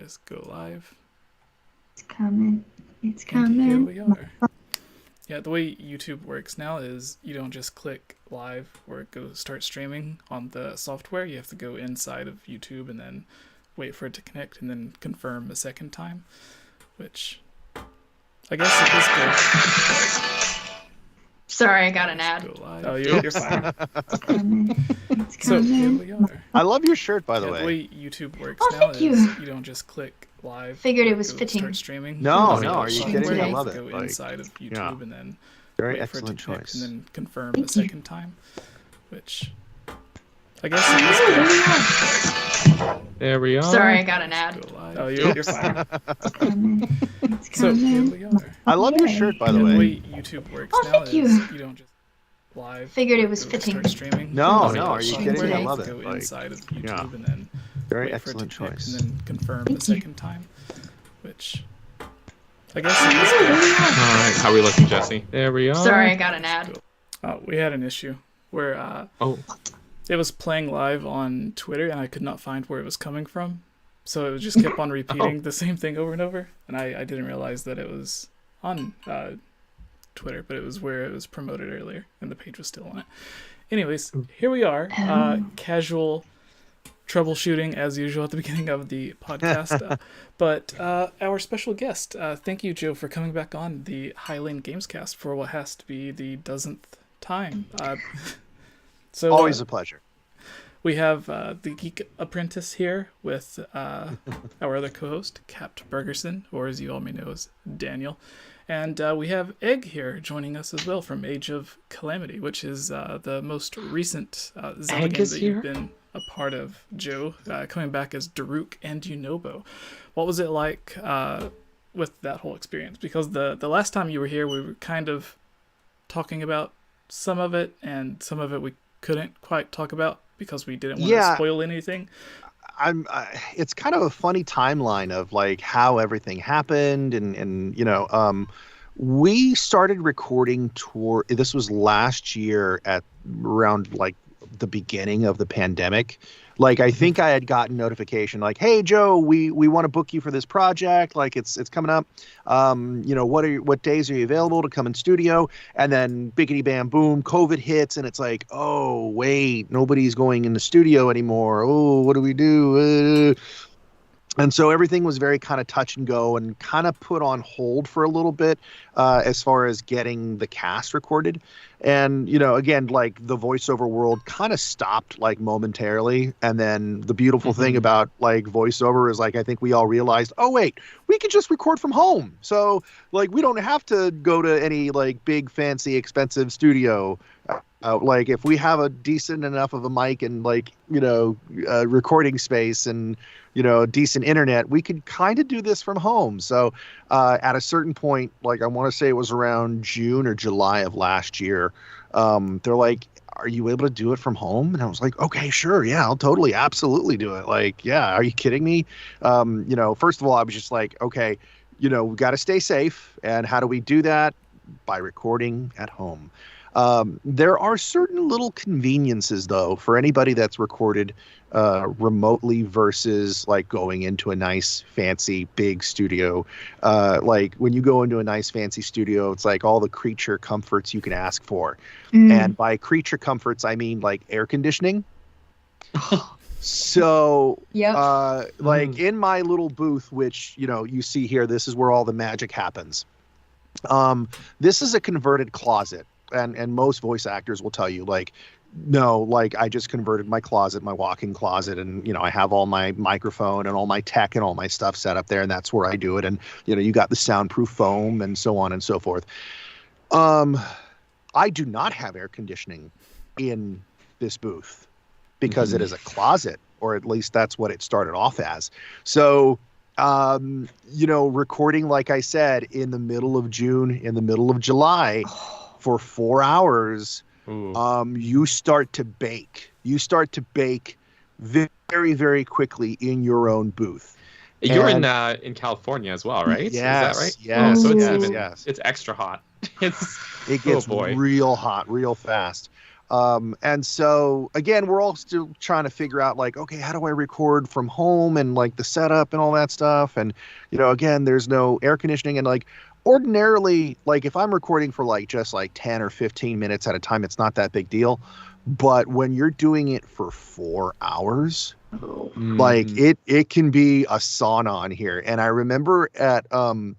just go live. It's coming. It's And coming. here we are. Yeah, the way YouTube works now is you don't just click live or go start streaming on the software. You have to go inside of YouTube and then wait for it to connect and then confirm a second time, which I guess it is good. Sorry, I got an ad. Go live. Oh, you're fine. It's coming. It's So coming. here we are. I love your shirt, by the Yeah, way. the way YouTube works Oh, now thank is you. you don't just click live. Figured or it was go fitting. Start streaming. No, on no, the are you software. kidding? I You love have to it. go Like, inside of YouTube yeah. and then Very wait for it to excellent connect choice. and then confirm Thank a you. second time, which I guess it is good. There we are. Sorry, I got an ad. Go live. Oh, you're fine. It's coming. It's So here coming. we are. I love your shirt, by the Yeah, the way. way YouTube works Oh, now thank is you. you don't just live. Figured it was go fitting. Start streaming. No, on the no, are you software. kidding me? I You love have to it. go Like, inside of YouTube yeah. and then Very wait for it to excellent connect choice. and then confirm a Thank you. second time, which I guess it is good. All right, how are we looking, Jesse? There we are. Sorry, I got an ad. We had an issue where Oh, it was playing live on Twitter and I could not find where it was coming from. So it just kept on repeating the same thing over and over. And I didn't realize that it was on Twitter, but it was where it was promoted earlier and the page was still on it. Anyways, here we are. Casual troubleshooting as usual at the beginning of the podcast. But our special guest, thank you, Joe, for coming back on the Hylian Gamescast for what has to be the dozenth time. So Always a pleasure. we have the Geek Apprentice here with our other co-host, 𝗵𝗃𝗆, or as you all may know as Daniel. And we have Egg here joining us as well from Age of Calamity, which is the most recent Zelda Egg game is that here? you've been a part of, Joe, coming back as Daruk and Yunobo. What was it like with that whole experience? Because the last time you were here, we were kind of talking about some of it, and some of it we couldn't quite talk about because we didn't want to Yeah. spoil anything. It's kind of a funny timeline of like how everything happened, and we started recording this was last year at around like the beginning of the pandemic. Like, I think I had gotten notification like, hey Joe, we want to book you for this project, like it's coming up, what days are you available to come in studio? And then biggity bam boom, COVID hits, and it's like, oh wait, nobody's going in the studio anymore. Oh, what do we do? And so everything was very kind of touch and go and kind of put on hold for a little bit as far as getting the cast recorded. And, again, like the voiceover world kind of stopped like momentarily. And then the beautiful thing about like voiceover is like, I think we all realized, oh, wait, we can just record from home. So like we don't have to go to any like big, fancy, expensive studio. Like if we have a decent enough of a mic and like, recording space and, decent internet, we could kind of do this from home. So at a certain point, like I want to say it was around June or July of last year, they're like, are you able to do it from home? And I was like, okay, sure. Yeah, I'll totally, absolutely do it. Like, yeah, are you kidding me? First of all, I was just like, okay, we got to stay safe. And how do we do that? By recording at home. There are certain little conveniences, though, for anybody that's recorded remotely versus like going into a nice, fancy, big studio. Like when you go into a nice, fancy studio, it's like all the creature comforts you can ask for. And by creature comforts, I mean like air conditioning. So, Yep. like in my little booth, which, you see here, this is where all the magic happens. This is a converted closet. And most voice actors will tell you, like, no, like I just converted my closet, my walk-in closet, and I have all my microphone and all my tech and all my stuff set up there, and that's where I do it. And you got the soundproof foam and so on and so forth. I do not have air conditioning in this booth because it is a closet, or at least that's what it started off as. So recording, like I said, in the middle of June, in the middle of July, for 4 hours, you start to bake. You start to bake very, very quickly in your own booth. You're in California as well, right? Yes, is that right? yes, so yes. it's extra hot. It gets real real hot, real fast. And so again, we're all still trying to figure out like, okay, how do I record from home and like the setup and all that stuff? And, again, there's no air conditioning and like ordinarily, like if I'm recording for like just like 10 or 15 minutes at a time, it's not that big deal. But when you're doing it for 4 hours, like it can be a sauna on here. And I remember at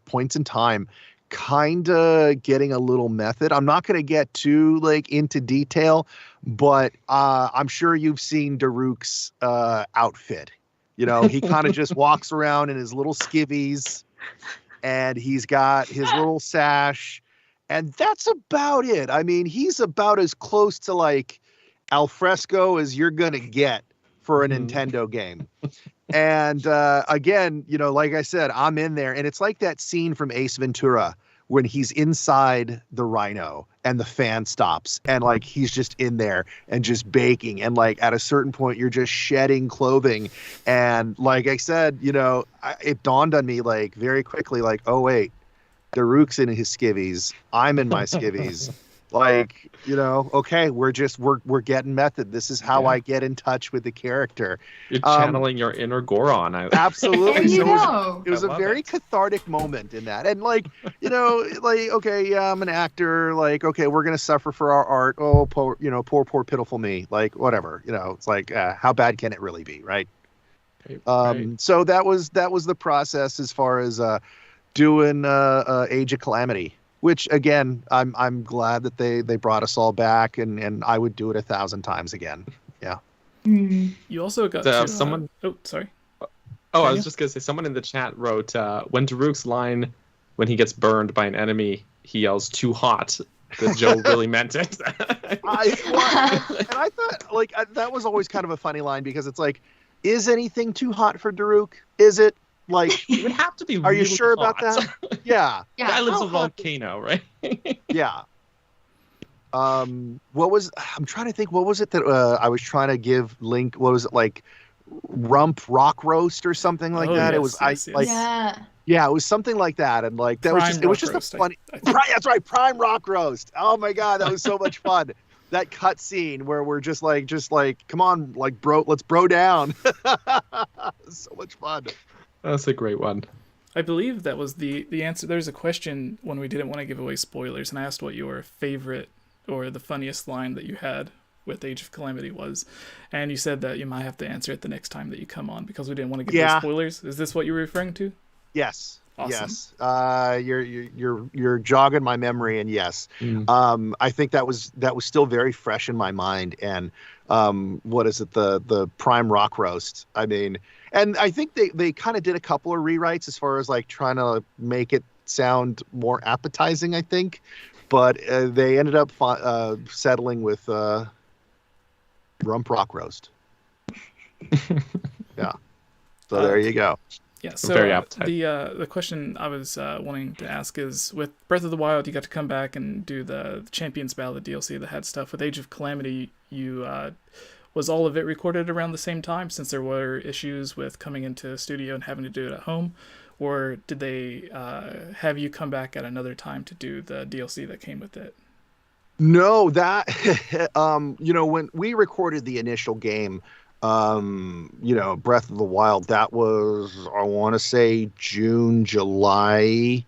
points in time kind of getting a little method. I'm not going to get too like into detail, but I'm sure you've seen Daruk's outfit. He kind of just walks around in his little skivvies and he's got his little sash and that's about it. I mean, he's about as close to like al fresco as you're going to get for a Nintendo game. And again, like I said, I'm in there and it's like that scene from Ace Ventura when he's inside the rhino and the fan stops and like he's just in there and just baking. And like at a certain point, you're just shedding clothing. And like I said, it dawned on me like very quickly, like, oh, wait, Daruk's in his skivvies. I'm in my skivvies. Like, okay, we're getting method. This is how I get in touch with the character. You're channeling your inner Goron. Absolutely. There you So go. it was a very cathartic moment in that. And like, like, okay, yeah, I'm an actor. Like, okay, we're going to suffer for our art. Oh, poor, poor pitiful me. Like, whatever, it's like, how bad can it really be? Right. Right. So that was the process as far as doing Age of Calamity. Which again, I'm glad that they brought us all back, and I would do it 1,000 times again. Yeah. You also got someone. Oh, sorry. Oh, I was just gonna say someone in the chat wrote when Daruk's line when he gets burned by an enemy, he yells "too hot." That Joe really meant it. And I thought like that was always kind of a funny line because it's like, is anything too hot for Daruk? Is it? Like, it would have to be. Are you really sure hot. about that? Yeah. Yeah. Guy lives in a volcano, right? Yeah. I'm trying to think. What was it that I was trying to give Link? What was it like? Rump rock roast or something like that. It was Yeah, it was something like that, and like that was just a funny. That's right, prime rock roast. Oh my god, that was so much fun. That cut scene where we're just like, come on, like bro, let's bro down. So much fun. That's a great one. I believe that was the answer. There's a question when we didn't want to give away spoilers, and I asked what your favorite or the funniest line that you had with Age of Calamity was, and you said that you might have to answer it the next time that you come on because we didn't want to give away spoilers. Is this what you were referring to? Yes. Awesome. Yes. You're jogging my memory, and yes. I think that was still very fresh in my mind. And what is it? The prime rock roast. I mean, and I think they kind of did a couple of rewrites as far as like trying to make it sound more appetizing, I think, but they ended up settling with rump rock roast. Yeah. So there you go. Yeah, so the question I was wanting to ask is, with Breath of the Wild, you got to come back and do the Champions Ballad DLC that had stuff. With Age of Calamity, was all of it recorded around the same time since there were issues with coming into the studio and having to do it at home? Or did they have you come back at another time to do the DLC that came with it? No, that, when we recorded the initial game, Breath of the Wild, that was, I want to say June, July,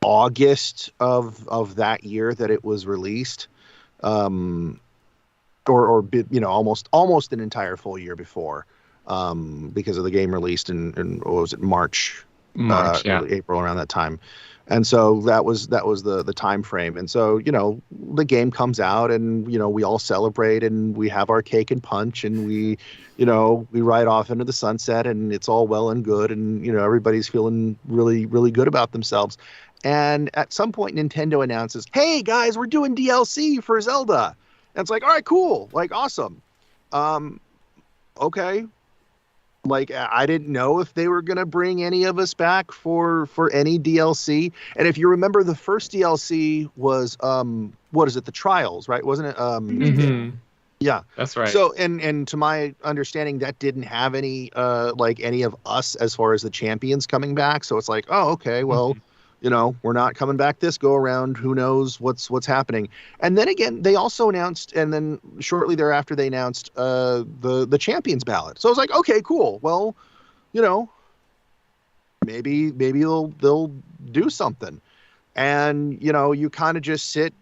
August of that year that it was released. Almost an entire full year before, because of the game released in what was it, March, April, around that time. And so that was the time frame. And so, the game comes out and, we all celebrate and we have our cake and punch and we ride off into the sunset and it's all well and good. And, everybody's feeling really, really good about themselves. And at some point, Nintendo announces, hey, guys, we're doing DLC for Zelda. And it's like, all right, cool. Like, awesome. Okay. Like, I didn't know if they were going to bring any of us back for any DLC. And if you remember, the first DLC was, what is it? The Trials, right? Wasn't it? Yeah. That's right. So, and to my understanding, that didn't have any of us as far as the champions coming back. So it's like, oh, okay, well, we're not coming back this go around. Who knows what's happening? And then again, they also announced, and then shortly thereafter they announced the champions ballot. So I was like, okay, cool. Well, maybe they'll do something. And you kind of just sit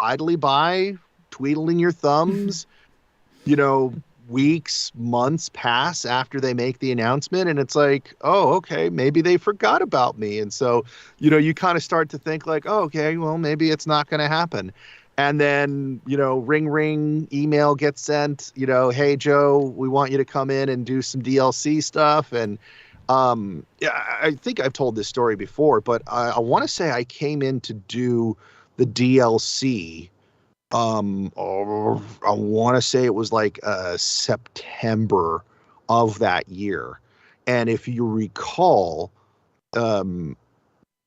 idly by, twiddling your thumbs. Weeks, months pass after they make the announcement, and it's like, oh, okay, maybe they forgot about me. And so, you kind of start to think like, oh, okay, well, maybe it's not going to happen. And then, ring, email gets sent, hey, Joe, we want you to come in and do some DLC stuff. And I think I've told this story before, but I want to say I came in to do the DLC. I want to say it was like September of that year. And if you recall,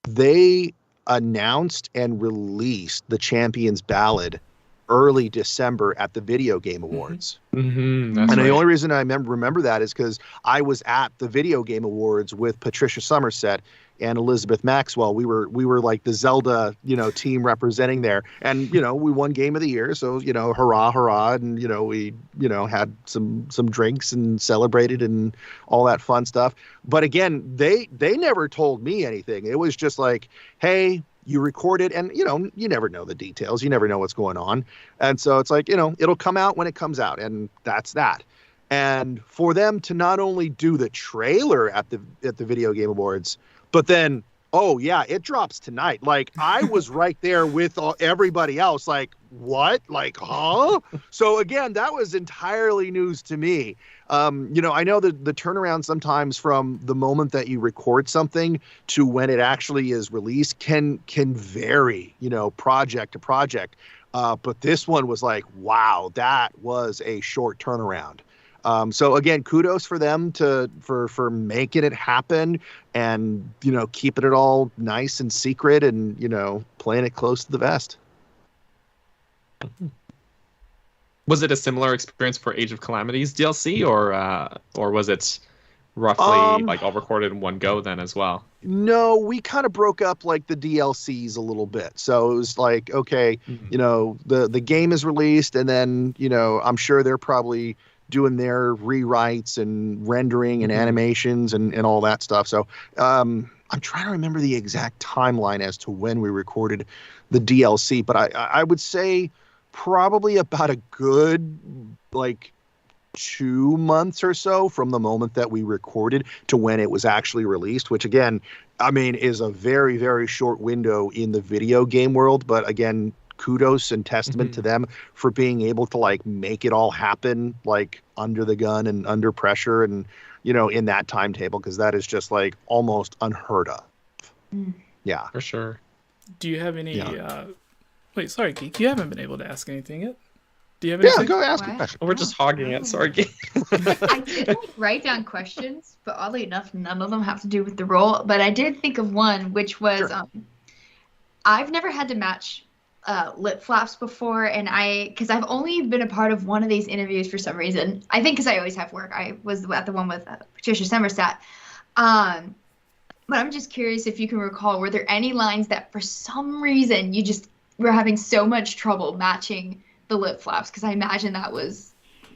they announced and released the Champions Ballad early December at the Video Game Awards. Mm-hmm, and the only reason I remember that is because I was at the Video Game Awards with Patricia Somerset and Elizabeth Maxwell. We were like the Zelda, team representing there. And, we won Game of the Year. So, hurrah, hurrah. And, we, had some drinks and celebrated and all that fun stuff. But again, they never told me anything. It was just like, hey, you recorded, and, you never know the details. You never know what's going on. And so it's like, it'll come out when it comes out. And that's that. And for them to not only do the trailer at the Video Game Awards, but then, oh, yeah, it drops tonight. Like, I was right there with everybody else. Like, what? Like, huh? So, again, that was entirely news to me. I know the turnaround sometimes from the moment that you record something to when it actually is released can vary, project to project. But this one was like, wow, that was a short turnaround. So again, kudos for them for making it happen and, keeping it all nice and secret and, playing it close to the vest. Was it a similar experience for Age of Calamity's DLC or was it roughly like all recorded in one go then as well? No, we kind of broke up like the DLCs a little bit. So it was like, okay, the game is released and then, I'm sure they're probably doing their rewrites and rendering and animations and all that stuff. So I'm trying to remember the exact timeline as to when we recorded the DLC, but I would say probably about a good 2 months or so from the moment that we recorded to when it was actually released, which again, is a very, very short window in the video game world. But again, kudos and testament to them for being able to make it all happen under the gun and under pressure and in that timetable, because that is just almost unheard of. Yeah, for sure. Do you have any wait, sorry, Geek, you haven't been able to ask anything yet. Do you have anything? Yeah, go ask a question. We're just hogging it. Sorry, Geek. I did write down questions, but oddly enough, none of them have to do with the role. But I did think of one, which was I've never had to match lip flaps before, and because I've only been a part of one of these interviews for some reason. I think because I always have work. I was at the one with Patricia Somerset. But I'm just curious if you can recall, were there any lines that for some reason you just were having so much trouble matching the lip flaps? Because I imagine that was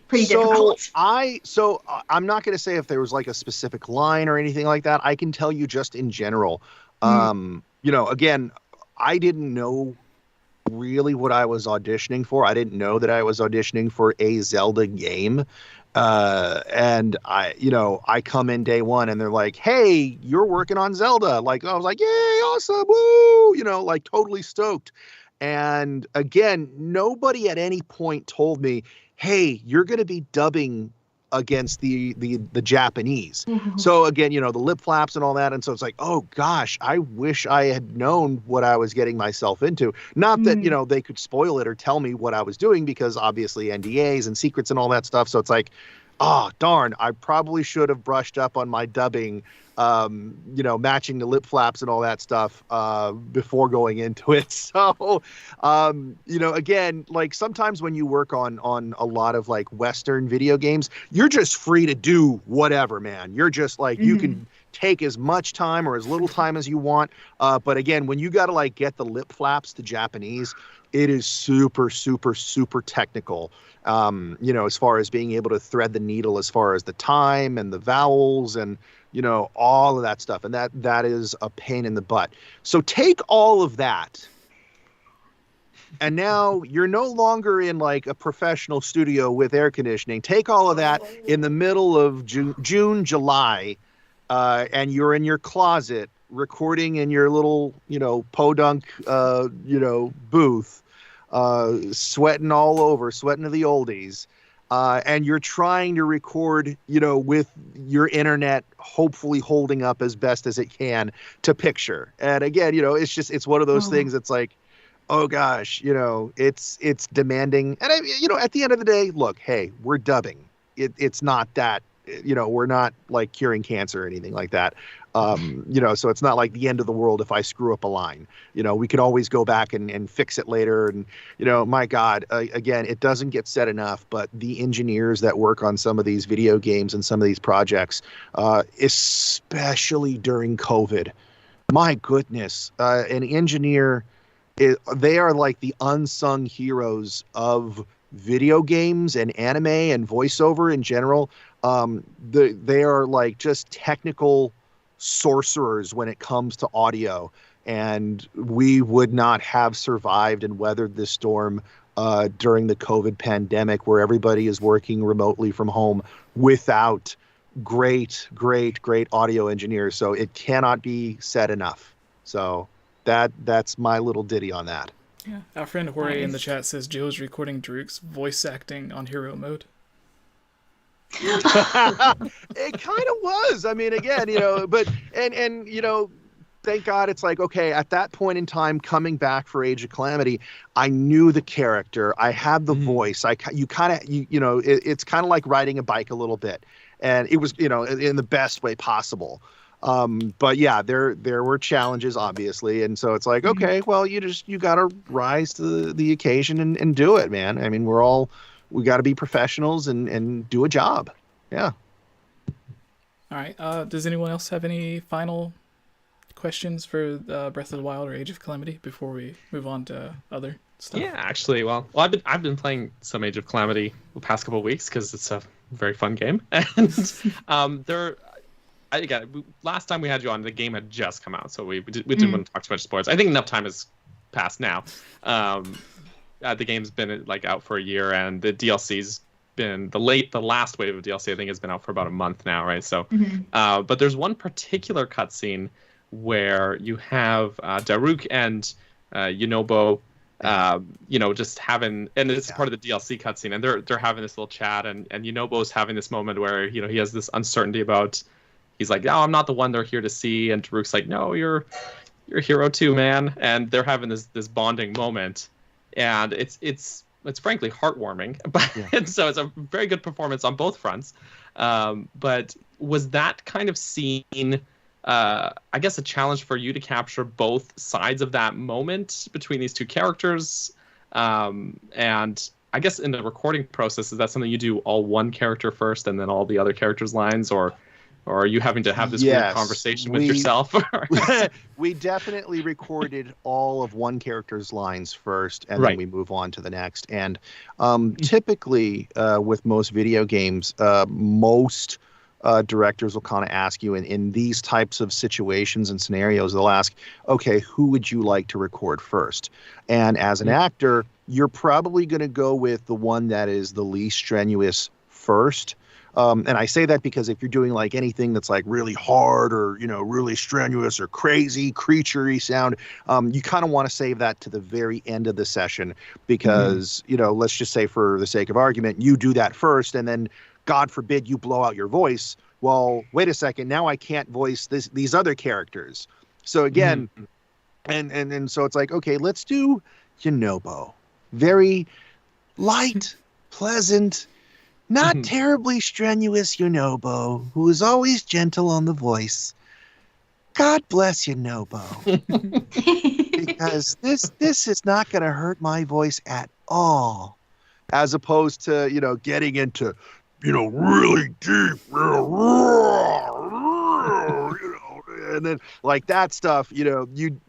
pretty difficult. I'm not going to say if there was a specific line or anything like that. I can tell you just in general. Again, I didn't know really what I was auditioning for. I didn't know that I was auditioning for a Zelda game. And I come in day one and they're like, hey, you're working on Zelda. I was like, yay, awesome. Woo, totally stoked. And again, nobody at any point told me, hey, you're going to be dubbing against the Japanese. So again, the lip flaps and all that. And so it's like, oh gosh, I wish I had known what I was getting myself into. Not that, they could spoil it or tell me what I was doing, because obviously NDAs and secrets and all that stuff. So it's like, oh, darn, I probably should have brushed up on my dubbing, matching the lip flaps and all that stuff before going into it. So, again, sometimes when you work on a lot of Western video games, you're just free to do whatever, man. You're just you can take as much time or as little time as you want. But again, when you got to like get the lip flaps to Japanese, it is super, super, super technical. As far as being able to thread the needle, as far as the time and the vowels and, all of that stuff. And that is a pain in the butt. So take all of that. And now you're no longer in like a professional studio with air conditioning. Take all of that in the middle of June, July, and you're in your closet recording in your little, podunk, booth, sweating all over, sweating to the oldies. And you're trying to record, with your internet hopefully holding up as best as it can to picture. And again, it's one of those things that's like, oh gosh, it's demanding. And at the end of the day, look, hey, we're dubbing. It's not that, we're not like curing cancer or anything like that. So it's not like the end of the world if I screw up a line. We could always go back and fix it later. And, my God, again, it doesn't get said enough, but the engineers that work on some of these video games and some of these projects, especially during COVID, my goodness, an engineer, they are like the unsung heroes of video games and anime and voiceover in general. They are like just technical sorcerers when it comes to audio, and we would not have survived and weathered this storm during the COVID pandemic, where everybody is working remotely from home, without great audio engineers. So it cannot be said enough. So that's my little ditty on that. Yeah, our friend Jorge in the chat says Joe's recording Daruk's voice acting on hero mode. It kind of was. I mean, again, but thank God it's like, okay, at that point in time, coming back for Age of Calamity, I knew the character, I had the voice. It's kind of like riding a bike a little bit, and it was, in the best way possible. But yeah, there were challenges, obviously, and so it's like, okay, well, you got to rise to the occasion and do it, man. I mean, we got to be professionals and do a job. Yeah. All right. Does anyone else have any final questions for Breath of the Wild or Age of Calamity before we move on to other stuff? Yeah, actually, well, I've been playing some Age of Calamity the past couple of weeks because it's a very fun game, and last time we had you on, the game had just come out, so we didn't want to talk too much spoilers. I think enough time has passed now. The game's been like out for a year, and the DLC's been the last wave of DLC, I think, has been out for about a month now, right? So, but there's one particular cutscene where you have Daruk and Yunobo, just having, and it's part of the DLC cutscene, and they're having this little chat, and Yunobo's having this moment where he has this uncertainty about. He's like, "Oh, I'm not the one they're here to see," and Daruk's like, "No, you're a hero too, man." And they're having this bonding moment, and it's frankly heartwarming. But so it's a very good performance on both fronts. But was that kind of scene, I guess, a challenge for you to capture both sides of that moment between these two characters? And I guess in the recording process, is that something you do all one character first and then all the other characters' lines, or are you having to have this weird conversation with yourself? We definitely recorded all of one character's lines first, and then we move on to the next. And typically, with most video games, most directors will kind of ask you in these types of situations and scenarios, they'll ask, okay, who would you like to record first? And as an actor, you're probably going to go with the one that is the least strenuous first. And I say that because if you're doing like anything that's like really hard or, really strenuous or crazy creature-y sound, you kind of want to save that to the very end of the session because, let's just say for the sake of argument, you do that first and then God forbid you blow out your voice. Well, wait a second. Now I can't voice these other characters. So again, and so it's like, okay, let's do Yunobo. Very light, pleasant, not terribly strenuous Yunobo, who is always gentle on the voice. God bless Yunobo. Because this is not going to hurt my voice at all. As opposed to, getting into, really deep, and then like that stuff, you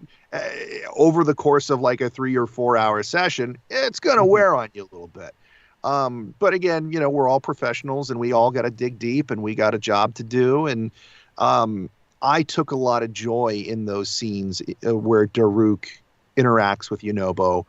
over the course of like a 3 or 4 hour session, it's gonna wear on you a little bit. But again, we're all professionals and we all got to dig deep and we got a job to do. And I took a lot of joy in those scenes where Daruk interacts with Yunobo.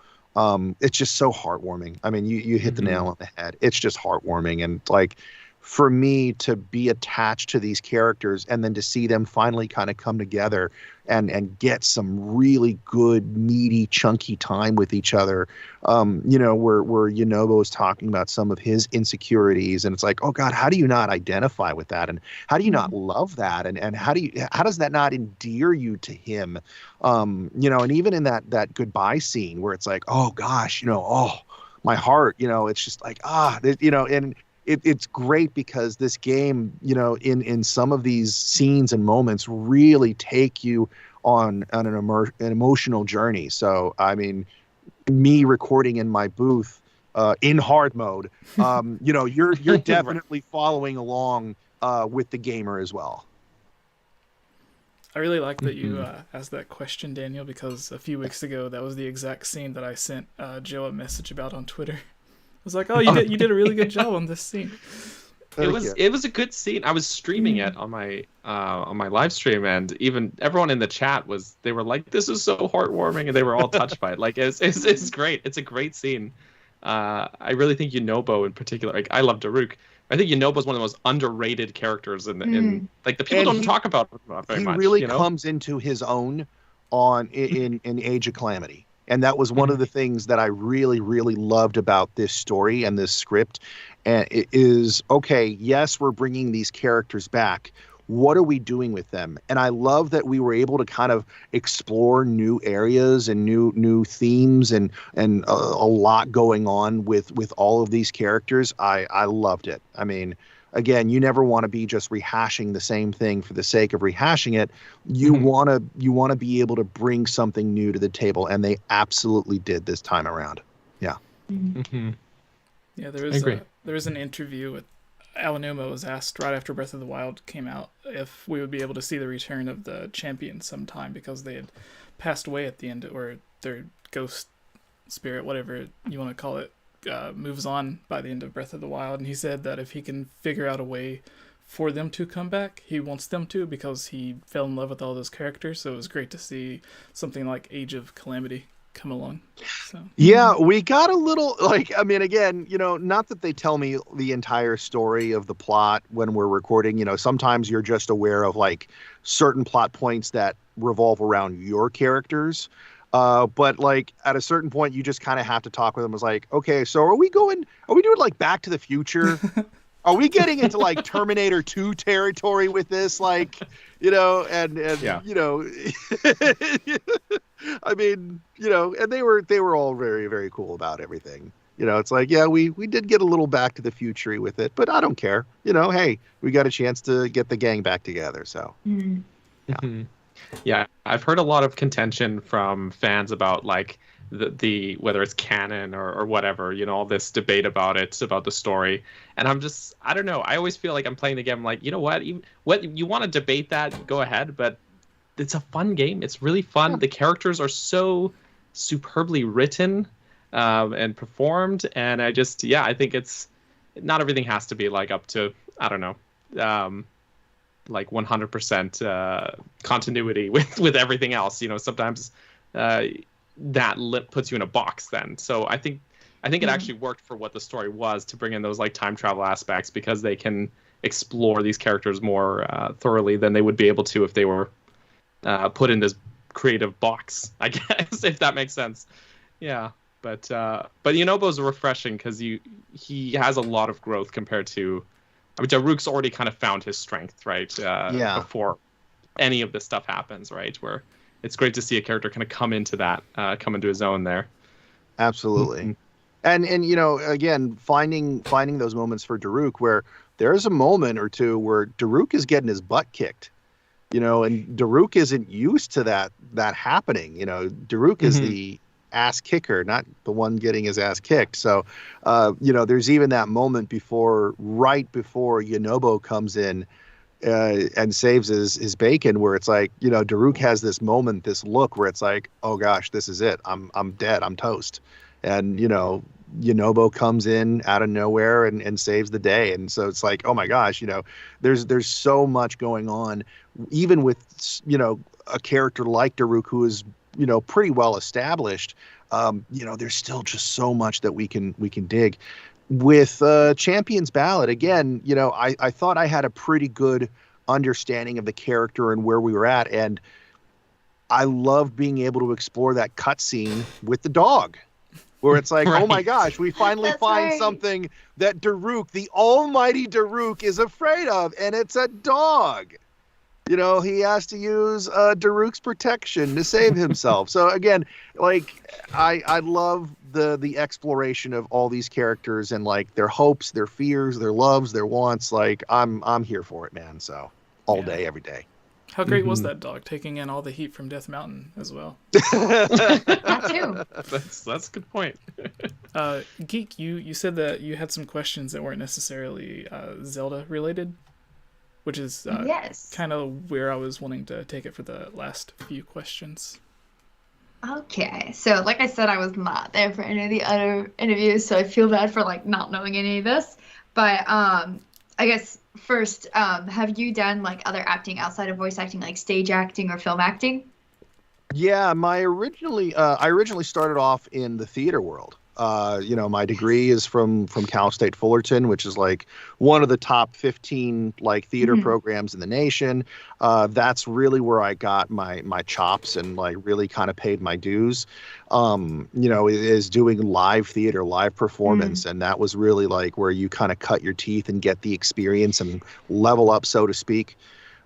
It's just so heartwarming. I mean, you hit the nail on the head. It's just heartwarming. And like, for me to be attached to these characters and then to see them finally kind of come together and get some really good, meaty, chunky time with each other, where Yunobo is talking about some of his insecurities, and it's like, oh God, how do you not identify with that? And how do you not love that? And how does that not endear you to him? And even in that goodbye scene where it's like, oh gosh, oh, my heart, it's just like, and it's great because this game, in some of these scenes and moments really take you on an emotional journey. So, I mean, me recording in my booth in hard mode, you're definitely following along with the gamer as well. I really like that you asked that question, Daniel, because a few weeks ago, that was the exact scene that I sent Joe a message about on Twitter. I was like, oh, you did a really good job on this scene. It was a good scene. I was streaming it on my live stream, and even everyone in the chat they were like, this is so heartwarming, and they were all touched by it. Like it's great. It's a great scene. I really think Yunobo in particular. Like, I love Daruk. I think Yunobo is one of the most underrated characters in like the people don't talk about him very much. He really comes into his own in Age of Calamity. And that was one of the things that I really, really loved about this story and this script. And it is, okay, yes, we're bringing these characters back. What are we doing with them? And I love that we were able to kind of explore new areas and new themes and a lot going on with all of these characters. I loved it. I mean, again, you never want to be just rehashing the same thing for the sake of rehashing it. You want to be able to bring something new to the table, and they absolutely did this time around. Yeah. Yeah, there was an interview with Aonuma was asked right after Breath of the Wild came out if we would be able to see the return of the champions sometime, because they had passed away at the end, or their ghost spirit, whatever you want to call it, moves on by the end of Breath of the Wild. And he said that if he can figure out a way for them to come back, he wants them to, because he fell in love with all those characters. So it was great to see something like Age of Calamity come along. So yeah, we got a little, like, I mean, again, not that they tell me the entire story of the plot when we're recording. Sometimes you're just aware of like certain plot points that revolve around your characters. But like at a certain point, you just kind of have to talk with them. It's like, okay, so are we doing like Back to the Future? Are we getting into like Terminator 2 territory with this? Like, and yeah. I mean, and they were all very, very cool about everything. It's like, yeah, we did get a little Back to the Future with it, but I don't care. Hey, we got a chance to get the gang back together. So, yeah. Yeah, I've heard a lot of contention from fans about like the whether it's canon or whatever, all this debate about the story. And I don't know. I always feel like I'm playing the game. I'm like, you know what? What you want to debate that? Go ahead. But it's a fun game. It's really fun. Yeah. The characters are so superbly written and performed. And I think it's not everything has to be like up to, I don't know. Like 100% continuity with everything else. Sometimes that puts you in a box then. So I think it actually worked for what the story was, to bring in those like time travel aspects, because they can explore these characters more thoroughly than they would be able to if they were put in this creative box, I guess, if that makes sense. Yeah. But Yunobo's refreshing because he has a lot of growth compared to, Daruk's already kind of found his strength, right? Before any of this stuff happens, right? Where it's great to see a character kind of come into his own there. Absolutely. And again, finding those moments for Daruk where there's a moment or two where Daruk is getting his butt kicked, and Daruk isn't used to that happening. Daruk is the ass kicker, not the one getting his ass kicked. So, there's even that moment right before Yunobo comes in. and saves his bacon, where it's like, you know, Daruk has this moment, this look where it's like, oh gosh, this is it. I'm dead. I'm toast. And, you know, Yunobo comes in out of nowhere and saves the day. And so it's like, oh my gosh, you know, there's so much going on, even with, you know, a character like Daruk, who is, you know, pretty well established. You know, there's still just so much that we can dig. With Champion's Ballad, again, you know, I thought I had a pretty good understanding of the character and where we were at, and I love being able to explore that cutscene with the dog, where it's like, oh my gosh, we finally find something that Daruk, the almighty Daruk, is afraid of, and it's a dog. You know, he has to use Daruk's protection to save himself. So again, like, I love the exploration of all these characters and like their hopes, their fears, their loves, their wants. Like, I'm here for it, man. So all day, every day. How great was that dog, taking in all the heat from Death Mountain as well? That too. That's a good point. Geek, you said that you had some questions that weren't necessarily Zelda related, which is kind of where I was wanting to take it for the last few questions. Okay, so like I said, I was not there for any of the other interviews, so I feel bad for like not knowing any of this. But I guess first, have you done like other acting outside of voice acting, like stage acting or film acting? Yeah, I originally started off in the theater world. You know, my degree is from Cal State Fullerton, which is like one of the top 15 like theater programs in the nation. That's really where I got my chops and like really kind of paid my dues. You know, is doing live theater, live performance, and that was really like where you kind of cut your teeth and get the experience and level up, so to speak.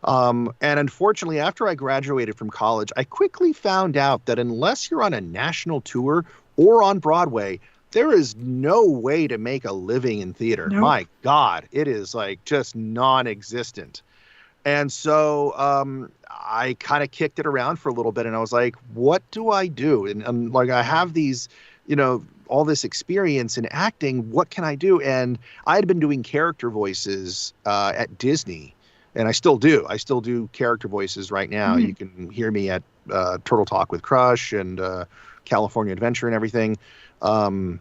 And unfortunately, after I graduated from college, I quickly found out that unless you're on a national tour or on Broadway, there is no way to make a living in theater. Nope. My God, it is like just non-existent. And so I kind of kicked it around for a little bit, and I was like, what do I do? And like, I have these, you know, all this experience in acting. What can I do? And I had been doing character voices at Disney, and I still do. I still do character voices right now. You can hear me at Turtle Talk with Crush and California Adventure and everything. And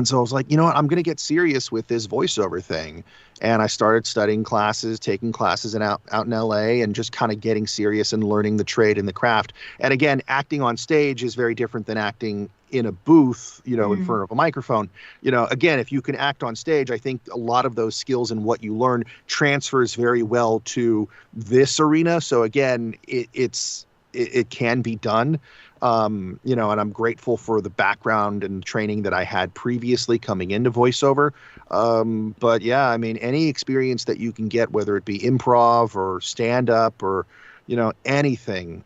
so I was like, you know what, I'm going to get serious with this voiceover thing. And I started studying classes, taking classes out in LA, and just kind of getting serious and learning the trade and the craft. And again, acting on stage is very different than acting in a booth, you know, in front of a microphone. You know, again, if you can act on stage, I think a lot of those skills and what you learn transfers very well to this arena. So again, it can be done. You know, and I'm grateful for the background and training that I had previously coming into voiceover. But yeah, I mean, any experience that you can get, whether it be improv or stand up or, you know, anything,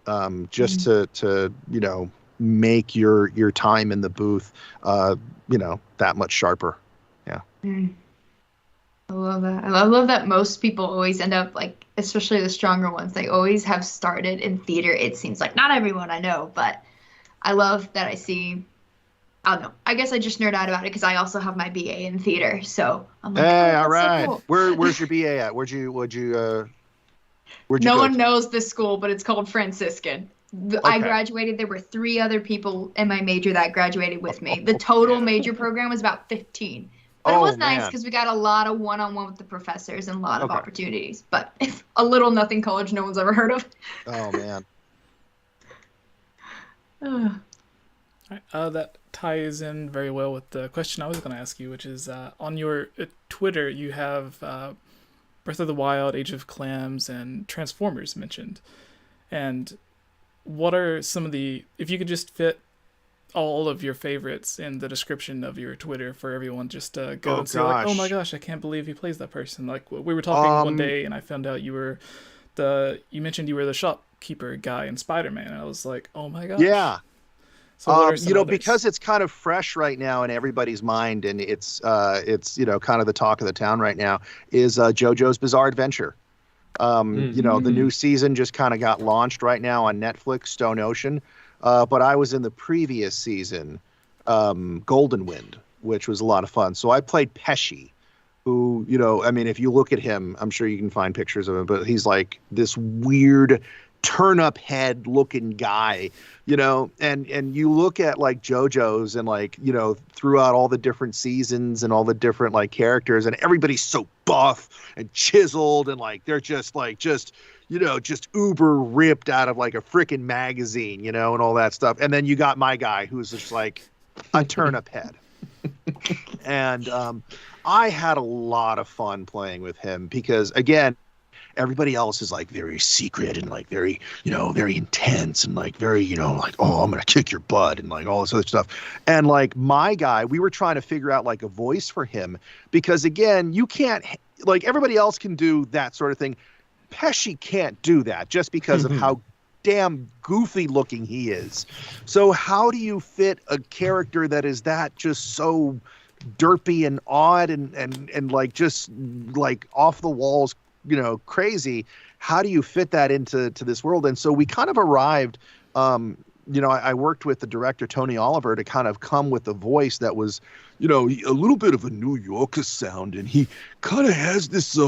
just to, you know, make your time in the booth, you know, that much sharper. Yeah. I love that. I love that most people always end up like, especially the stronger ones, they always have started in theater. It seems like not everyone I know, but I love that I see. I don't know. I guess I just nerd out about it because I also have my BA in theater. So I'm like, hey, all right. So cool. Where's your BA at? Where'd you No one knows this school, but it's called Franciscan. I graduated. There were 3 other people in my major that graduated with me. The total major program was about 15. But it was nice because we got a lot of one-on-one with the professors and a lot of opportunities. But it's a little nothing college no one's ever heard of. Oh, man. That ties in very well with the question I was going to ask you, which is on your Twitter, you have Breath of the Wild, Age of Clams, and Transformers mentioned. And what are some of the, if you could just fit all of your favorites in the description of your Twitter for everyone just to go and see, like, oh my gosh, I can't believe he plays that person. Like, we were talking one day and I found out you mentioned you were the shopkeeper guy in Spider-Man, and I was like, oh my gosh. Yeah. So you know, because it's kind of fresh right now in everybody's mind, and it's you know, kind of the talk of the town right now, is JoJo's Bizarre Adventure. You know, the new season just kind of got launched right now on Netflix, Stone Ocean. But I was in the previous season, Golden Wind, which was a lot of fun. So I played Pesci, who, you know, I mean, if you look at him, I'm sure you can find pictures of him, but he's like this weird turn-up head looking guy, you know, and you look at like JoJo's and like, you know, throughout all the different seasons and all the different like characters, and everybody's so buff and chiseled and like they're just you know, just uber ripped out of like a freaking magazine, you know, and all that stuff. And then you got my guy who's just like a turn-up head. And I had a lot of fun playing with him because, again, everybody else is like very secret and like very, you know, very intense and like very, you know, like, oh, I'm going to kick your butt and like all this other stuff. And like my guy, we were trying to figure out like a voice for him because, again, you can't, like everybody else can do that sort of thing. 𝗵𝗃 can't do that just because of how damn goofy looking he is. So how do you fit a character that is that just so derpy and odd and like just like off the walls, you know, crazy? How do you fit that into this world? And so we kind of arrived, you know, I worked with the director Tony Oliver to kind of come with a voice that was, you know, a little bit of a New Yorker sound, and he kind of has this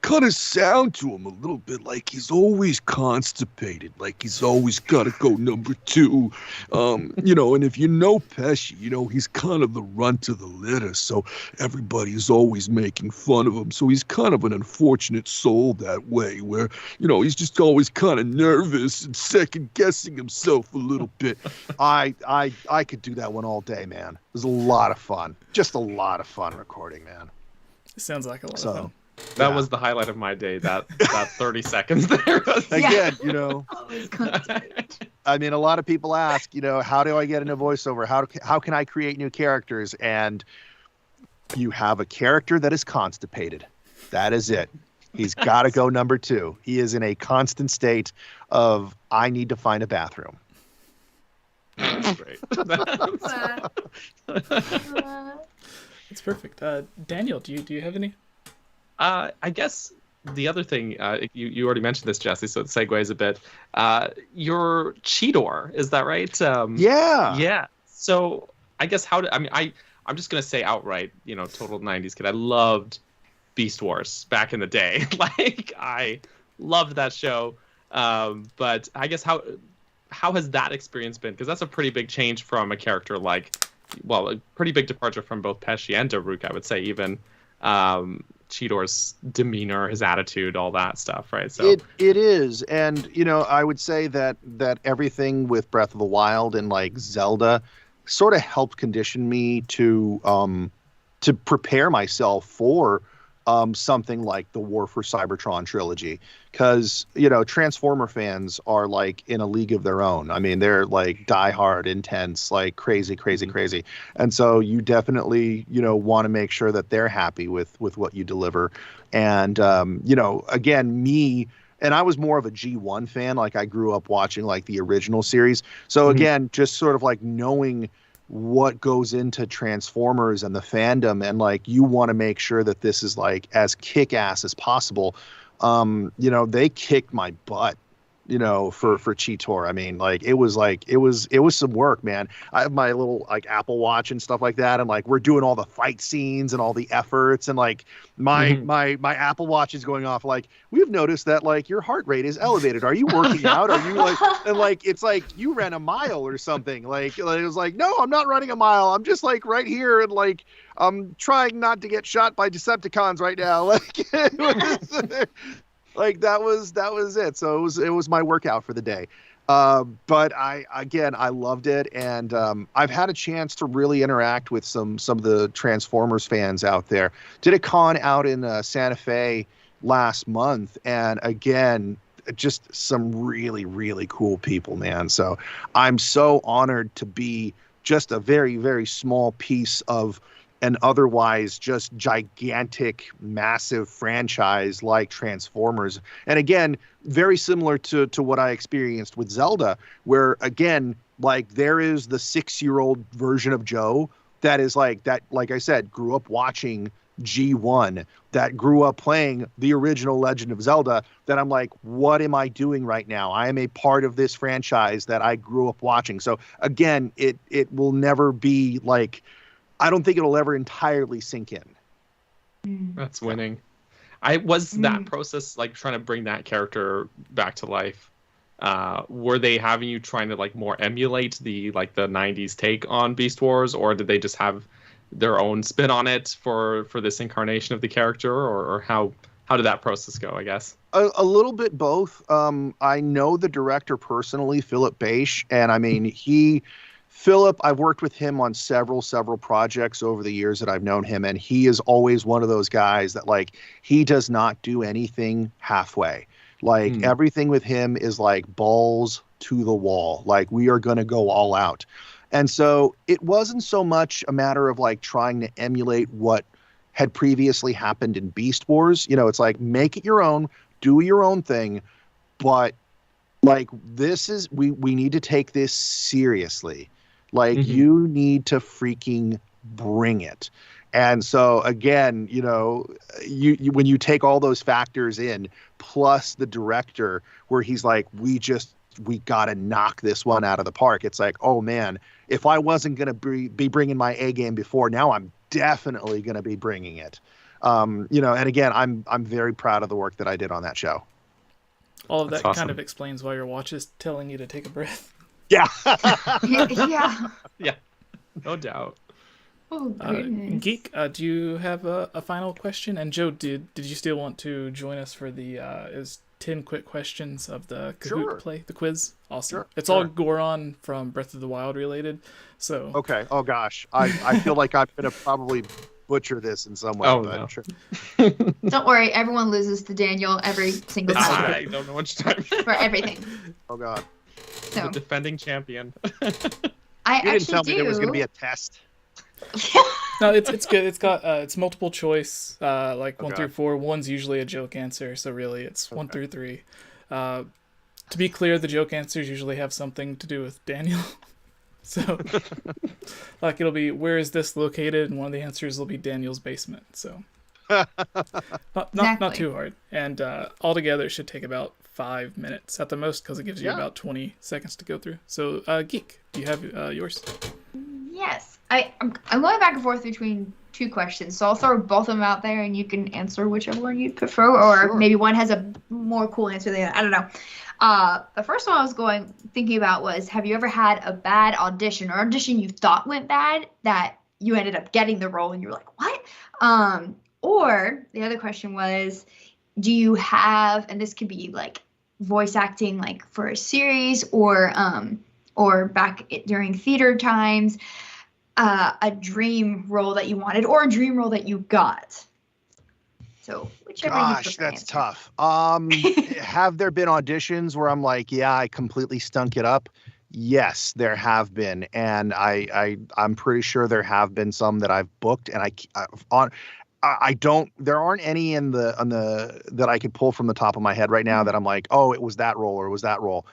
kind of sound to him a little bit like he's always constipated, like he's always got to go number 2, you know. And if you know 𝗵𝗃, you know he's kind of the runt of the litter, so everybody's always making fun of him. So he's kind of an unfortunate soul that way, where, you know, he's just always kind of nervous and second guessing himself a little bit. I could do that one all day, man. It was a lot of fun, just a lot of fun recording, man. It sounds like a lot of fun. That was the highlight of my day, that 30 seconds there. Again, you know, I mean, a lot of people ask, you know, how do I get into voiceover? How can I create new characters? And you have a character that is constipated. That is it. He's got to go number 2. He is in a constant state of, I need to find a bathroom. That's great. It's perfect. Daniel, do you have any? I guess the other thing, you already mentioned this, Jesse, so it segues a bit. Your Cheetor, is that right? Yeah. Yeah. So I guess I'm just going to say outright, you know, total 90s kid. I loved Beast Wars back in the day. Like, I loved that show. But I guess how has that experience been? Because that's a pretty big change from a character like, well, a pretty big departure from both 𝗵𝗃 and Daruk, I would say, even. Cheetor's demeanor, his attitude, all that stuff, right? So it is, and you know, I would say that everything with Breath of the Wild and like Zelda sort of helped condition me to prepare myself for something like the War for Cybertron trilogy, because, you know, Transformer fans are like in a league of their own. I mean, they're like diehard, intense, like crazy. And so you definitely, you know, want to make sure that they're happy with what you deliver. And, you know, again, and I was more of a G1 fan. Like, I grew up watching like the original series. So again, just sort of like knowing what goes into Transformers and the fandom, and like you want to make sure that this is like as kick-ass as possible. You know, they kicked my butt, you know, for Cheetor. I mean, like it was some work, man. I have my little like Apple Watch and stuff like that, and like we're doing all the fight scenes and all the efforts, and like my Apple Watch is going off like, we've noticed that like your heart rate is elevated. Are you working out? Are you like, and like it's like you ran a mile or something. Like it was like, no, I'm not running a mile. I'm just like right here, and like I'm trying not to get shot by Decepticons right now. Like it was, like that was it. So it was my workout for the day. But I loved it, and I've had a chance to really interact with some of the Transformers fans out there. Did a con out in Santa Fe last month, and again, just some really, really cool people, man. So I'm so honored to be just a very, very small piece of an otherwise just gigantic, massive franchise like Transformers. And again, very similar to what I experienced with Zelda, where again, like there is the 6-year-old version of Joe that is like that, like I said, grew up watching G1, that grew up playing the original Legend of Zelda, that I'm like, what am I doing right now? I am a part of this franchise that I grew up watching. So again, it will never be like, I don't think it'll ever entirely sink in. That's winning. Was that process like trying to bring that character back to life? Were they having you trying to like more emulate the 90s take on Beast Wars, or did they just have their own spin on it for this incarnation of the character, or how did that process go, I guess? A little bit both. I know the director personally, 𝗵𝗃 and I mean Philip, I've worked with him on several projects over the years that I've known him, and he is always one of those guys that like he does not do anything halfway. Like everything with him is like balls to the wall. Like we are going to go all out. And so it wasn't so much a matter of like trying to emulate what had previously happened in Beast Wars. You know, it's like make it your own, do your own thing, but like this is we need to take this seriously. Like you need to freaking bring it. And so again, you know, you when you take all those factors in, plus the director, where he's like, we got to knock this one out of the park. It's like, oh man, if I wasn't going to be bringing my A game before, now I'm definitely going to be bringing it. You know, and again, I'm very proud of the work that I did on that show. All of that awesome. kind of explains why your watch is telling you to take a breath. Yeah. Yeah. No doubt. Oh, goodness. Geek, do you have a final question? And Joe, did you still want to join us for the 10 quick questions of the Kahoot play, the quiz? Awesome. Sure. It's all Goron from Breath of the Wild related. So Okay. Oh gosh, I feel like I'm gonna probably butcher this in some way. Oh but no. Sure. Don't worry, everyone loses to Daniel every single time I don't know much time. for everything. Oh god. So The defending champion. I You didn't actually tell me do. there was gonna be a test. no, it's good. It's got it's multiple choice, like 1 Okay. through 4. 1's usually a joke answer, so really it's 1 through 3. To be clear, the joke answers usually have something to do with Daniel. So, like it'll be, where is this located? And one of the answers will be Daniel's basement. So, not too hard. And altogether, it should take about 5 minutes at the most, because it gives you about 20 seconds to go through. So, Geek, do you have yours? Yes. I'm going back and forth between 2 questions, so I'll throw both of them out there, and you can answer whichever one you prefer, or maybe one has a more cool answer than the other. I don't know. The first one I was thinking about was, have you ever had a bad audition, or audition you thought went bad that you ended up getting the role and you were like, what? Or the other question was, do you have, and this could be like voice acting, like for a series, or back during theater times, a dream role that you wanted, or a dream role that you got. So whichever. Gosh, that's tough. Have there been auditions where I'm like, yeah, I completely stunk it up? Yes, there have been, and I'm pretty sure there have been some that I've booked, and I don't. There aren't any in the that I could pull from the top of my head right now that I'm like, oh, it was that role or it was that role.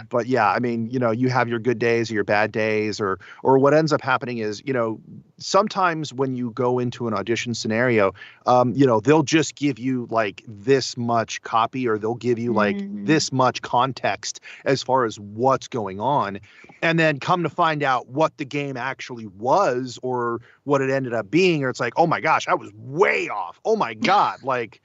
But yeah, I mean, you know, you have your good days or your bad days, or what ends up happening is, you know, sometimes when you go into an audition scenario, you know, they'll just give you like this much copy, or they'll give you like this much context as far as what's going on. And then come to find out what the game actually was, or what it ended up being, or it's like, oh my gosh, I was way off. Oh my God. Like,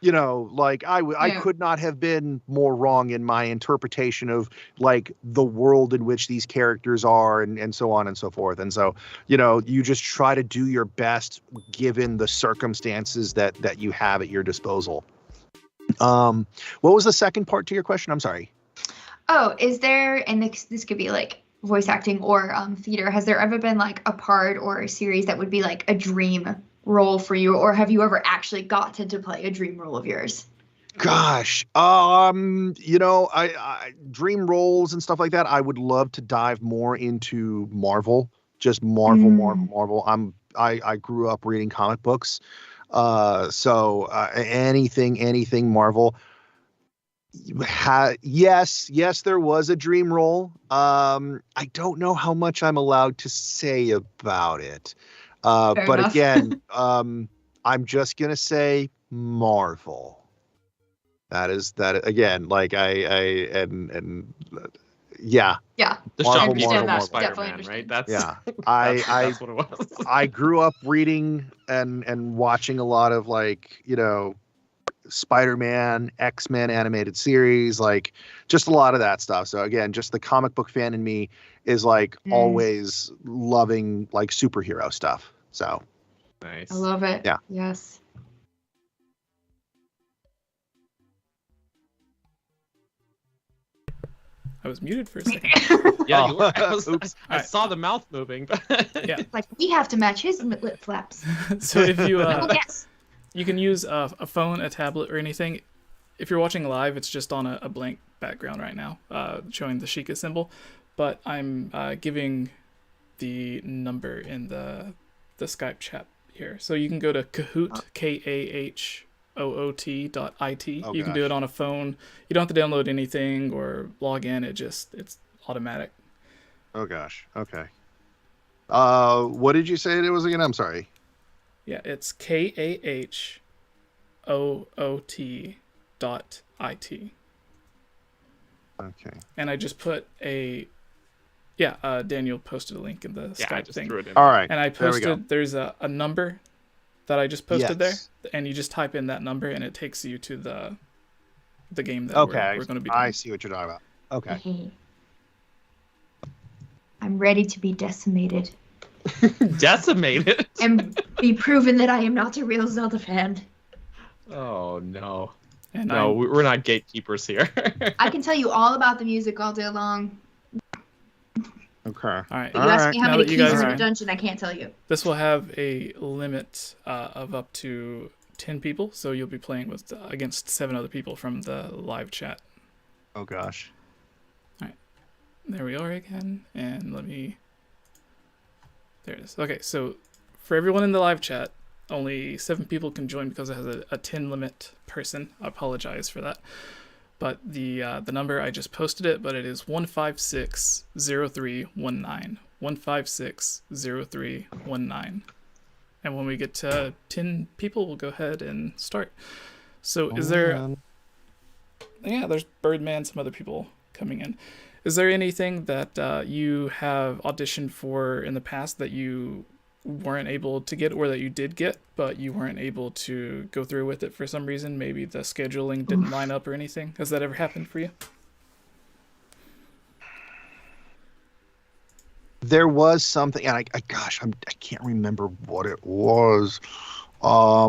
you know, like I could not have been more wrong in my interpretation of like the world in which these characters are, and so on and so forth. And so, you know, you just try to do your best given the circumstances that you have at your disposal. What was the second part to your question? I'm sorry. Oh, is there, and this could be like voice acting or theater, has there ever been like a part or a series that would be like a dream role for you, or have you ever actually gotten to play a dream role of yours? Gosh, you know, I dream roles and stuff like that, I would love to dive more into Marvel, just Marvel. I grew up reading comic books, so anything Marvel. Yes, there was a dream role. I don't know how much I'm allowed to say about it. But enough. Again, I'm just gonna say Marvel. That again, like Yeah. Yeah. The Marvel, shop Marvel, people Marvel. Definitely Spider-Man, right? understand. That's Yeah. that's what it was. I grew up reading and watching a lot of like, Spider-Man, X-Men animated series, like just a lot of that stuff. So again, just the comic book fan in me is like always loving like superhero stuff. So Nice. I love it. Yeah. Yes. I was muted for a second. Yeah, Oh. you were. Oops. I saw the mouth moving. But Yeah. Like, we have to match his lip flaps. So if you Well, yes. you can use a phone, a tablet, or anything. If you're watching live, it's just on a blank background right now, showing the Sheikah symbol. But I'm giving the number in the Skype chat here. So you can go to Kahoot, KAHOOT.IT. Oh, You can do gosh. it on a phone. You don't have to download anything or log in. It's automatic. Oh gosh. Okay. What did you say it was again? I'm sorry. Yeah, it's KAHOOT.IT. Okay. And I just put Daniel posted a link in the yeah, I Skype just thing. threw it in. All right. And I There we go. posted, there's a number that I just posted Yes. there, and you just type in that number, and it takes you to the game that Okay. we're going to be doing. I see what you're talking about. Okay. I'm ready to be decimated Decimated. and be proven that I am not a real Zelda fan. Oh no. And No, we're not gatekeepers here. I can tell you all about the music all day long. Okay. all right. But you ask me how Now many that you keys guys in are- a dungeon, I can't tell you. This will have a limit of up to 10 people, so you'll be playing with against 7 other people from the live chat. Oh gosh. There we are again, and there it is. Okay, so for everyone in the live chat, only 7 people can join because it has a 10 limit person. I apologize for that. But the number, I just posted it, but it is 1560319. 1560319. And when we get to 10 people, we'll go ahead and start. So is there... Yeah, there's Birdman, some other people coming in. Is there anything that you have auditioned for in the past that you weren't able to get, or that you did get, but you weren't able to go through with it for some reason? Maybe the scheduling didn't line up or anything? Has that ever happened for you? There was something, and I can't remember what it was. I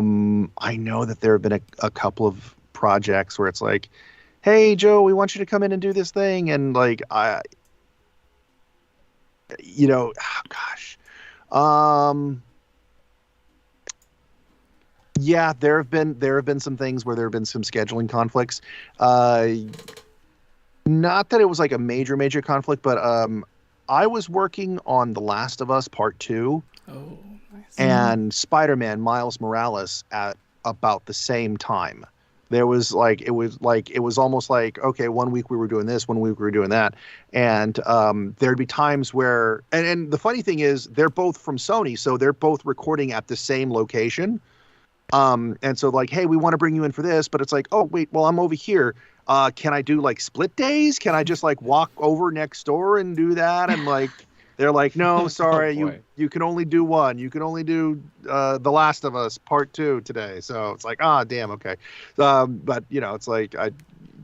know that there have been a couple of projects where it's like, hey Joe, we want you to come in and do this thing, and like yeah, there have been some things where there have been some scheduling conflicts. Not that it was like a major conflict, but I was working on The Last of Us Part 2 Nice. and Spider-Man Miles Morales at about the same time. There was it was almost like, okay, 1 week we were doing this, 1 week we were doing that. And there'd be times where, and the funny thing is they're both from Sony, so they're both recording at the same location. And so like, hey, we want to bring you in for this, but it's like, oh wait, well, I'm over here. Can I do like split days? Can I just like walk over next door and do that? And like, they're like, no, sorry, you can only do one. You can only do The Last of Us Part 2 today. So it's like, damn, okay. But it's like I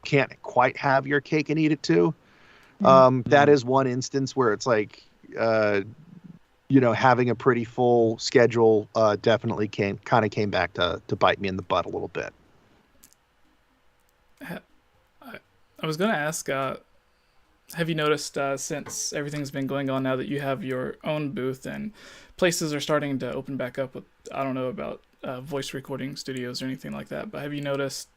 can't quite have your cake and eat it too. That is one instance where it's like, having a pretty full schedule definitely came back to bite me in the butt a little bit. I was going to ask, have you noticed since everything's been going on now that you have your own booth and places are starting to open back up with, I don't know about voice recording studios or anything like that, but have you noticed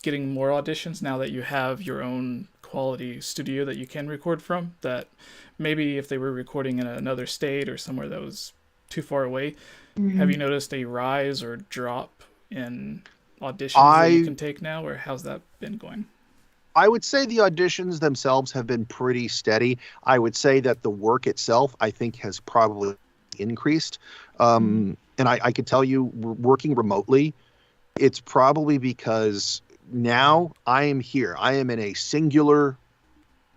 getting more auditions now that you have your own quality studio that you can record from, that maybe if they were recording in another state or somewhere that was too far away, have you noticed a rise or drop in auditions that you can take now, or how's that been going? I would say the auditions themselves have been pretty steady. I would say that the work itself, I think, has probably increased. And I could tell you, working remotely, it's probably because now I am here. I am in a singular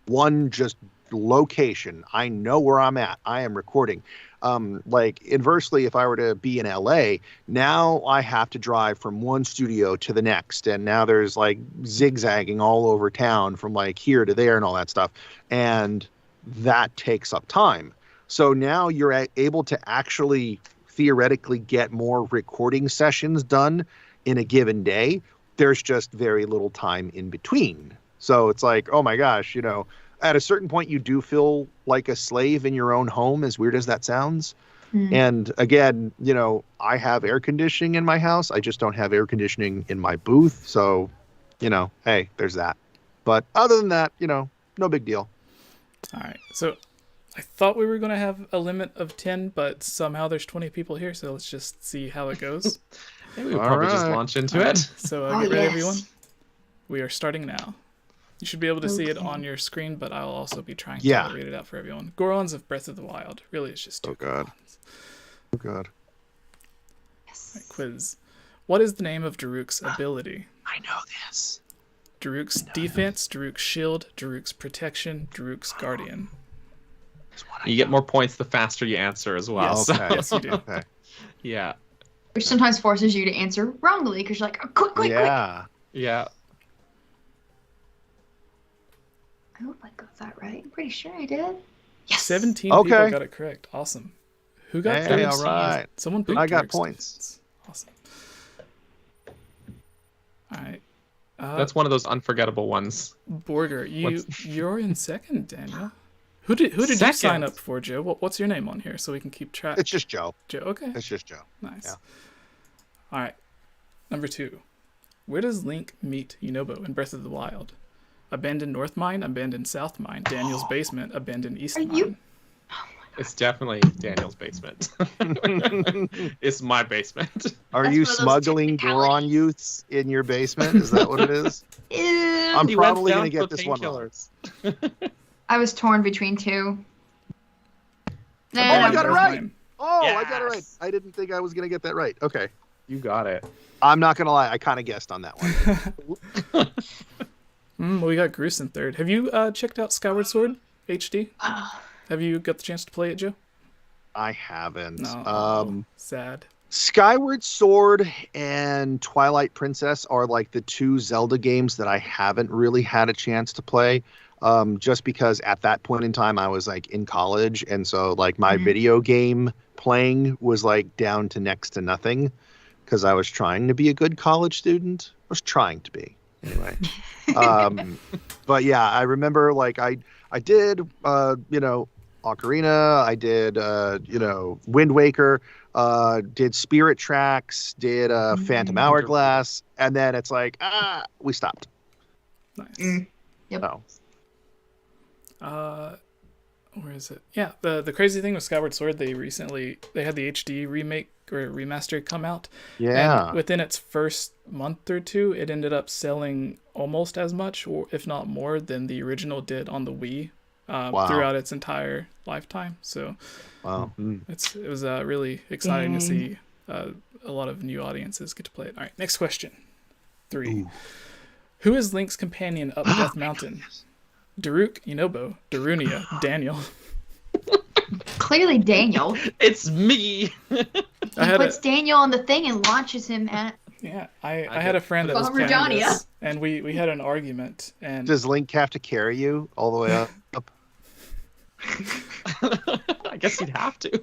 one just location. I know where I'm at. I am recording. Like inversely, if I were to be in LA, now I have to drive from one studio to the next. And now there's like zigzagging all over town from like here to there and all that stuff. And that takes up time. So now you're able to actually theoretically get more recording sessions done in a given day. There's just very little time in between. So it's like, oh my gosh, you know, at a certain point, you do feel like a slave in your own home, as weird as that sounds. And again, you know, I have air conditioning in my house. I just don't have air conditioning in my booth. So, you know, hey, there's that. But other than that, you know, no big deal. All right. So I thought we were going to have a limit of 10, but somehow there's 20 people here. So let's just see how it goes. Maybe we'll probably just launch into it. So get ready, everyone. We are starting now. You should be able to see it on your screen, but I'll also be trying to read it out for everyone. Gorons of Breath of the Wild. Really, it's just two Gorons. Oh, God. Yes. Right, quiz. What is the name of Daruk's ability? I know this. Daruk's defense, Daruk's shield, Daruk's protection, Daruk's guardian. You get more points the faster you answer as well. Yes, so. yes you do. Okay. Yeah. Which sometimes forces you to answer wrongly because you're like, oh, quick. Yeah. I hope I got that right. I'm pretty sure I did. Yes. 17 people got it correct. Awesome. Who got 13? All right. Someone picked I got Daruk's points. defense. Awesome. All right. That's one of those unforgettable ones. Borger, you're in second, Daniel. Who did you sign up for, Joe? What's your name on here so we can keep track? It's just Joe. Joe, okay. It's just Joe. Nice. Yeah. All right. Number 2. Where does Link meet Yunobo in Breath of the Wild? Abandoned North Mine, Abandoned South Mine, Daniel's basement, Abandoned East Mine. It's definitely Daniel's basement. It's my basement. Are you smuggling Goron youths in your basement? Is that what it is? I'm probably going to get this one wrong. I was torn between two. I got it right. Yes. I got it right. I didn't think I was going to get that right. Okay. You got it. I'm not going to lie. I kind of guessed on that one. We got Gruce in third. Have you checked out Skyward Sword HD? Have you got the chance to play it, Joe? I haven't. No. Sad. Skyward Sword and Twilight Princess are like the two Zelda games that I haven't really had a chance to play. Just because at that point in time I was like in college, and so like my video game playing was like down to next to nothing because I was trying to be a good college student. I was trying to be anyway. But yeah, I remember like I did Ocarina, I did Wind Waker, did Spirit Tracks, did Phantom Hourglass, and then it's like we stopped. Nice. Yep. Oh. Where is it? Yeah, the crazy thing with Skyward Sword, they had the HD remake or remaster come out. Yeah. And within its first month or two, it ended up selling almost as much, or if not more, than the original did on the Wii throughout its entire lifetime. So, wow, it was really exciting to see a lot of new audiences get to play it. All right, next question. 3. Ooh. Who is Link's companion up Death Mountain? Daruk, Yunobo, Darunia, Daniel. Clearly Daniel. It's me. He puts Daniel on the thing and launches him at... Yeah, I had a friend that was playing this, and we had an argument. And does Link have to carry you all the way up? I guess he'd have to.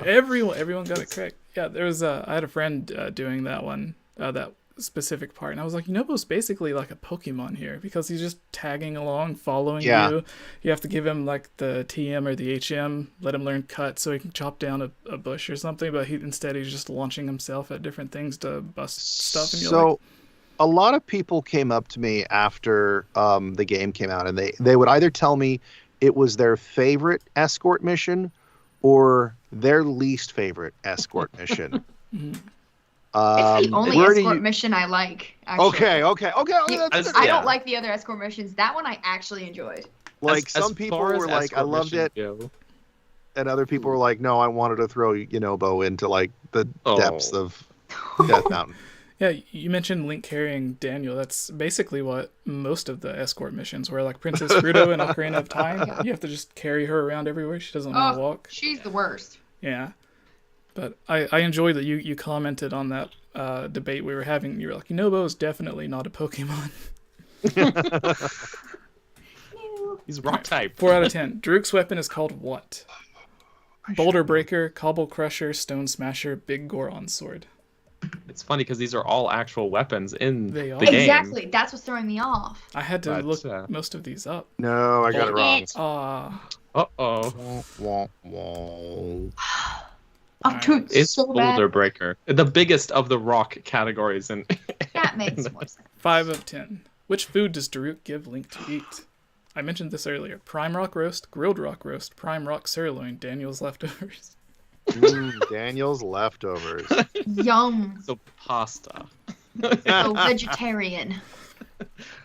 Everyone got it correct. Yeah, there was I had a friend doing that one, that specific part, and I was like, Yunobo's basically like a Pokemon here because he's just tagging along, following you. You have to give him like the TM or the HM, let him learn cut so he can chop down a bush or something, but instead he's just launching himself at different things to bust stuff. And so a lot of people came up to me after the game came out, and they would either tell me it was their favorite escort mission or their least favorite escort mission. It's the only escort mission I like. Actually. Okay. I don't like the other escort missions. That one I actually enjoyed. Like some people were like, I loved it, and other people were like, no, I wanted to throw Yunobo into like the depths of Death Mountain. Yeah, you mentioned Link carrying Daniel. That's basically what most of the escort missions were. Like Princess Fruto and Ocarina of Time. You have to just carry her around everywhere. She doesn't want to walk. She's the worst. Yeah. But I enjoy that you commented on that debate we were having. You were like, Yunobo is definitely not a Pokemon. He's rock type. 4 out of 10. Daruk's weapon is called what? Boulder Breaker, Cobble Crusher, Stone Smasher, Big Goron Sword. It's funny because these are all actual weapons in the are. game. Exactly. That's what's throwing me off. I had to look most of these up. No, I got it wrong. Uh-oh. It's so Boulder bad. Breaker. The biggest of the rock categories. And That makes more sense. 5 of 10. Which food does Daruk give Link to eat? I mentioned this earlier. Prime Rock Roast, Grilled Rock Roast, Prime Rock Sirloin, Daniel's Leftovers. Daniel's Leftovers. Yum. so pasta. So vegetarian.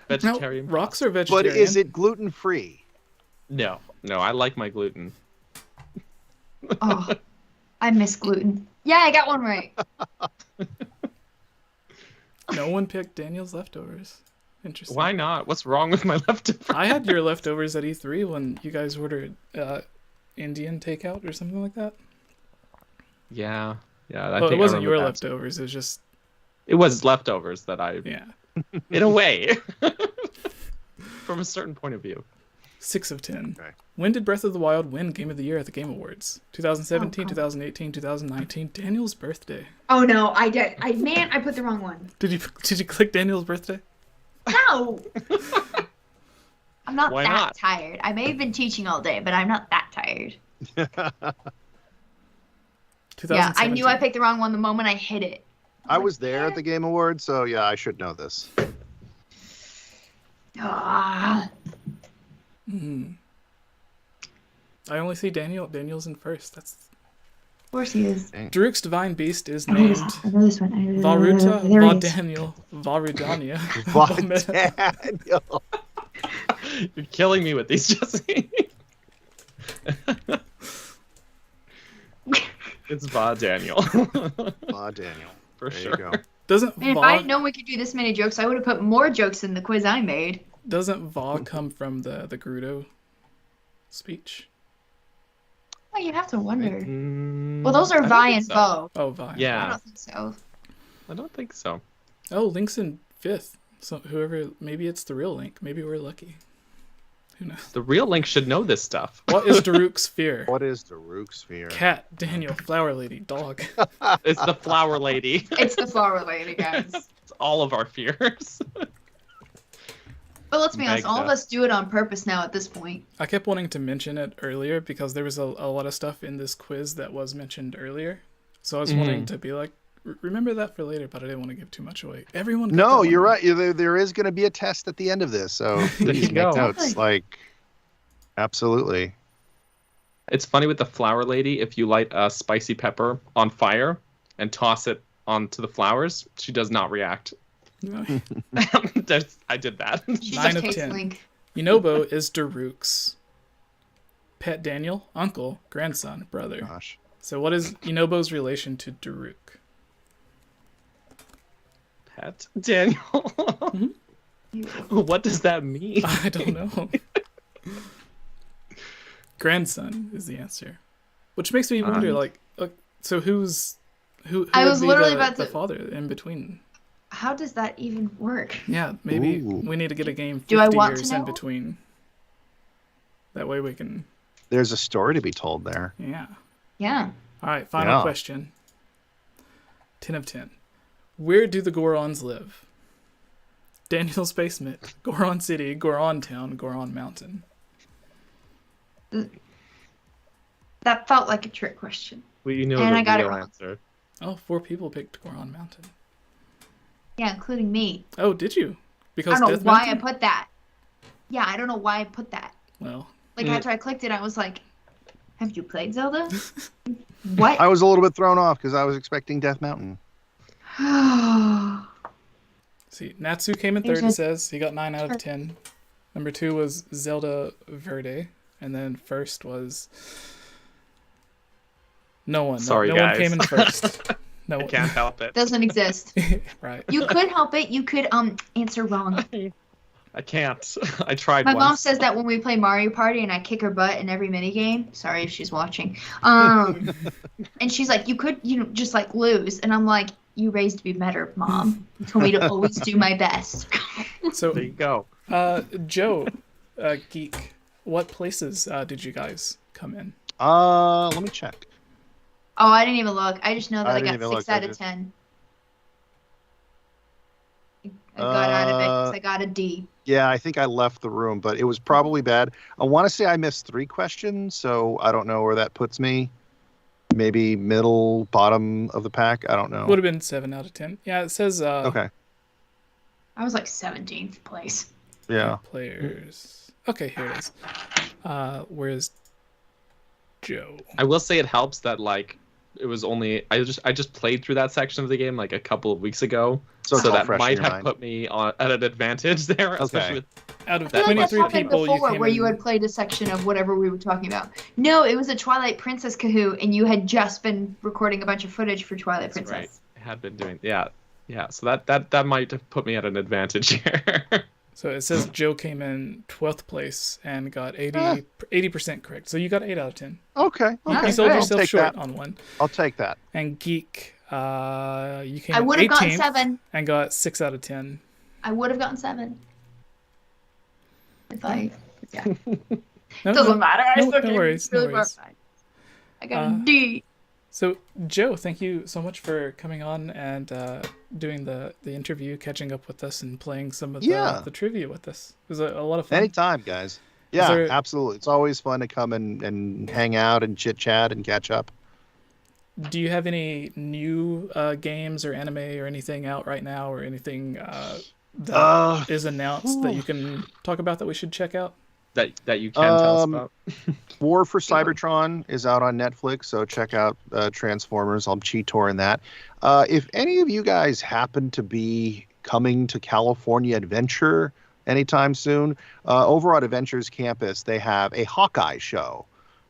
Vegetarian. No, rocks are But vegetarian. is it gluten-free? No, I like my gluten. Oh, I miss gluten. Yeah, I got one right. No one picked Daniel's Leftovers. Interesting. Why not? What's wrong with my leftovers? I had your leftovers at E3 when you guys ordered Indian takeout or something like that. Yeah. Well, it wasn't your leftovers. It was just... It was leftovers that I... Yeah. In a way. From a certain point of view. 6 of 10. Okay. When did Breath of the Wild win Game of the Year at the Game Awards? 2017, 2018, 2019. Daniel's birthday. Oh no, I did. I put the wrong one. Did you click Daniel's birthday? No. I'm not Why that not? tired. I may have been teaching all day, but I'm not that tired. Yeah, I knew I picked the wrong one the moment I hit it. I was there at the Game Awards, so yeah, I should know this. Ah. I only see Daniel. Daniel's in first. That's... Of course he is. Daruk's divine beast is I know named this one. Varuta, There he is. Vadaniel, Varudania. Daniel. You're killing me with these, Jesse. It's Daniel. Daniel. For There sure. you go. Doesn't Man, if I had known we could do this many jokes, I would have put more jokes in the quiz I made. Doesn't Va come from the Gerudo speech? Oh, you have to wonder. Mm, Well, those I are don't Vi think and so. Bo. Oh, Vi. I Yeah, don't think so. I don't think so. Oh, Link's in 5th. So whoever, maybe it's the real Link. Maybe we're lucky. Who knows? The real Link should know this stuff. What is Daruk's fear? What is the Rook Sphere? Cat, Daniel, Flower Lady, Dog. It's the flower lady. It's the flower lady, guys. It's all of our fears. But let's be honest, all of Magda. us do it on purpose now at this point. I kept wanting to mention it earlier because there was a lot of stuff in this quiz that was mentioned earlier. So I was wanting to be like, remember that for later, but I didn't want to give too much away. Everyone got that No, one you're right. right. There is going to be a test at the end of this, so please you make go. notes. Like, absolutely. It's funny with the flower lady. If you light a spicy pepper on fire and toss it onto the flowers, she does not react. No. I did that. She 9 just of hates 10. Link. Yunobo is Daruk's pet Daniel, uncle, grandson, brother. Gosh. So what is Yunobo's relation to Daruk? Pet Daniel. What does that mean? I don't know. Grandson is the answer. Which makes me wonder, like, so who I would was be literally the, about the to- father in between? How does that even work? Yeah, maybe Ooh. we need to get a game 50 Do I want to years in know? between. That way we can, There's a story to be told there. yeah. Yeah. All right, final Yeah. question. 10 of 10. Where do the Gorons live? Daniel's basement, Goron City, Goron Town, Goron Mountain. That felt like a trick question. Well, you know And the I got it real wrong. answer. Oh, 4 people picked Goron Mountain. Yeah, including me. Oh, did you? I Because don't know Death why Mountain? I put that. Yeah, I don't know why I put that. Well, Like, after I clicked it, I was like, have you played Zelda? What? I was a little bit thrown off because I was expecting Death Mountain. see, Natsu came in There's third, it a- says. He got 9 out of 10. Number 2 was Zelda Verde. And then first was... No one. Sorry, no guys. one came in first. No. I can't help it. Doesn't exist. Right. You could help it. You could answer wrong. I can't. I tried My once. mom says that when we play Mario Party and I kick her butt in every minigame. Sorry if she's watching. And she's like, you could, just like lose. And I'm like, you raised me better, Mom. You told me to always do my best. So There you go. Joe, Geek, what places did you guys come in? Let me check. Oh, I didn't even look. I just know that I I didn't got even 6 look, out of 10. I got out of it because I got a D. Yeah, I think I left the room, but it was probably bad. I want to say I missed 3 questions, so I don't know where that puts me. Maybe middle, bottom of the pack. I don't know. Would have been 7 out of 10. Yeah, it says. Okay. I was like 17th place. Yeah. Players. Okay, here it is. Where's Joe? I will say it helps that like it was only I just played through that section of the game like a couple of weeks ago, So it's all that fresh in might your have mind. put me at an advantage there, especially with Out of I feel like that's 23 happened people, you before came where you in. had played a section of whatever we were talking about. No, it was a Twilight Princess Kahoot, and you had just been recording a bunch of footage for Twilight That's Princess. right. I had been doing yeah. So that might have put me at an advantage here. So it says Joe came in 12th place and got 80% correct. So you got 8 out of 10. Okay. That's You Okay. sold good. yourself Take short that. on one. I'll take that. And Geek, you came I in would have gotten 18th 7. and got 6 out of 10. I would have gotten 7. If I, yeah. No, Doesn't matter. I no still did worries, no really worries. well. I got a D. So Joe, thank you so much for coming on and doing the interview, catching up with us, and playing some of the trivia with us. It was a lot of fun. Anytime, guys. Yeah, there- absolutely. It's always fun to come and hang out and chit chat and catch up. Do you have any new games or anime or anything out right now, or anything that is announced that you can talk about that we should check out? that you can tell us about. War for Cybertron is out on Netflix, so check out Transformers. I'm cheatoring that. If any of you guys happen to be coming to California Adventure anytime soon, over on Adventures Campus, they have a Hawkeye show.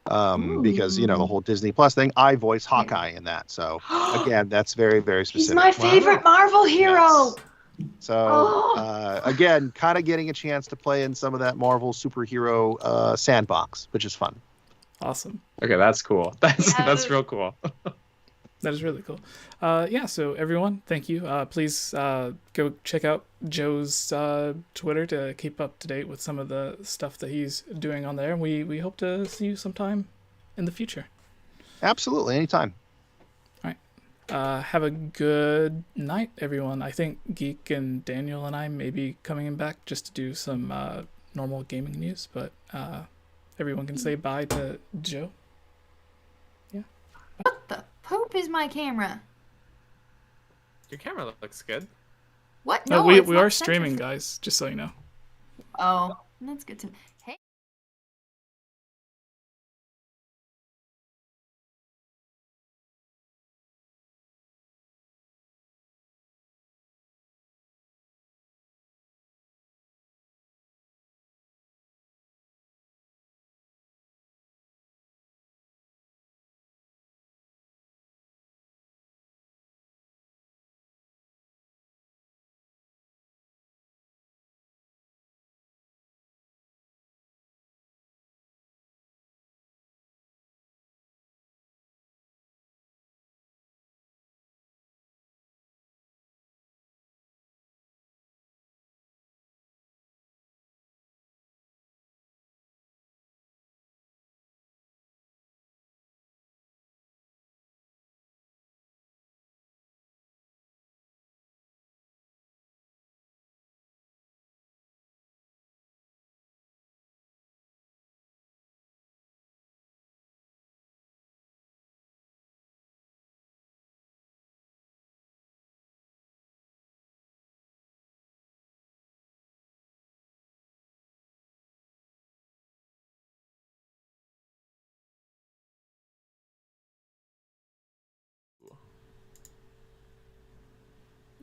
Because, the whole Disney Plus thing, I voice Hawkeye in that. So, again, that's very, very specific. He's my favorite Marvel hero. Yes. So, again, kind of getting a chance to play in some of that Marvel superhero sandbox, which is fun. Awesome. Okay, that's cool. That's real cool. That is really cool. Yeah, so everyone, thank you. Please go check out Joe's Twitter to keep up to date with some of the stuff that he's doing on there. And we hope to see you sometime in the future. Absolutely, anytime. Have a good night, everyone. I think Geek and Daniel and I may be coming back just to do some normal gaming news, but everyone can say bye to Joe. Yeah. What the Pope is my camera? Your camera looks good. What? No, No, we it's are not streaming, centered. guys, just so you know. Oh, that's good to know.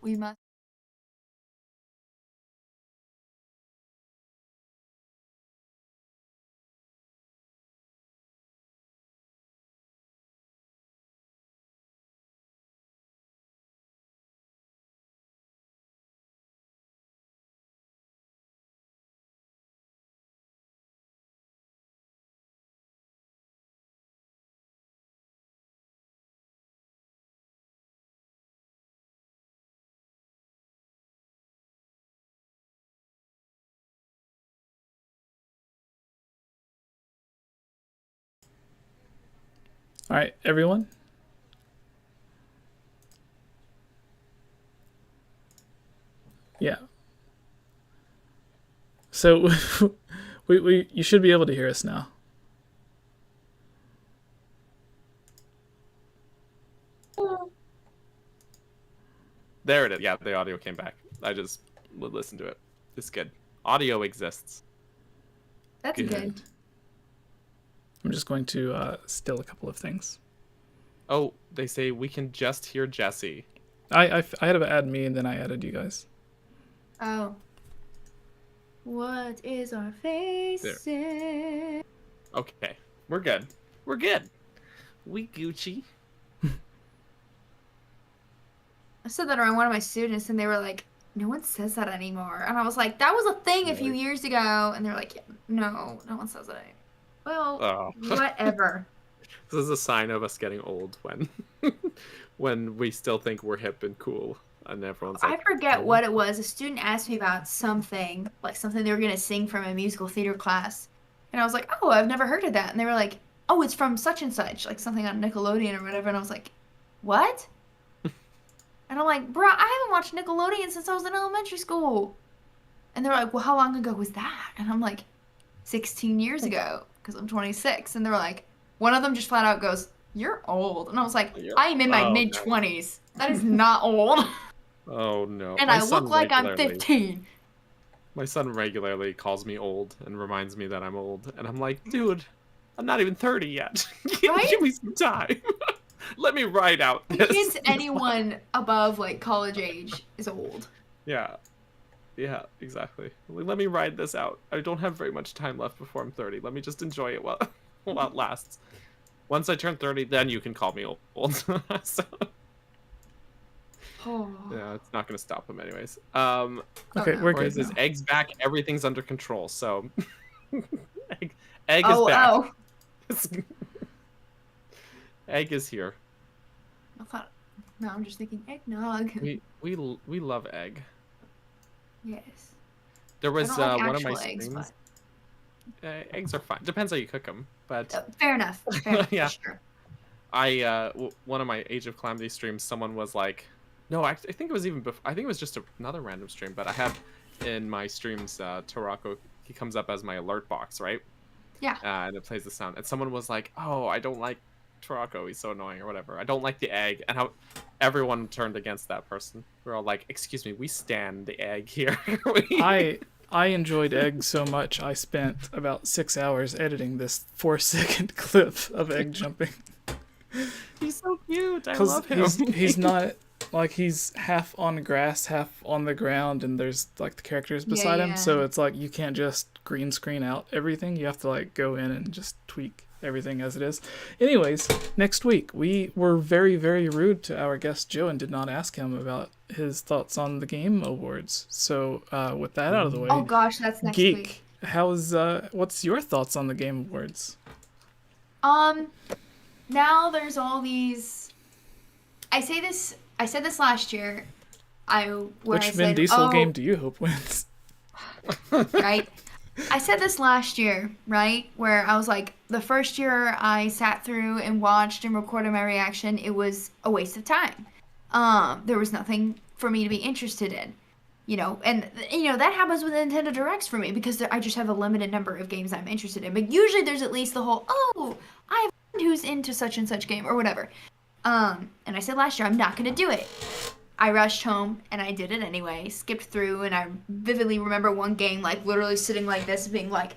We must. All right, everyone. Yeah. So you should be able to hear us now. There it is. Yeah, the audio came back. I just would listen to it. It's good. Audio exists. That's good. I'm just going to still a couple of things. Oh, they say we can just hear Jesse. I had to add me and then I added you guys. Oh. What is our faces? Okay, we're good. We're good. We Gucci. I said that around one of my students, and they were like, "No one says that anymore." And I was like, "That was a thing a few years ago." And they're like, yeah, "No, no one says that anymore." Well, whatever. This is a sign of us getting old when we still think we're hip and cool, and everyone's like, I forget what it was. A student asked me about something, like something they were gonna sing from a musical theater class, and I was like, "Oh, I've never heard of that." And they were like, "Oh, it's from such and such, like something on Nickelodeon or whatever." And I was like, "What?" And I'm like, "Bro, I haven't watched Nickelodeon since I was in elementary school." And they're like, "Well, how long ago was that?" And I'm like, 16 years ago, because I'm 26. And they're like, one of them just flat out goes, "You're old." And I was like, I am in my mid-20s. That is not old. Oh, no. And I look like I'm 15. My son regularly calls me old and reminds me that I'm old. And I'm like, dude, I'm not even 30 yet. Right? Give me some time. Let me ride out this. Kids, anyone above like college age is old. Yeah. Yeah, exactly. Let me ride this out. I don't have very much time left before I'm 30. Let me just enjoy it while it lasts. Once I turn 30, then you can call me old. So, yeah, it's not going to stop him anyways. Okay, we're good now. Egg's back. Everything's under control. So, Egg is back. Oh. Egg is here. No, I'm just thinking eggnog. We love Egg. Yes. There was like one of my eggs, streams. Eggs are fine. Depends how you cook them, but fair enough. Fair enough. Yeah. Sure. One of my Age of Calamity streams, someone was like, no, I think it was even before. I think it was just another random stream, but I have in my streams Tarako. He comes up as my alert box, right? Yeah. And it plays the sound. And someone was like, "Oh, I don't like Tarako. He's so annoying," or whatever. "I don't like the egg." And how everyone turned against that person. We're all like, "Excuse me, we stand the egg here." I enjoyed Egg so much, I spent about 6 hours editing this 4-second clip of Egg jumping. He's so cute. I love him. He's not, like, he's half on grass, half on the ground, and there's, like, the characters beside him. So it's like, you can't just green screen out everything. You have to, like, go in and just tweak everything as it is. Anyways, next week, we were very, very rude to our guest Joe and did not ask him about his thoughts on the Game Awards. So with that out of the way, oh gosh, that's next week. What's your thoughts on the Game Awards? Now there's all these. I said this last year. Which Vin Diesel game do you hope wins? Right. I said this last year, right? Where I was like, the first year I sat through and watched and recorded my reaction, it was a waste of time. There was nothing for me to be interested in, and that happens with Nintendo Directs for me because I just have a limited number of games I'm interested in. But usually there's at least the whole, I have a friend who's into such and such game or whatever. And I said last year, I'm not going to do it. I rushed home and I did it anyway, skipped through, and I vividly remember one game, like, literally sitting like this being like,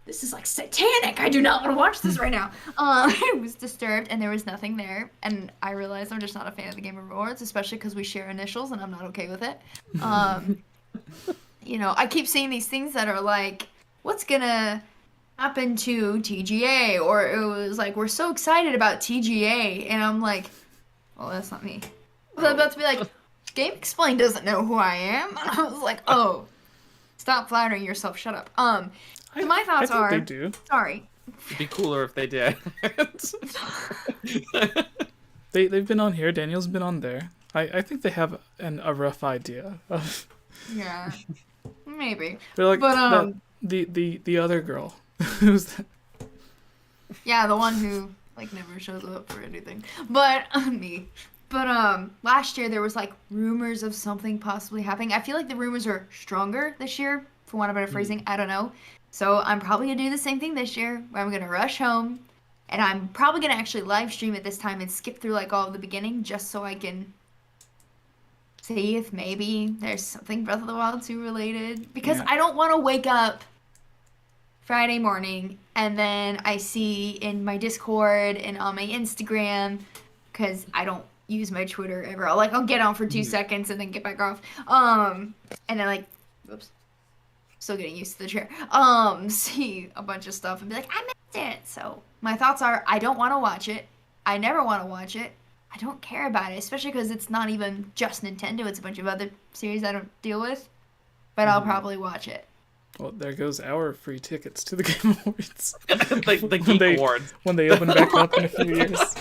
this is like satanic. I do not want to watch this right now. I was disturbed and there was nothing there. And I realized I'm just not a fan of the Game Awards, especially because we share initials and I'm not okay with it. I keep seeing these things that are like, what's going to happen to TGA? Or it was like, we're so excited about TGA. And I'm like, well, that's not me. I was about to be like, Game Explain doesn't know who I am. And I was like, oh, stop flattering yourself. Shut up. So my thoughts I think they do. Sorry. It'd be cooler if they did. They've been on here. Daniel's been on there. I think they have a rough idea of. Yeah, maybe. They're like, but the other girl, who's that? Yeah, the one who like never shows up for anything. But me. But last year there was like rumors of something possibly happening. I feel like the rumors are stronger this year, for want of better phrasing. I don't know. So I'm probably gonna do the same thing this year, where I'm gonna rush home, and I'm probably gonna actually live stream it this time and skip through like all of the beginning, just so I can see if maybe there's something Breath of the Wild 2 related. Because I don't want to wake up Friday morning and then I see in my Discord and on my Instagram, because I don't use my Twitter ever. I'll get on for 2 seconds and then get back off. And then like, oops, still getting used to the chair. See a bunch of stuff and be like, I missed it. So my thoughts are, I don't want to watch it. I never want to watch it. I don't care about it, especially because it's not even just Nintendo. It's a bunch of other series I don't deal with. But I'll probably watch it. Well, there goes our free tickets to the Game Awards. the Geek Awards. When they open back up in a few years.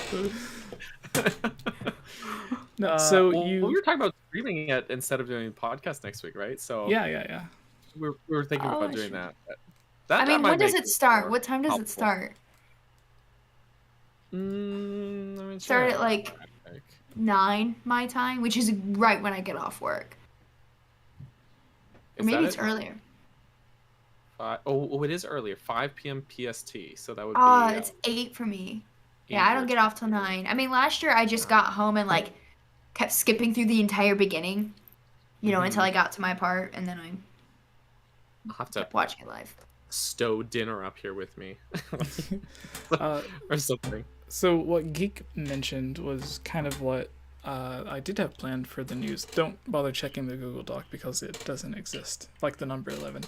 No, so we were talking about streaming it instead of doing a podcast next week, right? So yeah. We were thinking about doing that. I mean, when does it start? What time does it start? Start at like 9 my time, which is right when I get off work. Or maybe it's earlier. It is earlier. 5 p.m. PST. So that would be. It's 8 for me. Yeah, I don't get off till 9. I mean, last year I just got home and like kept skipping through the entire beginning, until I got to my part, and then I'll have to watch it live. Stow dinner up here with me, or something. So what Geek mentioned was kind of what I did have planned for the news. Don't bother checking the Google Doc because it doesn't exist, like the number 11.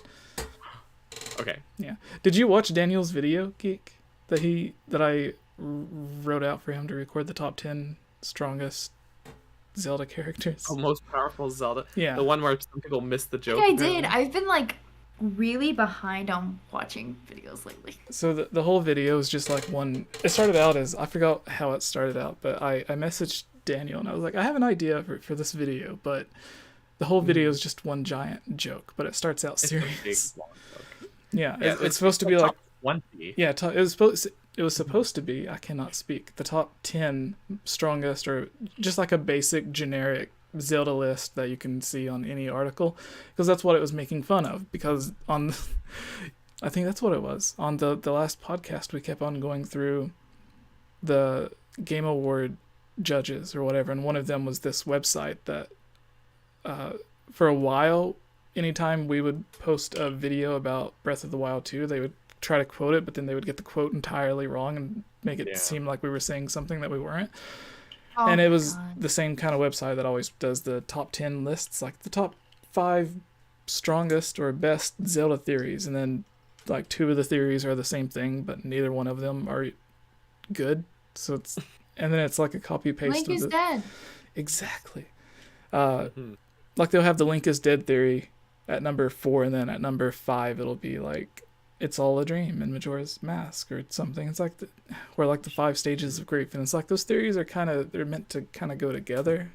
Okay. Yeah. Did you watch Daniel's video, Geek? That I wrote out for him to record the top 10 strongest Zelda characters. Oh, most powerful Zelda. Yeah. The one where some people missed the joke. I did. I've been like really behind on watching videos lately. So the whole video is just like one. It started out as, I forgot how it started out, but I messaged Daniel and I was like, I have an idea for this video, but the whole video is just one giant joke, but it starts out serious. Yeah, it's supposed to be like 20. Yeah, it was supposed to be, I cannot speak, the top 10 strongest, or just like a basic generic Zelda list that you can see on any article, because that's what it was making fun of. Because I think that's what it was. On the last podcast, we kept on going through the Game Award judges or whatever, and one of them was this website that for a while, anytime we would post a video about Breath of the Wild 2, they would try to quote it, but then they would get the quote entirely wrong and make it seem like we were saying something that we weren't. And it was the same kind of website that always does the top 10 lists, like the top 5 strongest or best Zelda theories, and then like 2 of the theories are the same thing, but neither one of them are good. So it's, and then it's like a copy paste. Link is dead. Exactly. Like they'll have the Link is dead theory at number 4, and then at number 5 it'll be like It's All a Dream in Majora's Mask or something. It's like or like the 5 stages of grief, and it's like those theories are they're meant to kind of go together.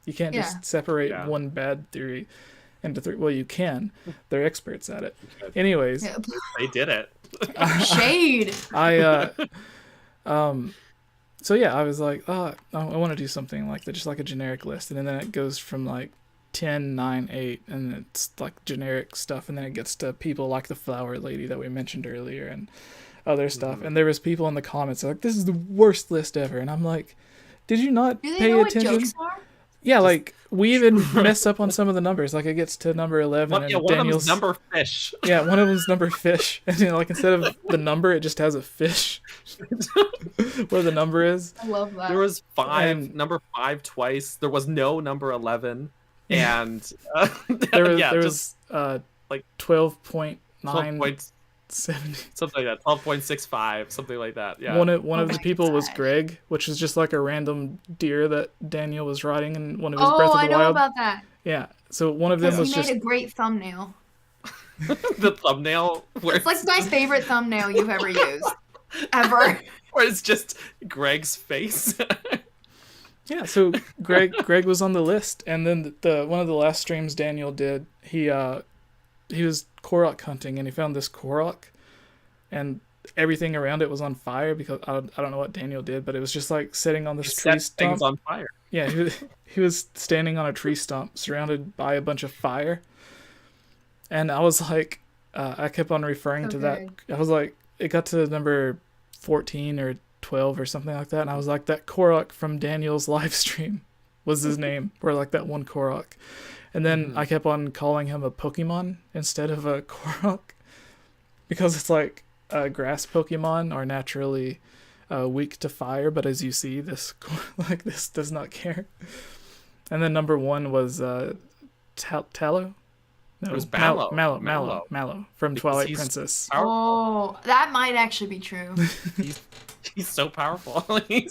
You can't just separate one bad theory into 3. Well, you can. They're experts at it. Anyways, they did it. Shade. So yeah, I was like, I want to do something like that, just like a generic list, and then it goes from like 10, 9, 8, and it's like generic stuff, and then it gets to people like the Flower Lady that we mentioned earlier and other stuff. And there was people in the comments like, this is the worst list ever, and I'm like, did you not pay attention? What jokes are? Yeah, like we even mess up on some of the numbers. Like it gets to number 11, and one Daniel's of them's number fish. Yeah, one of them's number fish, and like instead of the number, it just has a fish where the number is. I love that. There was number 5 twice. There was no number 11. And there was like 12.9 something like that, 12.65, something like that. Yeah. One of the people was Greg, which is just like a random deer that Daniel was riding in one of his Breath of the Wild. I know about that. Yeah. So one of them was he made a great thumbnail. The thumbnail where it's like my favorite thumbnail you've ever used. Ever. Where it's just Greg's face. Yeah, so Greg was on the list, and then the one of the last streams Daniel did, he was Korok hunting, and he found this Korok, and everything around it was on fire because I don't know what Daniel did, but it was just like sitting on this tree Set stump. things on fire. Yeah, he was standing on a tree stump surrounded by a bunch of fire. And I was like, I kept on referring to that. I was like, it got to number 14 or 12 or something like that. And I was like, that Korok from Daniel's live stream was his name. Or like that one Korok. And then I kept on calling him a Pokemon instead of a Korok. Because it's like grass Pokemon are naturally weak to fire. But as you see, this does not care. And then number 1 was Tallow. No, it was Mallow. Mallow from Twilight Princess. Oh, that might actually be true. He's so powerful. And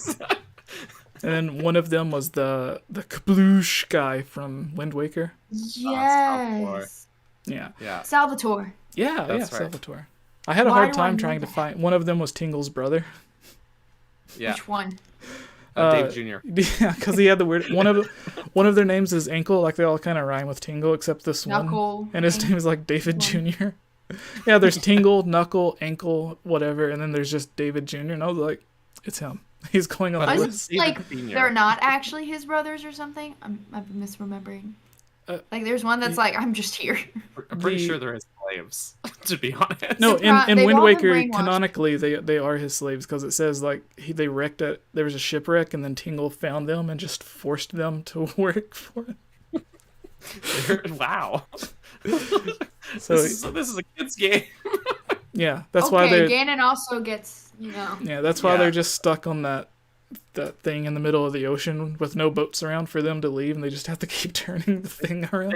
then one of them was the Kabloosh guy from Wind Waker. Yes. Yeah. Salvatore. Yeah, That's right. Salvatore. I had a hard time trying to find. One of them was Tingle's brother. Yeah. Which one? Dave Jr. Yeah, because he had the weird one of their names is Ankle, like they all kind of rhyme with Tingle, except this Knuckle, one, and his name is like David Jr. Yeah, there's Tingle, Knuckle, Ankle, whatever, and then there's just David Jr. And I was like, it's him. He's going on the list. Like they're not actually his brothers or something. I'm misremembering. Like there's one that's like, I'm just here. I'm pretty sure they're his slaves, to be honest. No, in Wind Waker, canonically, they are his slaves because it says like they wrecked it. There was a shipwreck, and then Tingle found them and just forced them to work for him. Wow. So this is a kid's game. Yeah, that's why they're. Ganon also gets, Yeah, that's why they're just stuck on that thing in the middle of the ocean with no boats around for them to leave, and they just have to keep turning the thing around.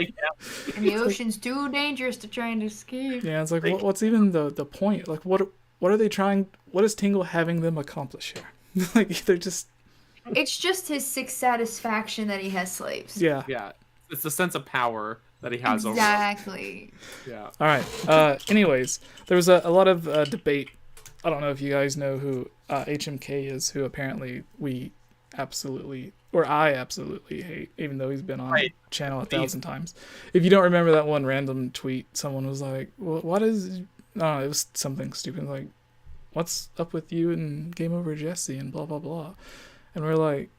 And the ocean's too dangerous to try and escape. Yeah, it's like what's even the point? Like what are they trying? What is Tingle having them accomplish here? Like they're just. It's just his sick satisfaction that he has slaves. Yeah. Yeah, it's the sense of power that he has over. Exactly. Yeah. All right. Anyways, there was a lot of debate. I don't know if you guys know who 𝗏𝗵𝗃 is, who apparently I absolutely hate, even though he's been on the channel 1,000 times. If you don't remember that one random tweet, someone was like, well, what is... No, it was something stupid, like, what's up with you and Game Over Jesse and blah, blah, blah. And we're like,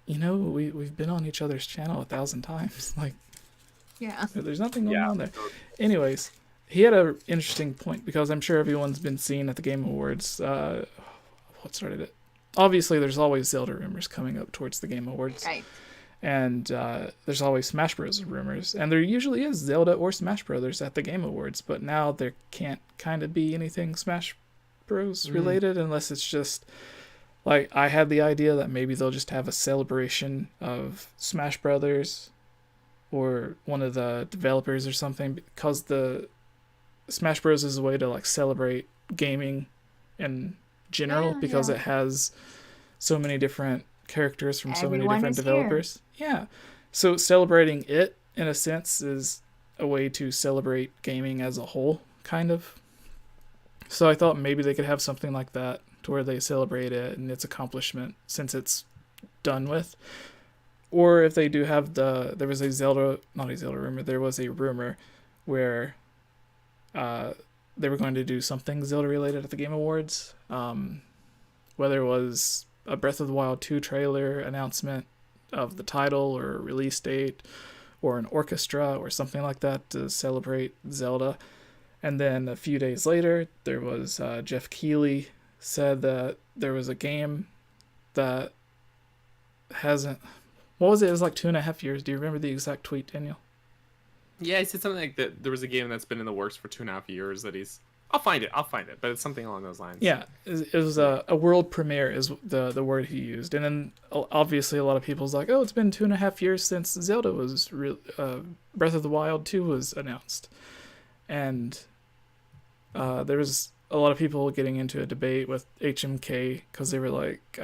we've been on each other's channel 1,000 times. Like, yeah, there's nothing going on there. Anyways, he had an interesting point, because I'm sure everyone's been seeing at the Game Awards, what started it? Obviously, there's always Zelda rumors coming up towards the Game Awards. Right. And there's always Smash Bros. Rumors. And there usually is Zelda or Smash Brothers at the Game Awards, but now there can't kind of be anything Smash Bros. Related unless it's just... Like, I had the idea that maybe they'll just have a celebration of Smash Brothers or one of the developers or something, because the Smash Bros. Is a way to, like, celebrate gaming in general, because it has so many different characters from so many different developers. Yeah. So celebrating it, in a sense, is a way to celebrate gaming as a whole, kind of. So I thought maybe they could have something like that, to where they celebrate it and its accomplishment since it's done with. Or if they do have there was not a Zelda rumor, there was a rumor where they were going to do something Zelda related at the Game Awards. Whether it was a Breath of the Wild 2 trailer announcement of the title or release date, or an orchestra or something like that to celebrate Zelda. And then a few days later, there was Jeff Keighley said that there was a game that hasn't... What was it? It was like 2.5 years. Do you remember the exact tweet, Daniel? Yeah, he said something like that. There was a game that's been in the works for 2.5 years that he's... I'll find it, but it's something along those lines. Yeah, it was a world premiere is the word he used. And then obviously a lot of people's like, oh, it's been 2.5 years since Zelda was... Breath of the Wild 2 was announced. And there was a lot of people getting into a debate with 𝗏𝗵𝗃, because they were like,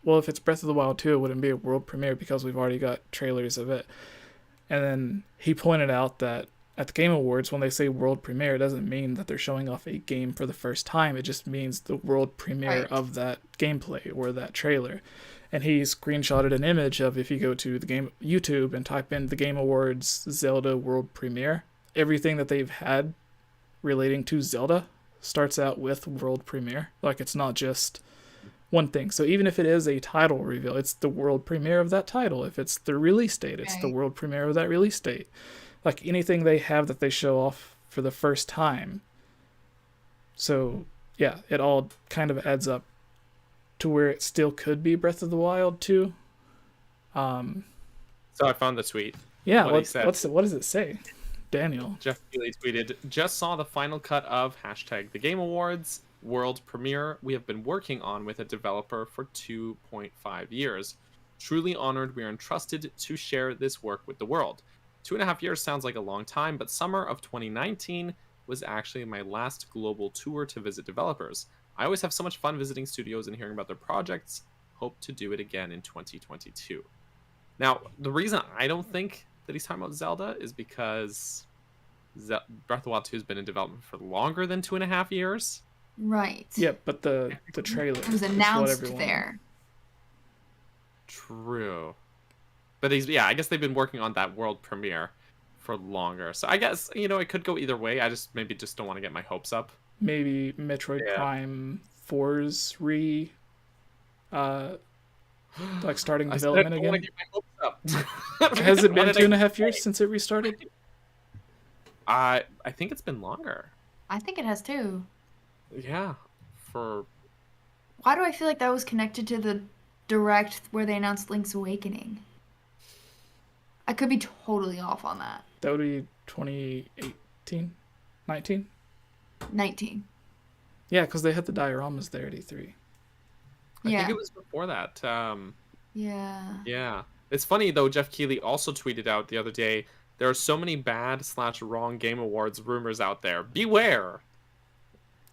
well, if it's Breath of the Wild 2, it wouldn't be a world premiere because we've already got trailers of it. And then he pointed out that at the Game Awards, when they say world premiere, it doesn't mean that they're showing off a game for the first time. It just means the world premiere of that gameplay or that trailer. And he screenshotted an image of, if you go to the game YouTube and type in the Game Awards Zelda world premiere, everything that they've had relating to Zelda starts out with world premiere. Like, it's not just one thing. So even if it is a title reveal, it's the world premiere of that title. If it's the release date, it's the world premiere of that release date. Like, anything they have that they show off for the first time. So yeah, it all kind of adds up to where it still could be Breath of the Wild 2. So I found the tweet. Yeah, what does it say? Daniel. Jeff Keighley tweeted, just saw the final cut of #The Game Awards world premiere we have been working on with a developer for 2.5 years. Truly honored we are entrusted to share this work with the world. 2.5 years sounds like a long time, but summer of 2019 was actually my last global tour to visit developers. I always have so much fun visiting studios and hearing about their projects. Hope to do it again in 2022. Now, the reason I don't think that he's talking about Zelda is because Breath of the Wild 2 has been in development for longer than 2.5 years. Right. Yeah, but the trailer it was announced there. True. But I guess they've been working on that world premiere for longer. So I guess, it could go either way. I just maybe don't want to get my hopes up. Maybe Metroid Prime 4's like starting development again. Get my hopes up. Has it been 2.5 years since it restarted? I think it's been longer. I think it has too. Yeah. Why do I feel like that was connected to the direct where they announced Link's Awakening? I could be totally off on that. That would be 2018? 19? 19. Yeah, because they had the dioramas there at E3. I think it was before that. Yeah. Yeah. It's funny, though, Jeff Keighley also tweeted out the other day, there are so many bad/wrong Game Awards rumors out there. Beware!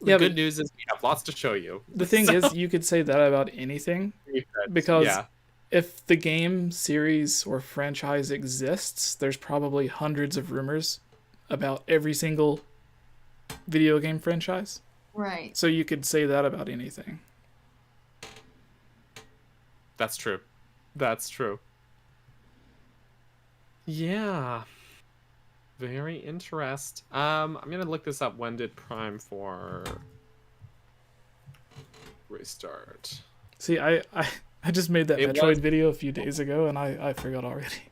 The good news is we have lots to show you. The thing is, you could say that about anything. Because if the game series or franchise exists, there's probably hundreds of rumors about every single video game franchise. Right. So you could say that about anything. That's true. That's true. Yeah. Very interesting. I'm gonna look this up. When did Prime 4 restart? See, I just made that Metroid video a few days ago, and I forgot already.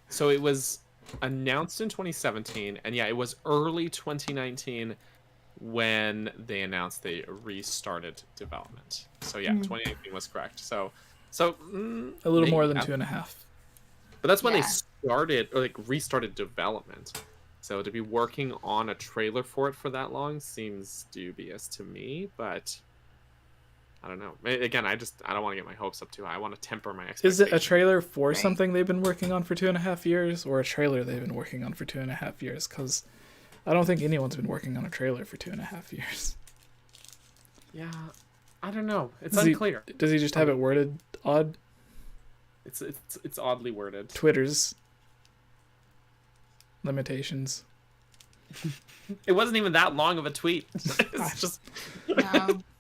So it was announced in 2017, and it was early 2019 when they announced they restarted development. So 2019 was correct. So a little more than 2.5. But that's when they started or restarted development. So to be working on a trailer for it for that long seems dubious to me, but I don't know. Again, I don't want to get my hopes up too high. I want to temper my expectations. Is it a trailer for something they've been working on for 2.5 years, or a trailer they've been working on for 2.5 years? Because I don't think anyone's been working on a trailer for 2.5 years. Yeah, I don't know. It's unclear. Does he just have it worded odd? It's oddly worded. Twitter's limitations. It wasn't even that long of a tweet. It's just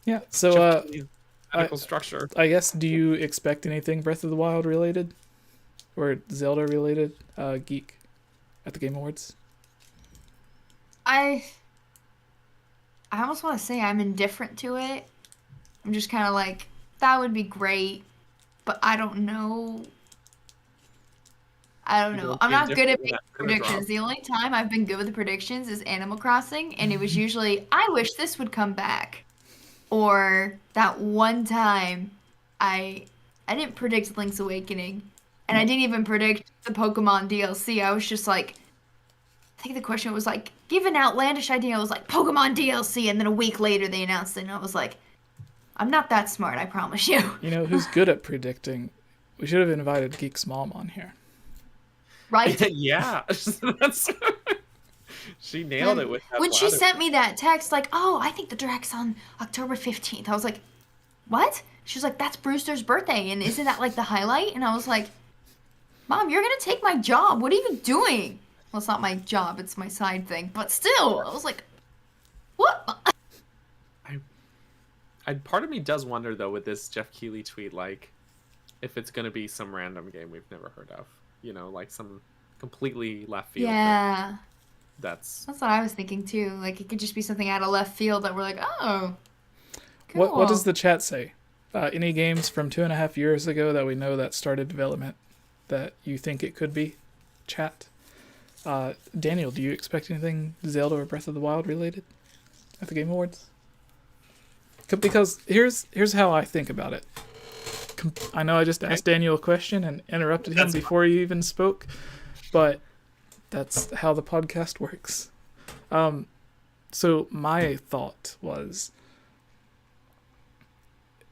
yeah. So structure. I guess, do you expect anything Breath of the Wild related or Zelda related geek at the Game Awards? I almost want to say I'm indifferent to it. I'm just kind of like, that would be great, but I don't know. I'm not good at making predictions. The only time I've been good with the predictions is Animal Crossing, and it was usually, I wish this would come back. Or that one time I didn't predict Link's Awakening, and I didn't even predict the Pokemon DLC. I was just like, I think the question was like, give an outlandish idea. I was like, Pokemon DLC, and then a week later they announced it, and I was like, I'm not that smart, I promise you. You know who's good at predicting? We should have invited Geek's mom on here. Right? Yeah. She nailed it with that. When she sent me that text, like, oh, I think the direct's on October 15th. I was like, what? She was like, that's Brewster's birthday, and isn't that like the highlight? And I was like, Mom, you're going to take my job. What are you doing? Well, it's not my job. It's my side thing. But still, I was like, what? Part of me does wonder, though, with this Jeff Keighley tweet, like, if it's going to be some random game we've never heard of. You know, like some completely left field. Yeah. That's what I was thinking too. Like it could just be something out of left field that we're like, oh, cool. What does the chat say? Any games from 2.5 years ago that we know that started development that you think it could be? Chat. Daniel, do you expect anything Zelda or Breath of the Wild related at the Game Awards? Because here's how I think about it. I know I just asked Daniel a question and interrupted him before he even spoke, but that's how the podcast works. So my thought was,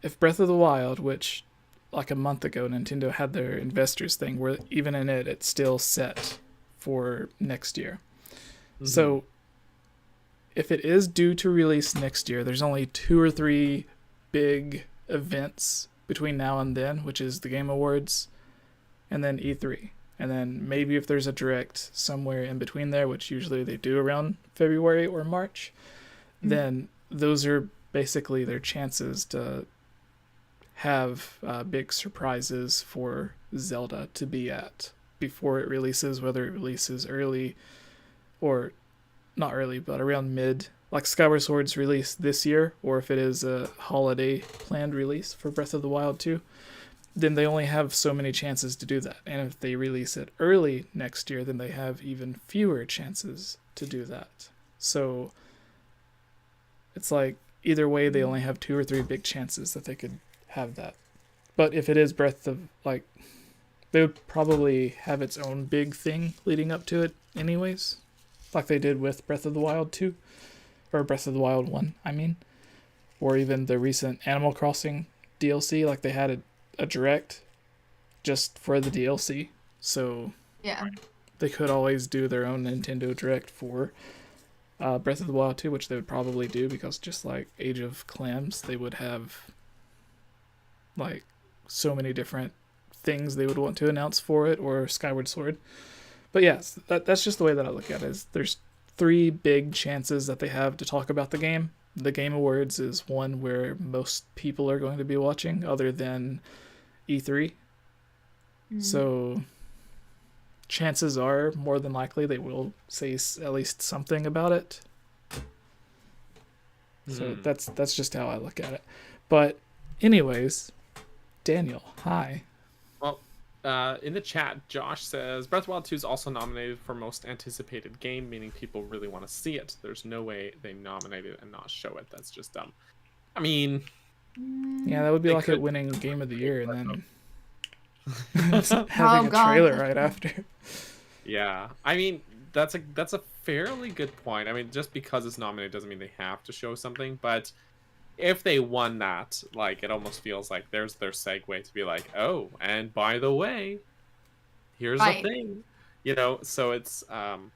if Breath of the Wild, which like a month ago Nintendo had their investors thing, where even in it's still set for next year. Mm-hmm. So if it is due to release next year, there's only 2 or 3 big events between now and then, which is the Game Awards and then E3. And then maybe if there's a direct somewhere in between there, which usually they do around February or March, then those are basically their chances to have big surprises for Zelda to be at before it releases, whether it releases early or not early, but around mid, like Skyward Sword's release this year, or if it is a holiday planned release for Breath of the Wild 2, then they only have so many chances to do that. And if they release it early next year, then they have even fewer chances to do that. So it's like either way, they only have 2 or 3 big chances that they could have that. But if it is Breath of, like, they would probably have its own big thing leading up to it anyways, like they did with Breath of the Wild 2, or Breath of the Wild 1, I mean, or even the recent Animal Crossing DLC, like they had a direct just for the DLC, so yeah, they could always do their own Nintendo Direct for Breath of the Wild 2, which they would probably do, because just like Age of Clams, they would have like so many different things they would want to announce for it, or Skyward Sword. But yes, that's just the way that I look at it. Is there's 3 big chances that they have to talk about the game. The Game Awards is one where most people are going to be watching, other than E3. So chances are, more than likely, they will say at least something about it. So that's just how I look at it. But anyways, Daniel, hi. Well, in the chat, Josh says Breath of the Wild 2 is also nominated for most anticipated game, meaning people really want to see it. There's no way they nominate it and not show it. That's just dumb. I mean, yeah, that would be like it winning Game of the Year and then having a trailer right after. Yeah, I mean, that's a fairly good point. I mean, just because it's nominated doesn't mean they have to show something, but if they won that, like, it almost feels like there's their segue to be like, oh, and by the way, here's the thing, you know. So it's and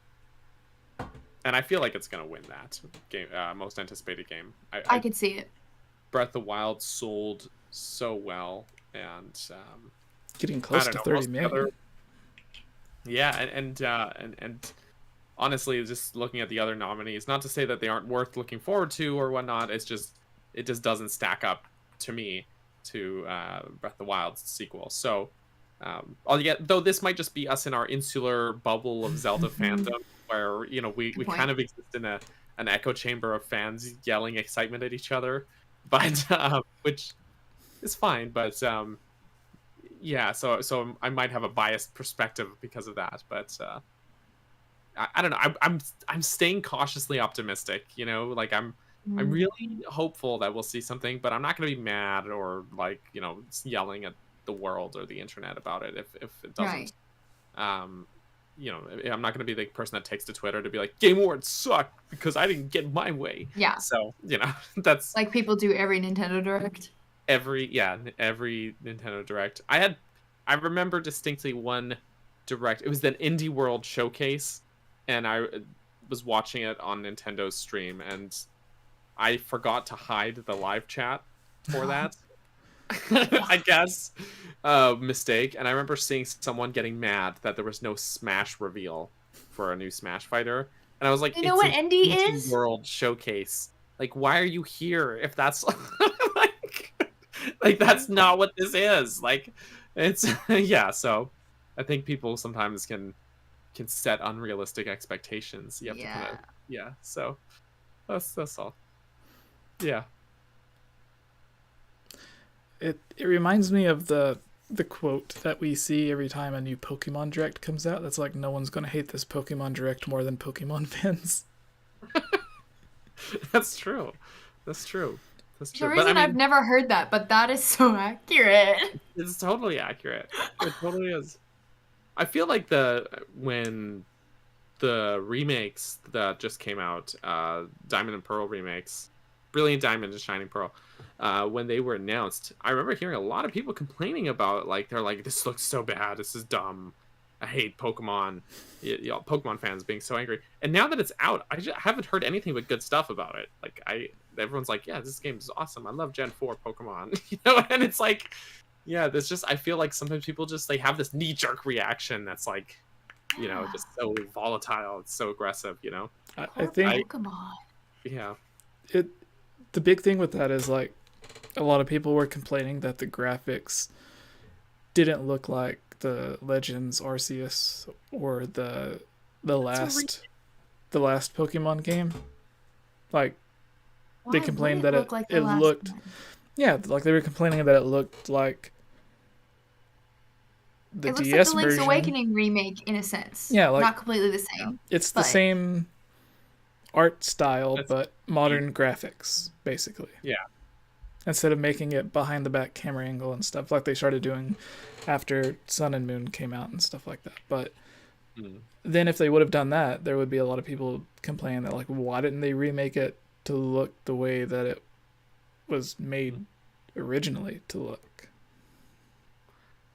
I feel like it's gonna win that game, most anticipated game. I could see it. Breath of the Wild sold so well, and getting close to 30 million. Yeah, and honestly, just looking at the other nominees, not to say that they aren't worth looking forward to or whatnot, it just doesn't stack up to me to Breath of the Wild's sequel. So though this might just be us in our insular bubble of Zelda fandom, where, you know, we kind of exist in an echo chamber of fans yelling excitement at each other, but which is fine. But yeah, so I might have a biased perspective because of that, but I don't know. I'm staying cautiously optimistic. You know, like I'm really hopeful that we'll see something, but I'm not going to be mad or, like, you know, yelling at the world or the internet about it if it doesn't. Right. You know, I'm not going to be the person that takes to Twitter to be like, Game Awards suck because I didn't get my way. Yeah. So, you know, that's like people do every Nintendo Direct. Every Nintendo Direct. I remember distinctly one Direct. It was the Indie World Showcase, and I was watching it on Nintendo's stream, and I forgot to hide the live chat for that. I guess mistake. And I remember seeing someone getting mad that there was no Smash reveal for a new Smash fighter, and I was like, you know what Indie is? World Showcase. Like, why are you here if that's like that's not what this is? Like, it's yeah. So I think people sometimes can can set unrealistic expectations. You have to kind of So that's all. Yeah. It reminds me of the quote that we see every time a new Pokemon Direct comes out. That's like, no one's gonna hate this Pokemon Direct more than Pokemon fans. That's true. That's true. That's For true. some reason, I've never heard that, but that is so accurate. It's totally accurate. It totally is. I feel like when the remakes that just came out, Diamond and Pearl remakes, Brilliant Diamond and Shining Pearl, when they were announced, I remember hearing a lot of people complaining about it. Like, they're like, this looks so bad. This is dumb. I hate Pokemon. Pokemon fans being so angry. And now that it's out, I haven't heard anything but good stuff about it. Like, everyone's like, yeah, this game is awesome. I love Gen 4 Pokemon. And it's like, yeah, there's just, I feel like sometimes people just, they have this knee-jerk reaction that's like, just so volatile. It's so aggressive, I think Pokemon. Yeah. The big thing with that is, like, a lot of people were complaining that the graphics didn't look like the Legends Arceus or the last Pokemon game. Like, they complained that it looked one? Yeah, like they were complaining that it looked like the DS like the Link's version. Awakening remake in a sense. Yeah, like, not completely the same. It's the same art style, but modern graphics, basically. Yeah. Instead of making it behind the back camera angle and stuff like they started doing after Sun and Moon came out and stuff like that. But then if they would have done that, there would be a lot of people complaining that, like, why didn't they remake it to look the way that it was made originally to look?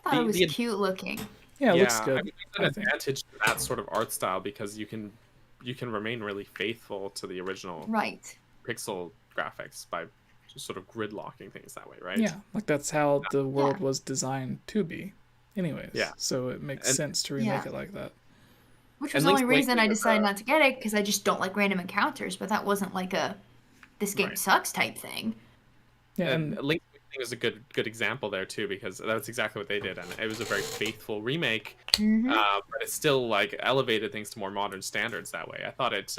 I thought it was cute looking. Yeah, it looks good. I mean, there's an advantage to that sort of art style because you can remain really faithful to the original pixel graphics by just sort of grid locking things that way, right? Yeah, like that's how the world was designed to be anyways. Yeah. So it makes sense to remake it like that. Which was the only reason I decided not to get it, because I just don't like random encounters, but that wasn't like a this game sucks type thing. Yeah, and Link's Awakening was a good example there too, because that's exactly what they did, and it was a very faithful remake, but it still like elevated things to more modern standards that way. I thought it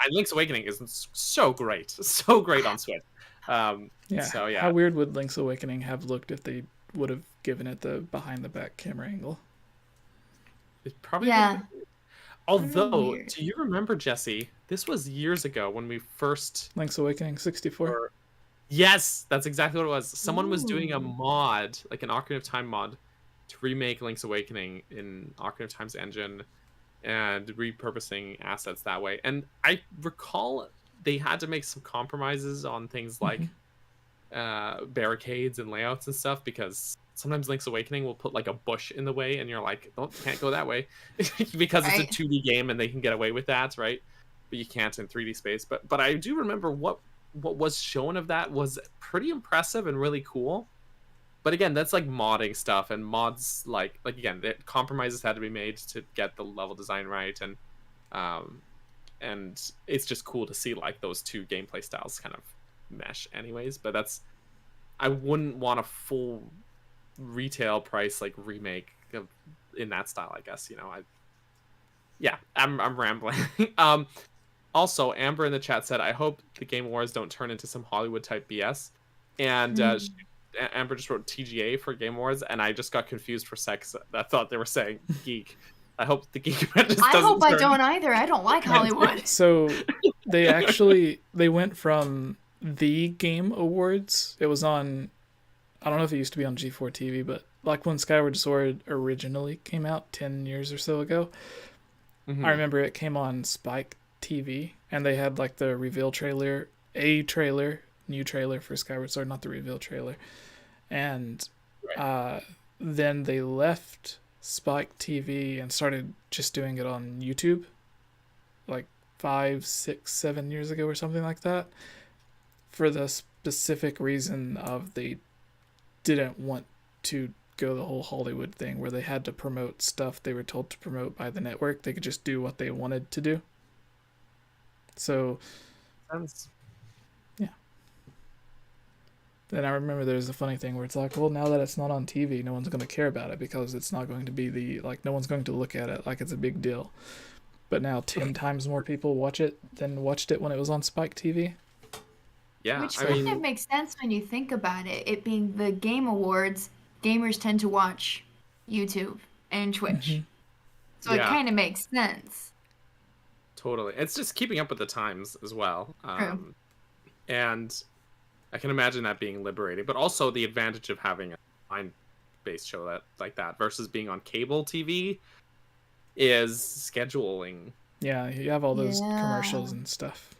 Link's Awakening is so great on Switch. How weird would Link's Awakening have looked if they would have given it the behind the back camera angle? It probably although, do you remember, Jesse? This was years ago when we first Link's Awakening 64. Yes, that's exactly what it was. Someone was doing a mod, like an Ocarina of Time mod, to remake Link's Awakening in Ocarina of Time's engine and repurposing assets that way. And I recall they had to make some compromises on things like barricades and layouts and stuff, because sometimes Link's Awakening will put like a bush in the way and you're like, oh, can't go that way because it's a 2D game and they can get away with that, right? But you can't in 3D space. But I do remember what was shown of that was pretty impressive and really cool. But again, that's like modding stuff, and mods like again, the compromises had to be made to get the level design right, and it's just cool to see like those two gameplay styles kind of mesh anyways. But I wouldn't want a full retail price like remake in that style, I guess. I'm rambling. Also, Amber in the chat said, I hope the Game Awards don't turn into some Hollywood type BS. And Amber just wrote TGA for Game Awards, and I just got confused for a sec. I thought they were saying geek. I hope the geek event just doesn't I don't either. I don't like Hollywood. So they went from the Game Awards. It was on, I don't know if it used to be on G4 TV, but like when Skyward Sword originally came out 10 years or so ago, I remember it came on Spike TV, and they had like the reveal trailer, new trailer for Skyward Sword, not the reveal trailer. And then they left Spike TV and started just doing it on YouTube like 5, 6, 7 years ago or something like that, for the specific reason of they didn't want to go the whole Hollywood thing where they had to promote stuff they were told to promote by the network. They could just do what they wanted to do. So Then I remember there's a funny thing where it's like, well, now that it's not on TV, no one's going to care about it because it's not going to be no one's going to look at it like it's a big deal. But now 10 times more people watch it than watched it when it was on Spike TV. Yeah, Which kind of makes sense when you think about it. It being the Game Awards, gamers tend to watch YouTube and Twitch. Mm-hmm. So it kind of makes sense. Totally. It's just keeping up with the times as well. True. And I can imagine that being liberating, but also the advantage of having a online-based show like that versus being on cable TV is scheduling. Yeah, you have all those commercials and stuff.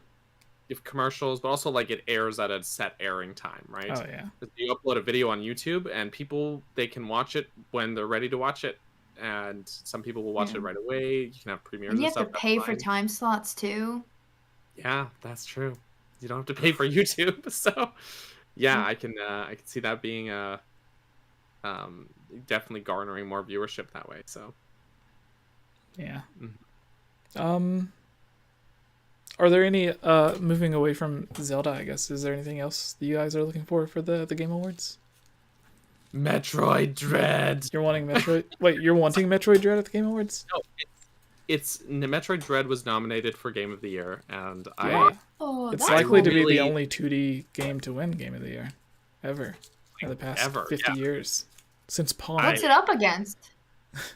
You have commercials, but also like it airs at a set airing time, right? Oh yeah. You upload a video on YouTube, and people, they can watch it when they're ready to watch it, and some people will watch it right away. You can have premieres. And you and have stuff. to pay for time slots too. Yeah, that's true. You don't have to pay for YouTube, so yeah, I can see that being definitely garnering more viewership that way. So yeah. Are there any moving away from Zelda? I guess, is there anything else that you guys are looking for the Game Awards? Metroid Dread. You're wanting Metroid? Wait, you're wanting Metroid Dread at the Game Awards? No, it's Metroid Dread was nominated for Game of the Year, and it's likely to be the only 2D game to win Game of the Year ever in the past 50 years since Pong. What's it up against?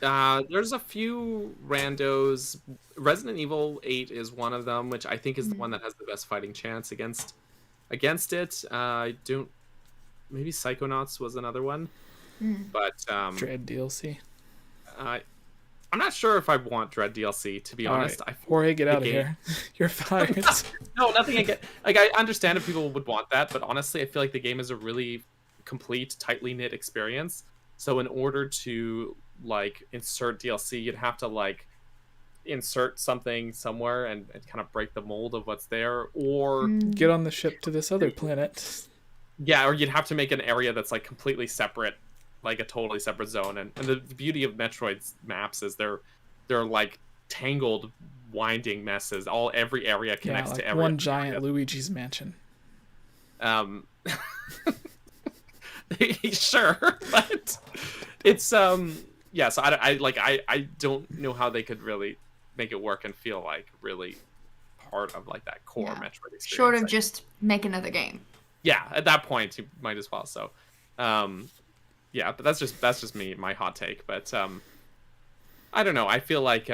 There's a few randos. Resident Evil 8 is one of them, which I think is the one that has the best fighting chance against it. Maybe Psychonauts was another one, but Dread DLC. I'm not sure if I want Dread DLC, to be honest. Right. Jorge, get out of here. You're fired. No, nothing. I understand if people would want that, but honestly, I feel like the game is a really complete, tightly knit experience. So in order to insert DLC, you'd have to insert something somewhere and kind of break the mold of what's there, or get on the ship to this other planet. Yeah, or you'd have to make an area that's completely separate, like a totally separate zone. And the beauty of Metroid's maps is they're tangled, winding messes. Every area connects to every one giant Luigi's Mansion. Sure, but it's So I don't know how they could really make it work and feel really part of that core Metroid experience. Short of just make another game. Yeah, at that point you might as well. So, but that's just me, my hot take. But I don't know. I feel like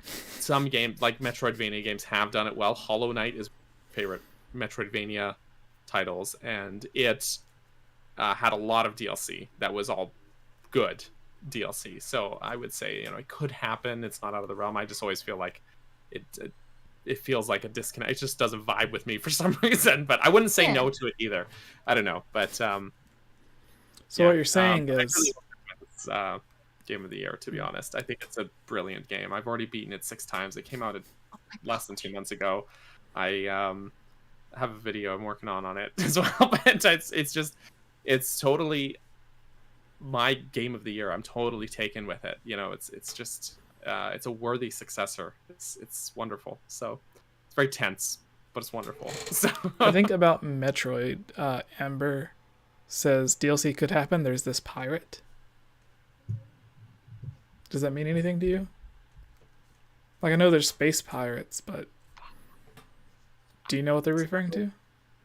some games, like Metroidvania games, have done it well. Hollow Knight is my favorite Metroidvania titles, and it had a lot of DLC that was all good DLC. So I would say it could happen. It's not out of the realm. I just always feel like it feels like a disconnect. It just doesn't vibe with me for some reason. But I wouldn't say no to it either. I don't know. But so what you're saying is Game of the Year, to be honest. I think it's a brilliant game. I've already beaten it 6 times. It came out less than 2 months ago. I have a video I'm working on it as well. But it's totally my Game of the Year. I'm totally taken with it. It's a worthy successor. It's wonderful. So it's very tense, but it's wonderful. So I think about Metroid, Amber says DLC could happen. There's this pirate. Does that mean anything to you? I know there's space pirates, but do you know what they're referring to?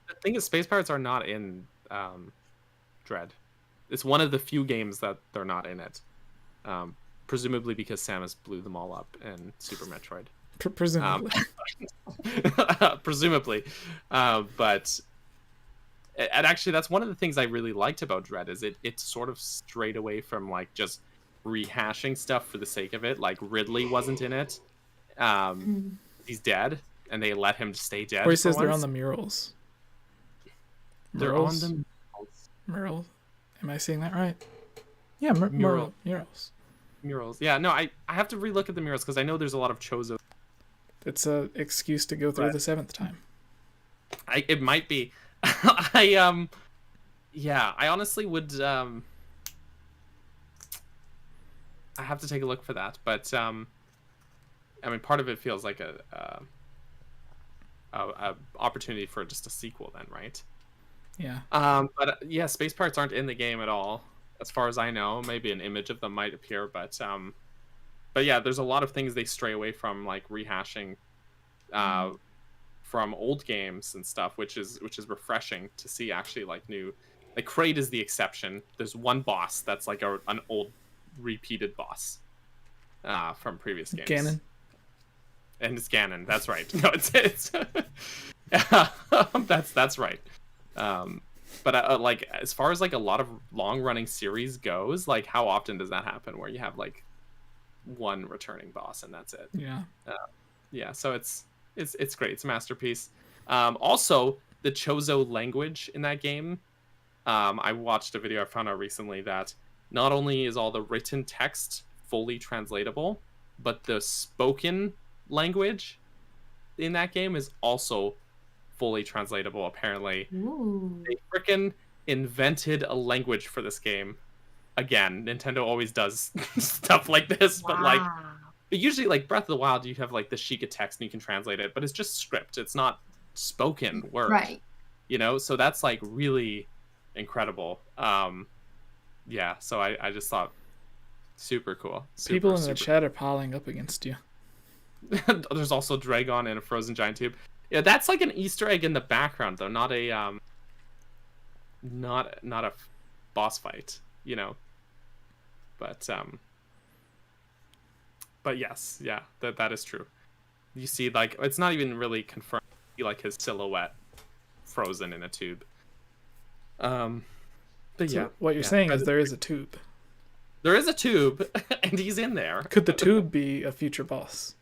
The thing is, space pirates are not in Dread. It's one of the few games that they're not in it. Presumably because Samus blew them all up in Super Metroid. Presumably. Presumably. But actually, that's one of the things I really liked about Dread, is it sort of strayed away from just rehashing stuff for the sake of it. Ridley wasn't in it. He's dead, and they let him stay dead. Or he says they're on the murals. They're on the murals. Am I saying that right? Yeah, murals. Murals. Yeah, no, I have to relook at the murals because I know there's a lot of Chozo. It's an excuse to go through the 7th time. It might be. I honestly would. I have to take a look for that, but part of it feels like a opportunity for just a sequel, then, right? Yeah. But yeah, space parts aren't in the game at all, as far as I know. Maybe an image of them might appear, but yeah, there's a lot of things they stray away from, like rehashing from old games and stuff, which is refreshing to see. Actually, like new, like Kraid is the exception. There's one boss that's like an old repeated boss from previous games. Ganon. And it's Ganon. That's right. No, it's that's right. But like as far as like a lot of long running series goes, like how often does that happen where you have like one returning boss and that's it? Yeah. Yeah. So it's great. It's a masterpiece. Also, the Chozo language in that game. I watched a video I found out recently that not only is all the written text fully translatable, but the spoken language in that game is also fully translatable. Apparently, they freaking invented a language for this game. Again, Nintendo always does stuff like this, but like usually like Breath of the Wild, you have like the Sheikah text and you can translate it, but it's just script. It's not spoken word, right? You know, so that's like really incredible. Yeah, so I just thought super cool. People in the chat are piling up against you. There's also Dragon and a frozen giant tube. Yeah, that's like an Easter egg in the background, though, not a not a boss fight, you know. But yes, yeah, that is true. You see, like, it's not even really confirmed. You see, like, his silhouette frozen in a tube. But so yeah, what you're saying is there is a tube. There is a tube, and he's in there. Could the tube be a future boss?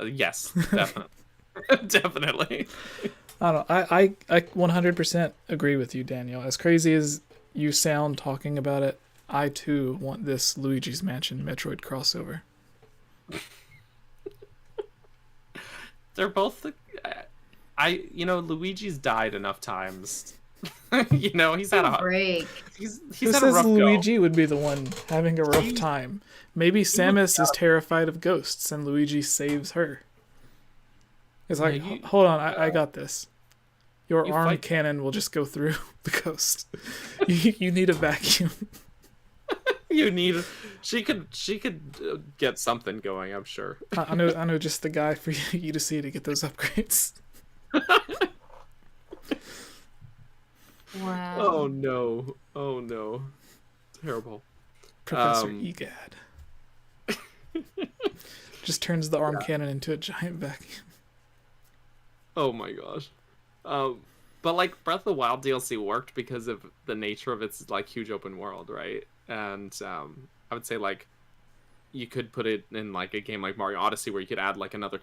Yes, definitely. Definitely. I don't know. I 100% agree with you, Daniel. As crazy as you sound talking about it, I too want this Luigi's Mansion Metroid crossover. They're both Luigi's died enough times. You know, he's had a break. He's Who had a rough says Luigi go. would be the one having a rough time? Maybe Samus is terrified of ghosts and Luigi saves her. It's like, hold on, I got this. Your arm cannon will just go through the ghost. You need a vacuum. She could get something going, I'm sure. I know just the guy for you to see to get those upgrades. Wow. Oh no. Terrible. Professor Egad. Just turns the arm cannon into a giant vacuum. Oh my gosh. But like Breath of the Wild DLC worked because of the nature of its like huge open world, right? And I would say like you could put it in like a game like Mario Odyssey where you could add like another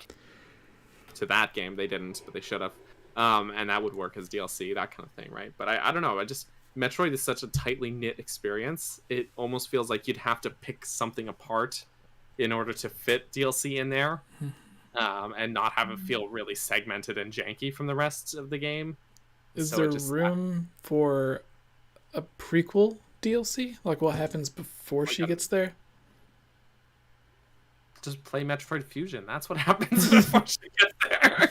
to that game. They didn't, but they should have. And that would work as DLC, that kind of thing, right? But I don't know. Metroid is such a tightly knit experience. It almost feels like you'd have to pick something apart in order to fit DLC in there, and not have it feel really segmented and janky from the rest of the game. Is there room for a prequel DLC? Like what happens before she gets there? Just play Metroid Fusion. That's what happens before she gets there.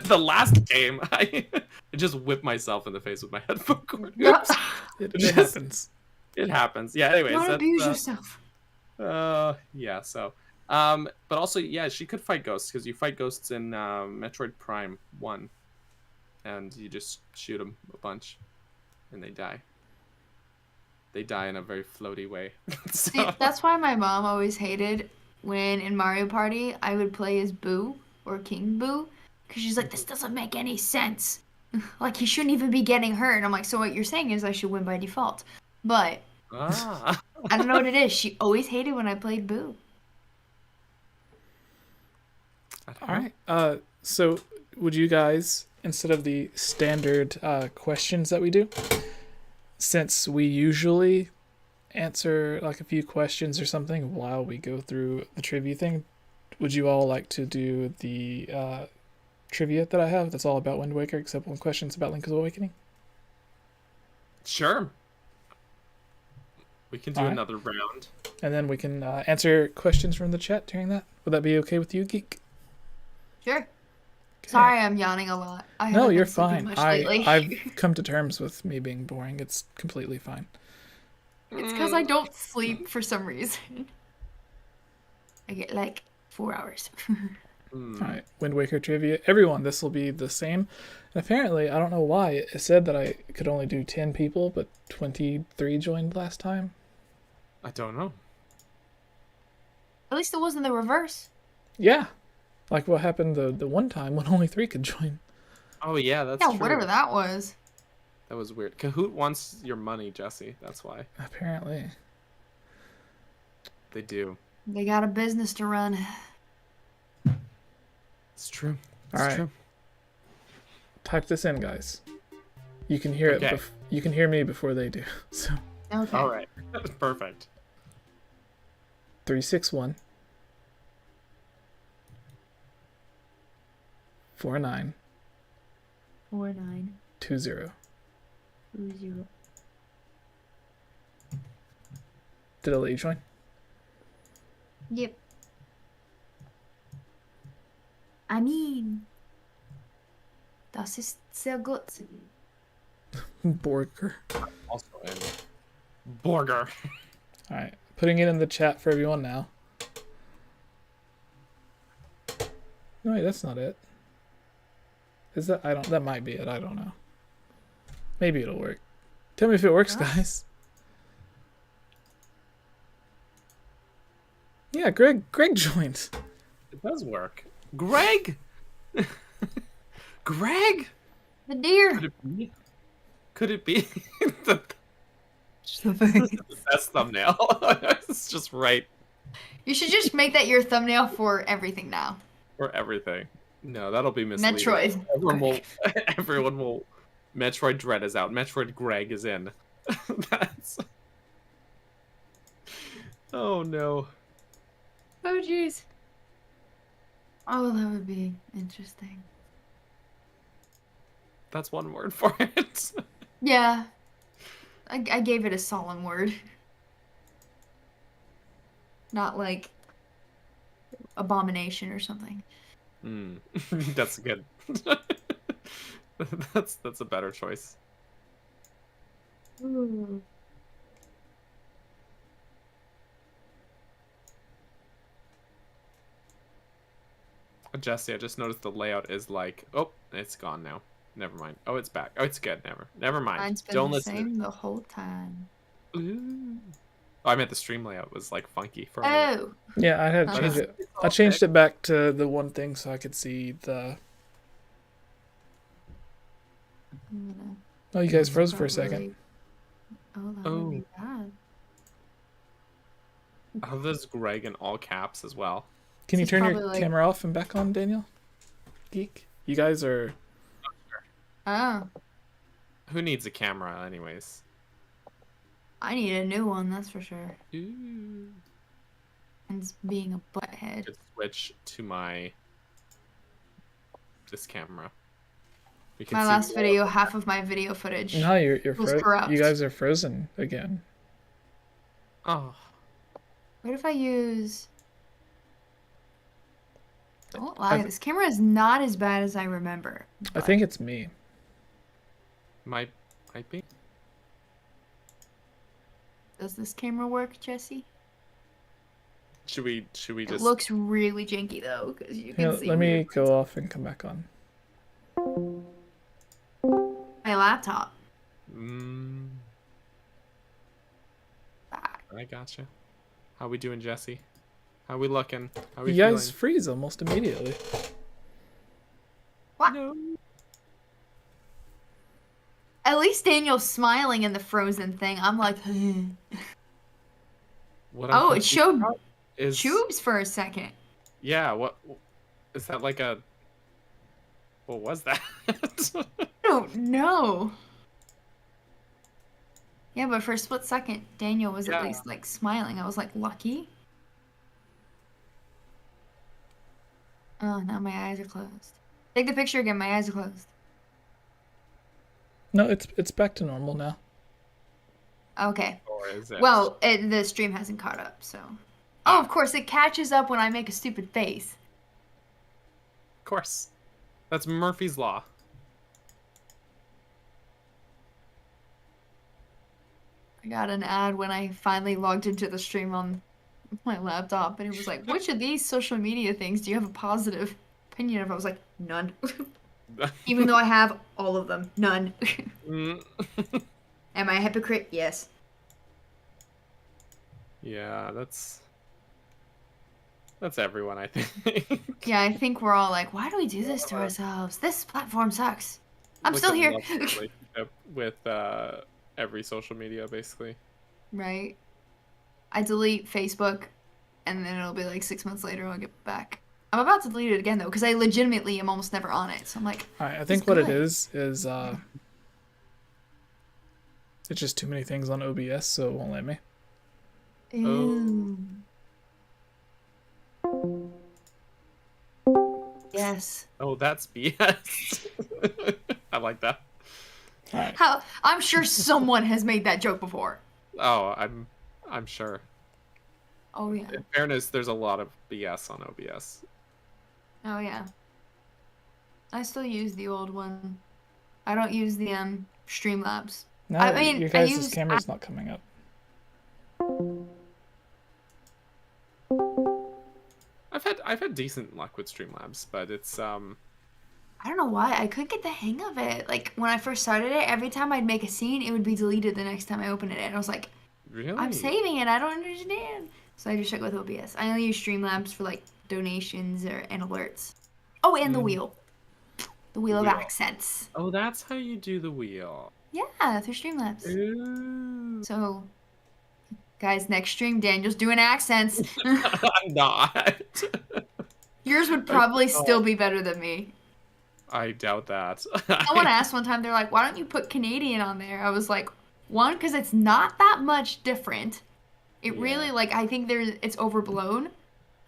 The last game, I just whipped myself in the face with my headphone cord. It happens. It happens. Yeah, anyways. Don't abuse yourself. Yeah, so. But also, yeah, she could fight ghosts, because you fight ghosts in Metroid Prime 1. And you just shoot them a bunch, and they die. They die in a very floaty way. So. See, that's why my mom always hated when in Mario Party I would play as Boo or King Boo, because she's like, this doesn't make any sense. Like, he shouldn't even be getting hurt. And I'm like, so what you're saying is I should win by default. But I don't know what it is. She always hated when I played Boo. All right. So would you guys, instead of the standard questions that we do, since we usually answer like a few questions or something while we go through the trivia thing, would you all like to do the trivia that I have that's all about Wind Waker except one question's about Link's Awakening? Sure. We can do another round. And then we can answer questions from the chat during that. Would that be okay with you, Geek? Sure. Sorry, I'm yawning a lot. I No, haven't you're been sleeping fine. much lately. I've come to terms with me being boring. It's completely fine. It's because I don't sleep for some reason. I get like 4 hours. Alright, Wind Waker trivia. Everyone, this will be the same. And apparently, I don't know why, it said that I could only do 10 people, but 23 joined last time. I don't know. At least it wasn't the reverse. Yeah. Like what happened the one time when only 3 could join. Oh yeah, that's Yeah, true. whatever that was. That was weird. Kahoot wants your money, Jesse. That's why. Apparently. They do. They got a business to run. It's true. It's Alright. true. Type this in, guys. You can hear Okay. it. You can hear me before they do. So Okay. All right. Perfect. 361 49 4920. 20. Did I let you join? Yep. I mean, das ist sehr gut. Borger. Also in Borger. Alright. Putting it in the chat for everyone now. No, wait, that's not it. Is that? That might be it. I don't know. Maybe it'll work. Tell me if it works, guys. Yeah, Greg joined. It does work. Greg. Greg. The deer. Could it be? Could it be the best thumbnail? It's just right You should just make that your thumbnail for everything now. for everything. No, that'll be misleading. Metroid. Everyone will. Metroid Dread is out. Metroid Greg is in. That's. Oh no. Oh jeez. Oh, that would be interesting. That's one word for it. Yeah. I gave it a solemn word. Not like abomination or something. That's good. That's a better choice. Ooh. Jesse, I just noticed the layout is like, oh, it's gone now. Never mind. Oh, it's back. Oh, it's good. Never mind. Mine's been Don't the listen. same the whole time. Ooh. Oh, I meant the stream layout was like funky for a minute. Oh. Yeah, I had to change it. I changed it back to the one thing so I could see the. Oh, you guys froze for a second. Oh, that would be bad. Oh, there's Greg in all caps as well. Can you This is turn your probably like- camera off and back on, Daniel? Geek? You guys are. Oh. Who needs a camera, anyways? I need a new one, that's for sure. Ooh. And being a butthead. Could switch to this camera. We can My see last more. video, half of my video footage. No, you're was frozen. corrupt. You guys are frozen again. Oh, What if I use... Don't lie, this camera is not as bad as I remember. I think it's me. might be. Does this camera work, Jesse? Should we It just looks really janky though, because you can You know, see let me weird go off and come back on. my laptop. Back. I gotcha. How we doing, Jesse? How we looking? How we You guys feeling? freeze almost immediately. What? No. At least Daniel's smiling in the frozen thing. I'm like, What oh, I'm it showed is tubes for a second. Yeah. What is that like a? What was that? I don't know. Yeah, but for a split second, Daniel was at Yeah. least like smiling. I was like, lucky. Oh, now my eyes are closed. Take the picture again. My eyes are closed. No, it's back to normal now. Okay. Or is it? Well, the stream hasn't caught up, so. Oh, of course, it catches up when I make a stupid face. of course. That's Murphy's Law. I got an ad when I finally logged into the stream on my laptop, and it was like, which of these social media things do you have a positive opinion of? I was like, none. Even though I have all of them. None. Am I a hypocrite? Yes. Yeah, that's everyone, I think. Yeah, I think we're all like, why do we do this to ourselves? This platform sucks. I'm still here. With every social media, basically. Right. I delete Facebook, and then it'll be like 6 months later I'll get back. I'm about to delete it again, though, because I legitimately am almost never on it. So I'm like, I think what it is it's just too many things on OBS, so it won't let me. Ew. Yes. Oh, that's BS. I like that. Right. How? I'm sure someone has made that joke before. Oh, I'm sure. Oh yeah. In fairness, there's a lot of BS on OBS. Oh yeah. I still use the old one. I don't use the Streamlabs. No, I mean, your guys' camera's not coming up. I've had decent luck with Streamlabs, but it's I don't know why. I couldn't get the hang of it. Like, when I first started it, every time I'd make a scene, it would be deleted the next time I opened it. And I was like, really? I'm saving it. I don't understand. So I just stuck with OBS. I only use Streamlabs for, like, donations and alerts. Oh, and the wheel. The wheel of accents. Oh, that's how you do the wheel. Yeah, through Streamlabs. Ooh. So, guys, next stream, Daniel's doing accents. I'm not. Yours would probably still be better than me. I doubt that. Someone asked one time, they're like, why don't you put Canadian on there? I was like, one, because it's not that much different. It really, like, I think it's overblown,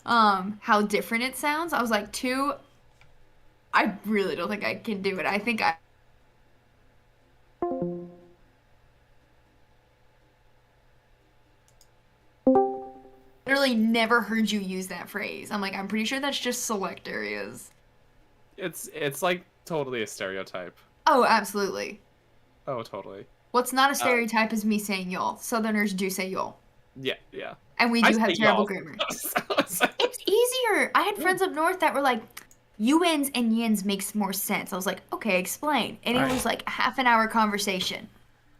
how different it sounds. I was like, two, I really don't think I can do it. I think I... literally never heard you use that phrase. I'm like, I'm pretty sure that's just select areas. It's like totally a stereotype. Oh, absolutely. Oh, totally. What's not a stereotype is me saying y'all. Southerners do say y'all. Yeah, yeah. And we do have terrible grammar. It's easier. I had friends up north that were like, "Yuins and yins makes more sense." I was like, okay, explain. And it was like a half-an-hour conversation.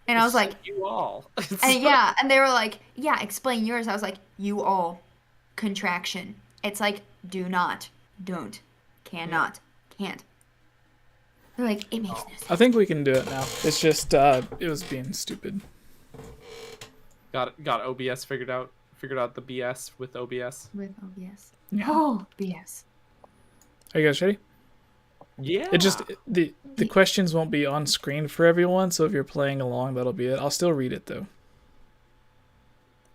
And I was like, you all. And yeah, and they were like, yeah, explain yours. I was like, you all. Contraction. It's like, do not, don't, cannot, can't. They're like, it makes no sense. I think we can do it now. It's just, it was being stupid. Got OBS figured out. Figured out the BS with OBS. With OBS. Yeah. Oh, BS. Are you guys ready? Yeah. It just, the questions won't be on screen for everyone, so if you're playing along, that'll be it. I'll still read it, though.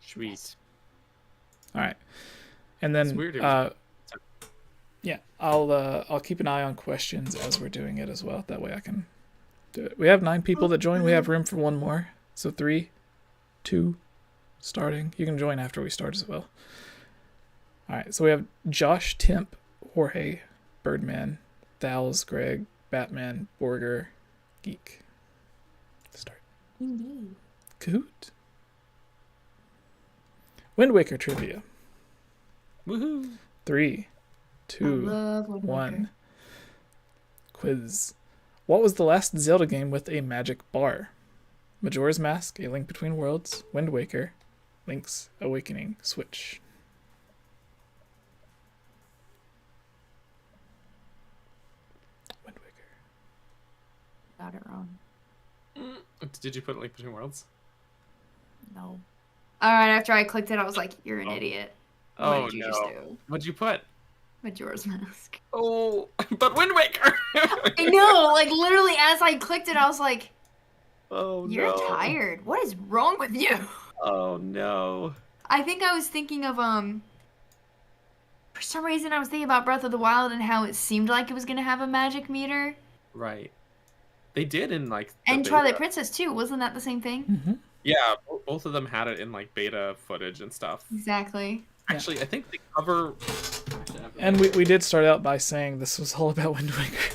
Sweet. All right. And then, It's weird. yeah, I'll keep an eye on questions as we're doing it as well. That way I can do it. We have 9 people that join. We have room for one more. So 3, 2, starting. You can join after we start as well. All right. So we have Josh, Timp, Jorge, Birdman, Thals, Greg, Batman, Borger, Geek. Start. Indeed. Kahoot. Wind Waker trivia. Woohoo. 3, 2, love Wind 1. Waker. Quiz. What was the last Zelda game with a magic bar? Majora's Mask, A Link Between Worlds, Wind Waker, Link's Awakening, Switch. Wind Waker. Got it wrong. Did you put a Link Between Worlds? No. Alright, after I clicked it, I was like, you're an idiot. What Oh did you just no. do? What'd you put? Majora's Mask. Oh, but Wind Waker. I know, like literally as I clicked it, I was like, Oh you're no. tired. What is wrong with you? Oh no. I think I was thinking of, for some reason I was thinking about Breath of the Wild and how it seemed like it was going to have a magic meter. Right. They did in like. the And beta. Twilight Princess too, wasn't that the same thing? Mm-hmm. Yeah, both of them had it in like beta footage and stuff. Exactly. Actually, I think the cover. And we did start out by saying this was all about Wind Waker.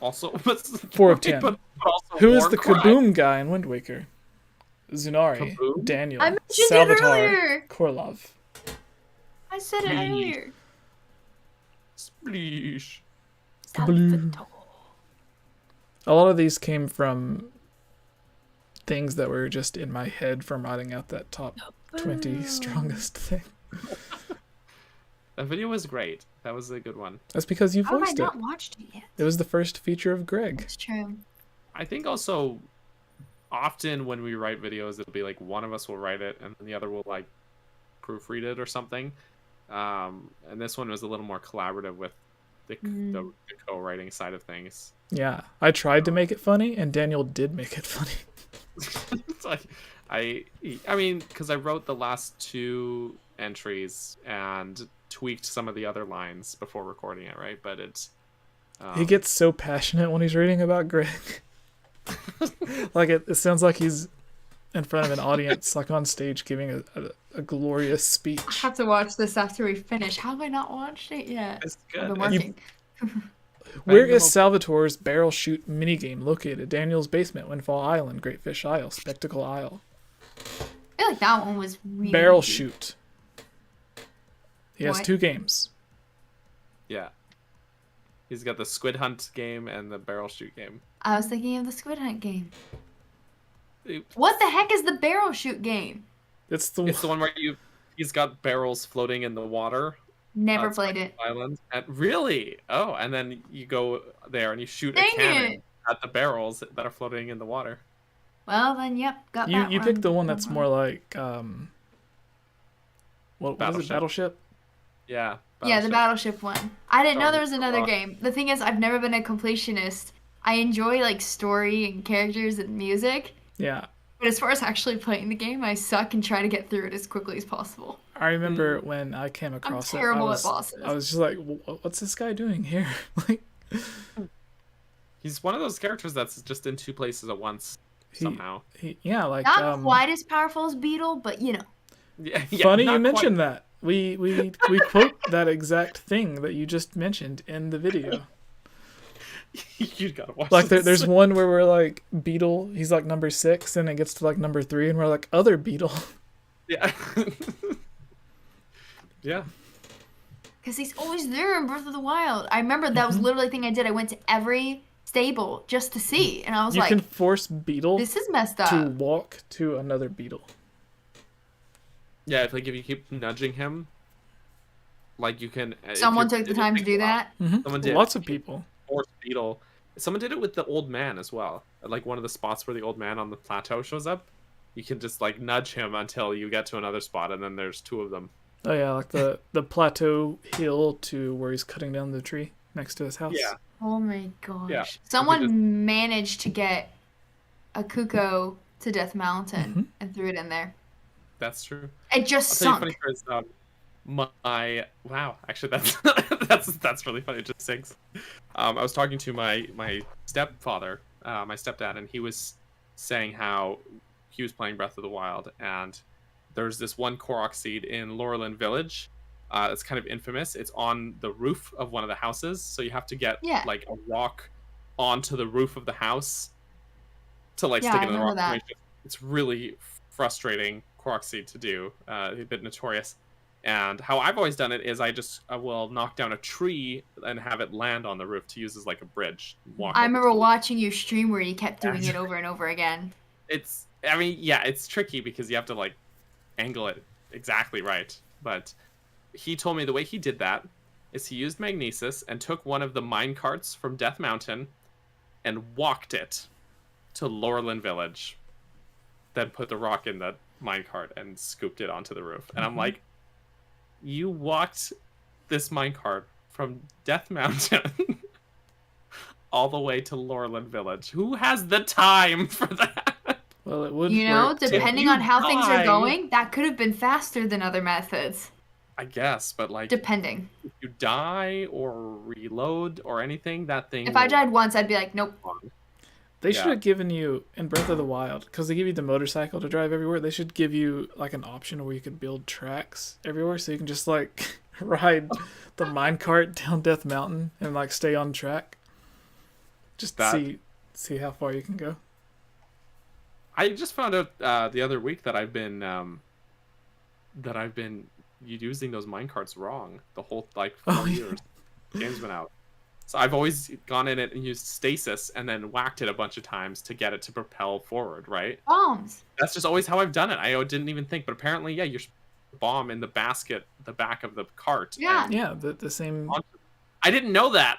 Also, 4 of 10. but also Who is war the crime. Kaboom guy in Wind Waker? Zunari, Kaboom? Daniel, I mentioned it earlier. Korlov. I said it earlier. Spleesh. Salvatore. A lot of these came from things that were just in my head from writing out that top 20 strongest thing. That video was great. That was a good one. That's because you How have I voiced it. not watched it yet? It was the first feature of Greg. It's true. I think also often when we write videos, it'll be like one of us will write it and the other will like proofread it or something. And this one was a little more collaborative with the co-writing side of things. Yeah, I tried to make it funny, and Daniel did make it funny. It's like I mean, because I wrote the last 2 entries and tweaked some of the other lines before recording it, right? But it's He gets so passionate when he's reading about Greg. Like it sounds like he's in front of an audience, like on stage, giving a glorious speech. I have to watch this after we finish. How have I not watched it yet? it's I've good. been working. Where is Salvatore's barrel shoot minigame located? Daniel's basement, Windfall Island, Great Fish Isle, Spectacle Isle. I feel like that one was really Barrel easy. shoot. He has What? 2 games. Yeah. He's got the Squid Hunt game and the Barrel Shoot game. I was thinking of the Squid Hunt game. Oops. What the heck is the Barrel Shoot game? It's the one where he's got barrels floating in the water. Never played it. Island. And really? Oh, and then you go there and you shoot Dang a cannon it. at the barrels that are floating in the water. Well, then, yep, got that you one. picked the one that's more like what is it? Battleship? Yeah. Yeah, the Battleship one. I didn't know there was another Rock. game. The thing is, I've never been a completionist. I enjoy like story and characters and music, Yeah. but as far as actually playing the game, I suck and try to get through it as quickly as possible. I remember when I came I'm across terrible it, at bosses. I was just like, what's this guy doing here? Like, He's one of those characters that's just in 2 places at once somehow. yeah, like Not quite as powerful as Beetle, but you know. Yeah, funny not you quite. mentioned that. We quote that exact thing that you just mentioned in the video. You gotta watch Like this. there's one where we're like Beetle, he's like number 6, and it gets to like number 3, and we're like other Beetle. Yeah. Yeah. Because he's always there in Breath of the Wild. I remember that was literally the thing I did. I went to every stable just to see, and I was You like, can force Beetle this is messed up. to walk to another Beetle. Yeah, if you keep nudging him, like you can. Someone took the time to do that. Someone did. Lots of people. Force Beetle. Someone did it with the old man as well. Like one of the spots where the old man on the plateau shows up, you can just like nudge him until you get to another spot, and then there's 2 of them. Oh yeah, like the plateau hill to where he's cutting down the tree next to his house. Yeah. Oh my gosh. Yeah. Someone managed to get a Cuckoo to Death Mountain and threw it in there. That's true. It just I'll tell you sunk. a funny story. Wow, actually that's really funny. It just sinks. I was talking to my stepfather, my stepdad, and he was saying how he was playing Breath of the Wild, and there's this one Korok seed in Laurelin Village. It's kind of infamous. It's on the roof of one of the houses, so you have to get like a rock onto the roof of the house to like stick it in the rock. That. It's really frustrating Korok seed to do. A bit notorious. And how I've always done it is I will knock down a tree and have it land on the roof to use as like a bridge. I remember watching you stream where you kept doing it over and over again. It's tricky because you have to like angle it exactly right. But he told me the way he did that is he used magnesis and took one of the mine carts from Death Mountain and walked it to Laurelin Village. Then put the rock in the minecart and scooped it onto the roof. And I'm like, you walked this minecart from Death Mountain all the way to Laurelin Village. Who has the time for that? Well, it would. You know, depending on how things are die. going, that could have been faster than other methods. I guess, but like, depending. If you die or reload or anything, that thing. If I died once, I'd be like, nope. They should have given you, in Breath of the Wild, because they give you the motorcycle to drive everywhere, they should give you, like, an option where you could build tracks everywhere, so you can just, like, ride the minecart down Death Mountain and, like, stay on track. Just see how far you can go. I just found out the other week that I've been using those minecarts wrong the whole, like, 4 years. The game's been out. So I've always gone in it and used stasis and then whacked it a bunch of times to get it to propel forward, right? Bombs. That's just always how I've done it. I didn't even think, but apparently, yeah, you're bomb in the basket, the back of the cart. Yeah. Yeah, the same. I didn't know that.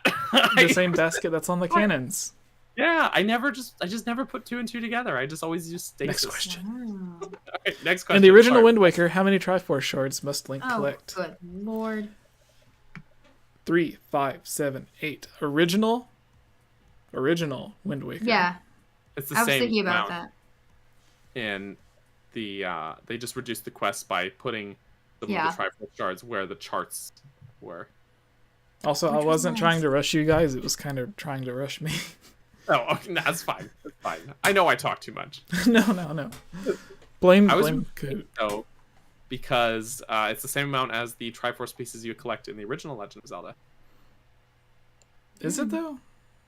The same basket that's on the cannons. Yeah, I just never put 2 and 2 together. I just always use stasis. Next question. Okay, next question. In the original Wind Waker, how many Triforce shards must Link collect? Good lord. 3, 5, 7, 8. Original Wind Waker. Yeah. It's the I was same thinking about amount. that. In the they just reduced the quest by putting the Triforce shards where the charts were. Also, I wasn't trying to rush you guys. It was kind of trying to rush me. Oh, okay, that's fine. That's fine. I know I talk too much. No. Blame Coot. No, because it's the same amount as the Triforce pieces you collect in the original Legend of Zelda. Is it though?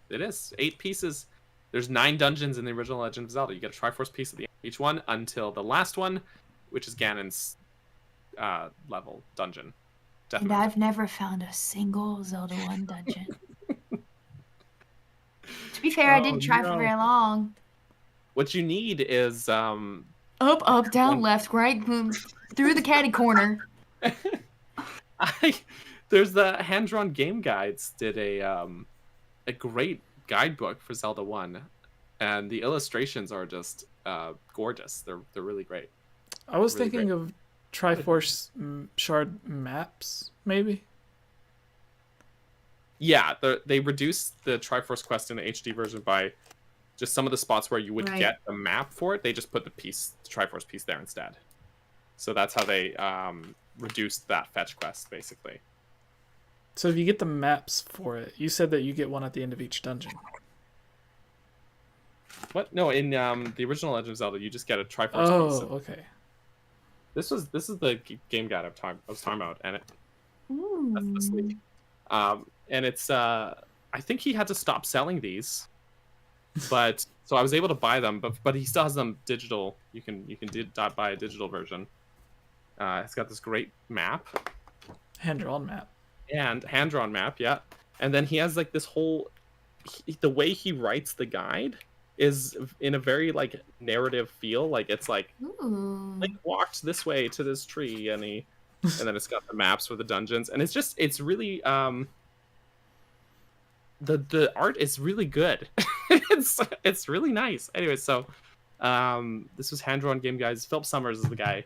It is 8 pieces. There's 9 dungeons in the original Legend of Zelda. You get a Triforce piece at the end of each one until the last one, which is Ganon's level dungeon. definitely. And I've never found a single Zelda 1 dungeon. To be fair, I didn't try for very long. What you need is Up, down, left, right, boom, through the caddy corner. There's the hand-drawn game guides did a great guidebook for Zelda 1, and the illustrations are just gorgeous. They're really great. I was thinking of Triforce shard maps, maybe. Yeah, they reduced the Triforce quest in the HD version by just some of the spots where you would get the map for it. They just put the Triforce piece there instead. So that's how they reduced that fetch quest, basically. So if you get the maps for it, you said that you get one at the end of each dungeon. What? No, in the original Legend of Zelda, you just get a Triforce piece. Oh, okay. This is the game guide I was talking about, and that's the sleeve. And it's I think he had to stop selling these, but so I was able to buy them, but he still has them digital. You can buy a digital version. It's got this great map, hand-drawn map, yeah. And then he has like this whole the way he writes the guide is in a very like narrative feel. Like it's like Link walked this way to this tree, and then it's got the maps for the dungeons, and it's really the art is really good. it's really nice. Anyway, so this was hand-drawn game guys. Philip Summers is the guy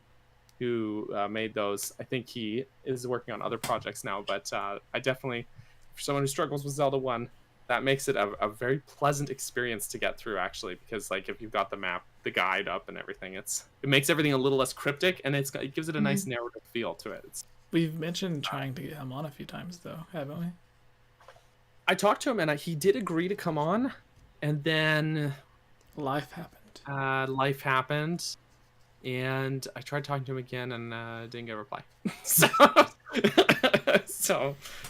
who made those. I think he is working on other projects now, but I definitely, for someone who struggles with Zelda 1, that makes it a very pleasant experience to get through, actually, because like if you've got the map, the guide up and everything, it makes everything a little less cryptic, and it gives it a nice narrative feel to it. We've mentioned trying to get him on a few times, though, haven't we? I talked to him, and he did agree to come on, and then life happened. And I tried talking to him again, and didn't get a reply. So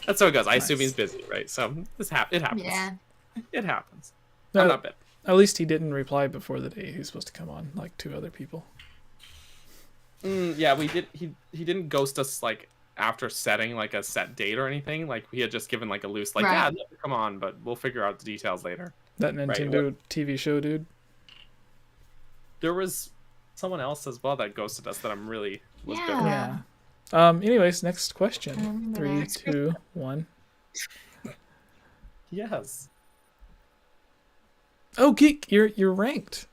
that's how it goes. I assume he's busy, right? So it happens. Yeah, it happens. No, I'm not bad. At least he didn't reply before the day he was supposed to come on, like 2 other people. Yeah, we did. He didn't ghost us like after setting like a set date or anything. Like we had just given like a loose like, yeah, come on, but we'll figure out the details later. That Nintendo TV show dude. There was someone else as well that ghosted us that I'm really was good with. Yeah. Anyways, next question. 3, 2, 1. Yes. Oh, Geek, you're ranked.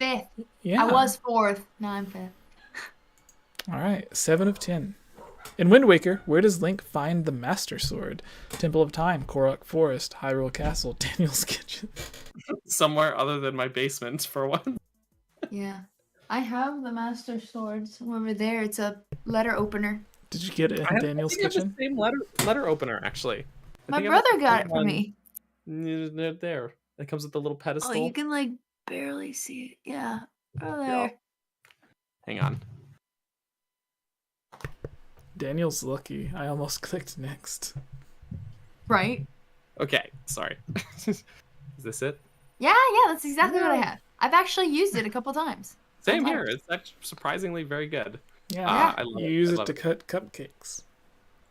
5th. Yeah. I was 4th. Now I'm 5th. All right, 7 of 10. In Wind Waker, where does Link find the Master Sword? Temple of Time, Korok Forest, Hyrule Castle, Daniel's Kitchen. Somewhere other than my basement, for one. Yeah. I have the Master Swords over there. It's a letter opener. Did you get it in Daniel's Kitchen? I have the same letter opener, actually. My brother got it for me. There. It comes with the little pedestal. Oh, you can like barely see it. Yeah. Oh, there. Hang on. Daniel's lucky. I almost clicked next. Right. Okay, sorry. Is this it? Yeah, that's exactly what I have. I've actually used it a couple times. Same here. It's actually surprisingly very good. Yeah, I love use it to cut cupcakes.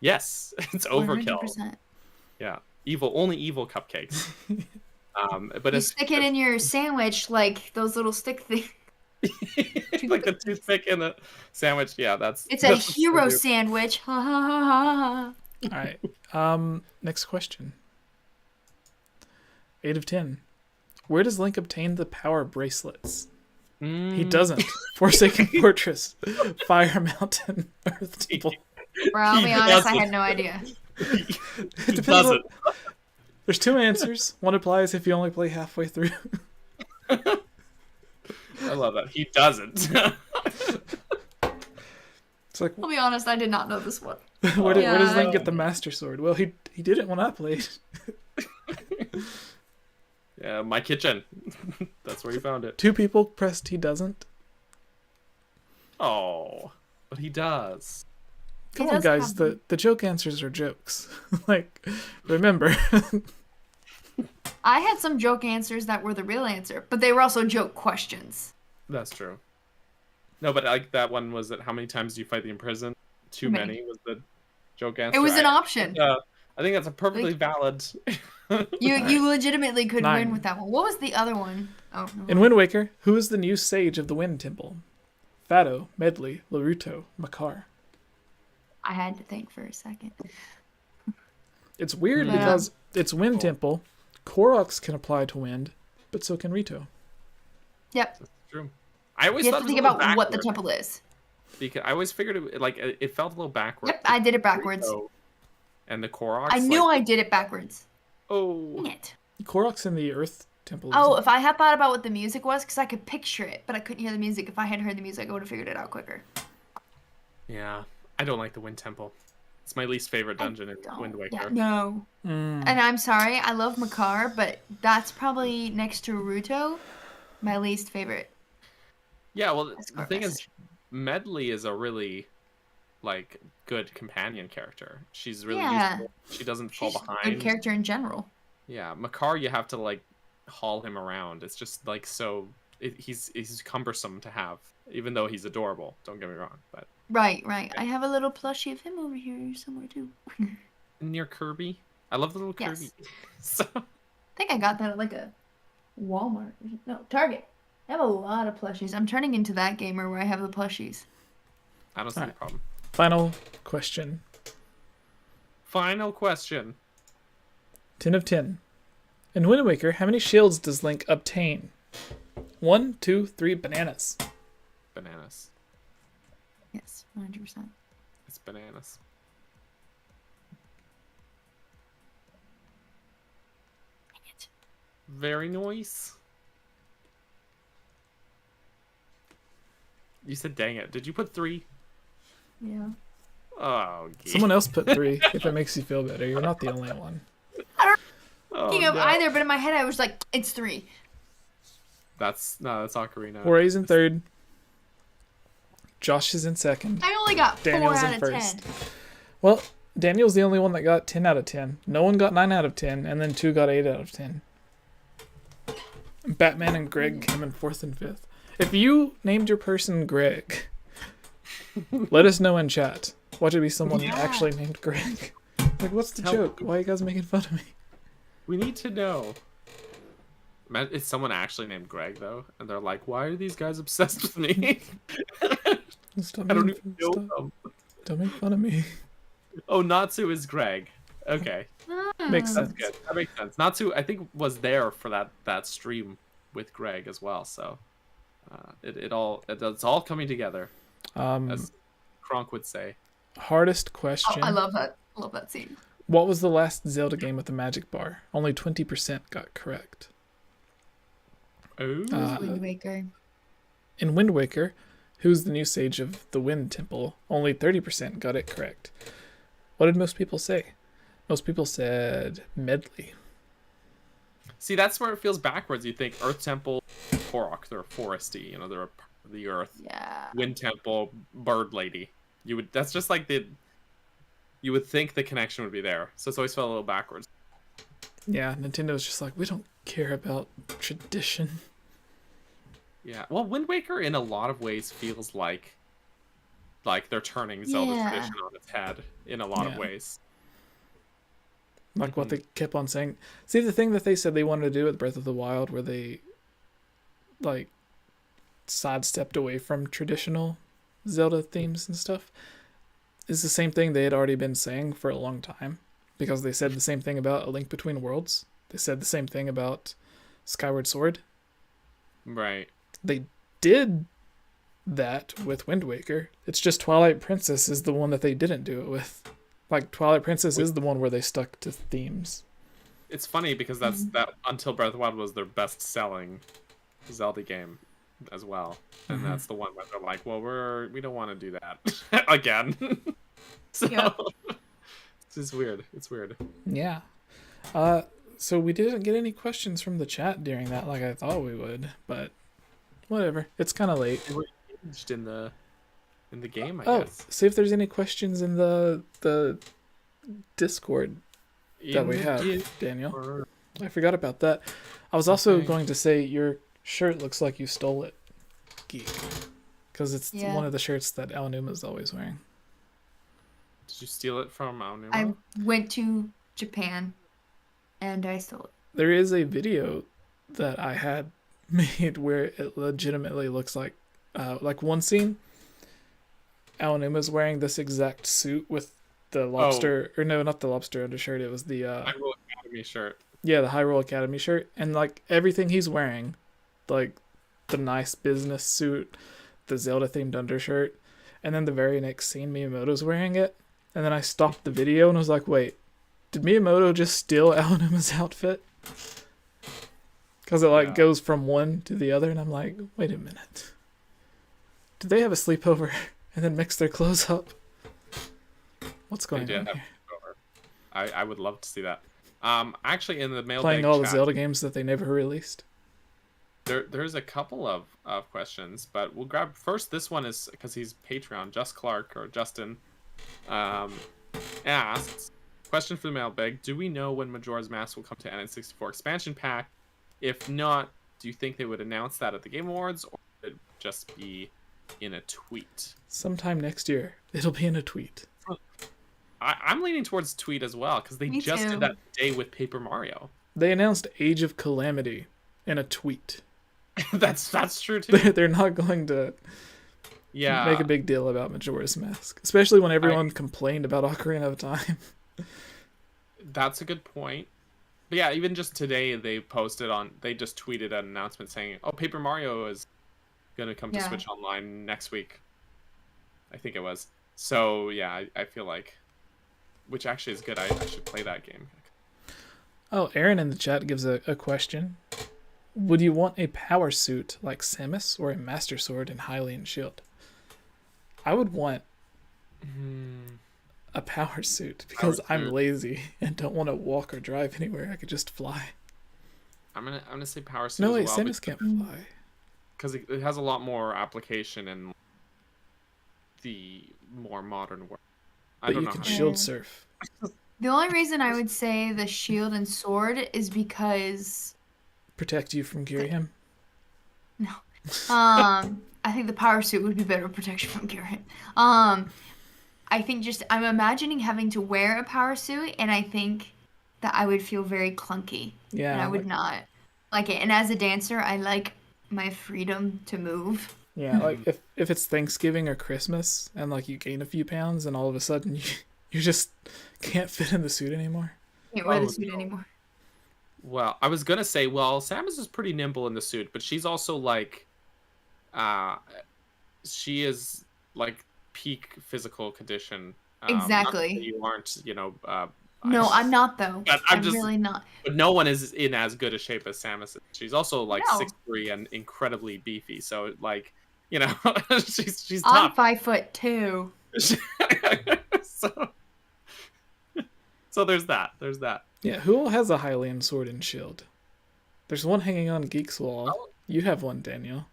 Yes, it's overkill. 100%. Yeah, only evil cupcakes. But you stick it in your sandwich like those little stick things. Like the toothpick in the sandwich. Yeah, it's a hero sandwich. Ha ha ha ha. All right. Next question. 8 of 10. Where does Link obtain the power bracelets? He doesn't. Forsaken Fortress, Fire Mountain, Earth Temple. Bro, I'll be honest, I had no idea. It depends on... There's 2 answers. One applies if you only play halfway through. I love that. He doesn't. It's like, I'll be honest, I did not know this one. Where does Link get the Master Sword? Well, he did it when I played. Yeah, my kitchen. That's where he found it. 2 people pressed he doesn't. Oh, but he does. Come on, guys. The joke answers are jokes. Like, remember. I had some joke answers that were the real answer, but they were also joke questions. That's true. No, but like that one was that how many times do you fight the Imprisoned? too many was the joke answer. It was an option. I think that's a perfectly valid. You legitimately could 9. win with that one. What was the other one? Oh, no. In Wind Waker, who is the new sage of the Wind Temple? Fado, Medley, Laruto, Makar. I had to think for a second. It's weird Yeah. because it's Wind Temple. Koroks can apply to wind, but so can Rito. Yep. That's true. I always You thought have to it think was a about little what the backward, temple is. because I always figured it felt a little backwards. Yep, I did it backwards. Rito and the Koroks. I knew I did it backwards. Oh. Dang it. Koroks in the Earth Temple. Oh, if I had thought about what the music was, because I could picture it, but I couldn't hear the music. If I had heard the music, I would have figured it out quicker. Yeah, I don't like the Wind Temple. It's my least favorite dungeon in Wind Waker. Yeah, no. Mm. And I'm sorry, I love Makar, but that's probably next to Ruto, my least favorite. Yeah, well, That's the thing is, Corvus. Medley is a really, like, good companion character. She's really Yeah. useful. She doesn't fall She's a behind. good character in general. Yeah, Makar, you have to, like, haul him around. It's just, like, so... He's cumbersome to have, even though he's adorable. Don't get me wrong, but... Right. I have a little plushie of him over here somewhere, too. Near Kirby. I love the little Yes. Kirby. So... I think I got that at like a Walmart. No, Target. I have a lot of plushies. I'm turning into that gamer where I have the plushies. I don't see the Alright. problem. Final question. Final question. 10 of 10. In Wind Waker, how many shields does Link obtain? 1, 2, 3 bananas. Bananas. Yes, 100%. It's bananas. Dang it. Very nice. You said dang it. Did you put 3? Yeah. Oh, gee. Someone else put 3, if it makes you feel better. You're not the only one. Oh, Thinking of no. either, but in my head I was like, it's 3. That's Ocarina. Jorge's in 3rd. Josh is in 2nd. I only got 4 Daniel's in out of 1st. 10. Well, Daniel's the only one that got 10 out of 10. No one got 9 out of 10, and then 2 got 8 out of 10. Batman and Greg came in 4th and 5th. If you named your person Greg, let us know in chat. Watch it be someone Yeah. actually named Greg. Like, what's the joke? Why are you guys making fun of me? We need to know. Is someone actually named Greg, though? And they're like, why are these guys obsessed with me? Stop I don't making- even know stop- them. Don't make fun of me. Oh, Natsu is Greg. Okay. Makes Ah. sense. Good. That makes sense. Natsu, I think, was there for that stream with Greg as well. So it's all coming together, as Kronk would say. Hardest Oh, question. I love that. I love that scene. What was the last Zelda game with a magic bar? Only 20% got correct. Oh. Wind Waker. In Wind Waker, who's the new sage of the Wind Temple? Only 30% got it correct. What did most people say? Most people said Medley. See, that's where it feels backwards. You think Earth Temple, Korok, they're foresty. They're a part of the Earth. Yeah. Wind Temple, Bird Lady. That's just like you would think the connection would be there. So it's always felt a little backwards. Yeah, Nintendo's just like, we don't care about tradition. Yeah. Well, Wind Waker in a lot of ways feels like they're turning Zelda Yeah. tradition on its head in a lot of Yeah. ways. Like what they kept on saying. See, the thing that they said they wanted to do with Breath of the Wild, where they, like, sidestepped away from traditional Zelda themes and stuff, is the same thing they had already been saying for a long time. Because they said the same thing about A Link Between Worlds. They said the same thing about Skyward Sword. Right. They did that with Wind Waker. It's just Twilight Princess is the one that they didn't do it with. Like, Twilight Princess is the one where they stuck to themes. It's funny because that until Breath of the Wild was their best-selling Zelda game as well, and that's the one where they're like, well, we don't want to do that again. So Yeah. it's just weird. It's weird. Yeah. So we didn't get any questions from the chat during that like I thought we would, but whatever. It's kind of late. They were engaged in the game, I Oh, guess. see if there's any questions in the Discord that we have, Daniel. I forgot about that. I was also Okay. going to say your shirt looks like you stole it, Geek, because it's Yeah. one of the shirts that Aonuma's always wearing. Did you steal it from Aonuma? I went to Japan, and I stole it. There is a video that I had made where it legitimately looks like one scene, Aonuma's wearing this exact suit with the lobster, or no, not the lobster undershirt. It was the Hyrule Academy shirt. Yeah, the Hyrule Academy shirt, and like everything he's wearing, like the nice business suit, the Zelda themed undershirt, and then the very next scene, Miyamoto's wearing it, and then I stopped the video and was like, wait, did Miyamoto just steal Aonuma's outfit? Because it goes from one to the other, and I'm like, wait a minute. Did they have a sleepover and then mix their clothes up? What's going on here? I would love to see that. Actually, in the mailbag playing all chat, the Zelda games that they never released. There's a couple of questions, but we'll grab first. This one is because he's Patreon. Just Clark or Justin asks, question for the mailbag: do we know when Majora's Mask will come to N64 expansion pack? If not, do you think they would announce that at the Game Awards, or would it just be in a tweet? Sometime next year, it'll be in a tweet. I'm leaning towards tweet as well, because they just did that day with Paper Mario. They announced Age of Calamity in a tweet. That's true too. They're not going to make a big deal about Majora's Mask, especially when everyone complained about Ocarina of Time. That's a good point. But yeah, even just today they just tweeted an announcement saying, "Oh, Paper Mario is going to come to Switch Online next week." I think it was. So yeah, I feel like, which actually is good. I should play that game. Oh, Aaron in the chat gives a question. Would you want a power suit like Samus or a Master Sword in Hylian Shield? I would want a power suit because I'm lazy and don't want to walk or drive anywhere. I could just fly. I'm gonna say power suit. No, wait, as well, Samus can't fly because it has a lot more application in the more modern world. But you can shield surf. The only reason I would say the shield and sword is because protect you from Ghirahim. No, I think the power suit would be better protection from Ghirahim. I think I'm imagining having to wear a power suit, and I think that I would feel very clunky. Yeah, and I would not like it. And as a dancer, I like my freedom to move. Yeah, like if it's Thanksgiving or Christmas and like you gain a few pounds and all of a sudden you just can't fit in the suit anymore. Can't wear the suit anymore. Well, I was gonna say, Samus is pretty nimble in the suit, but she's also like, she is like peak physical condition. Exactly. You aren't, no, I'm not though. I'm really not. But no one is in as good a shape as Samus. She's also like No. 6'3" and incredibly beefy. So like, she's I'm tough. 5'2". So there's that. There's that. Yeah, who all has a Hylian sword and shield? There's one hanging on Geek's wall. Oh. You have one, Daniel.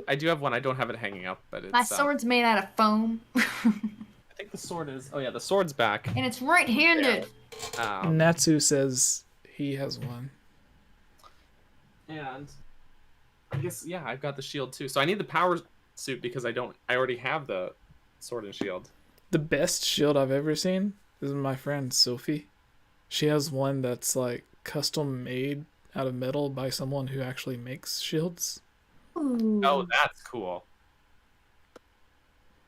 I do have one. I don't have it hanging up, but it's, My sword's made out of foam. I think the sword is. Oh yeah, the sword's back. And it's right-handed. Natsu says he has one. And I guess I've got the shield too. So I need the power suit because I already have the sword and shield. The best shield I've ever seen is my friend Sophie. She has one that's like custom made out of metal by someone who actually makes shields. Ooh. Oh, that's cool.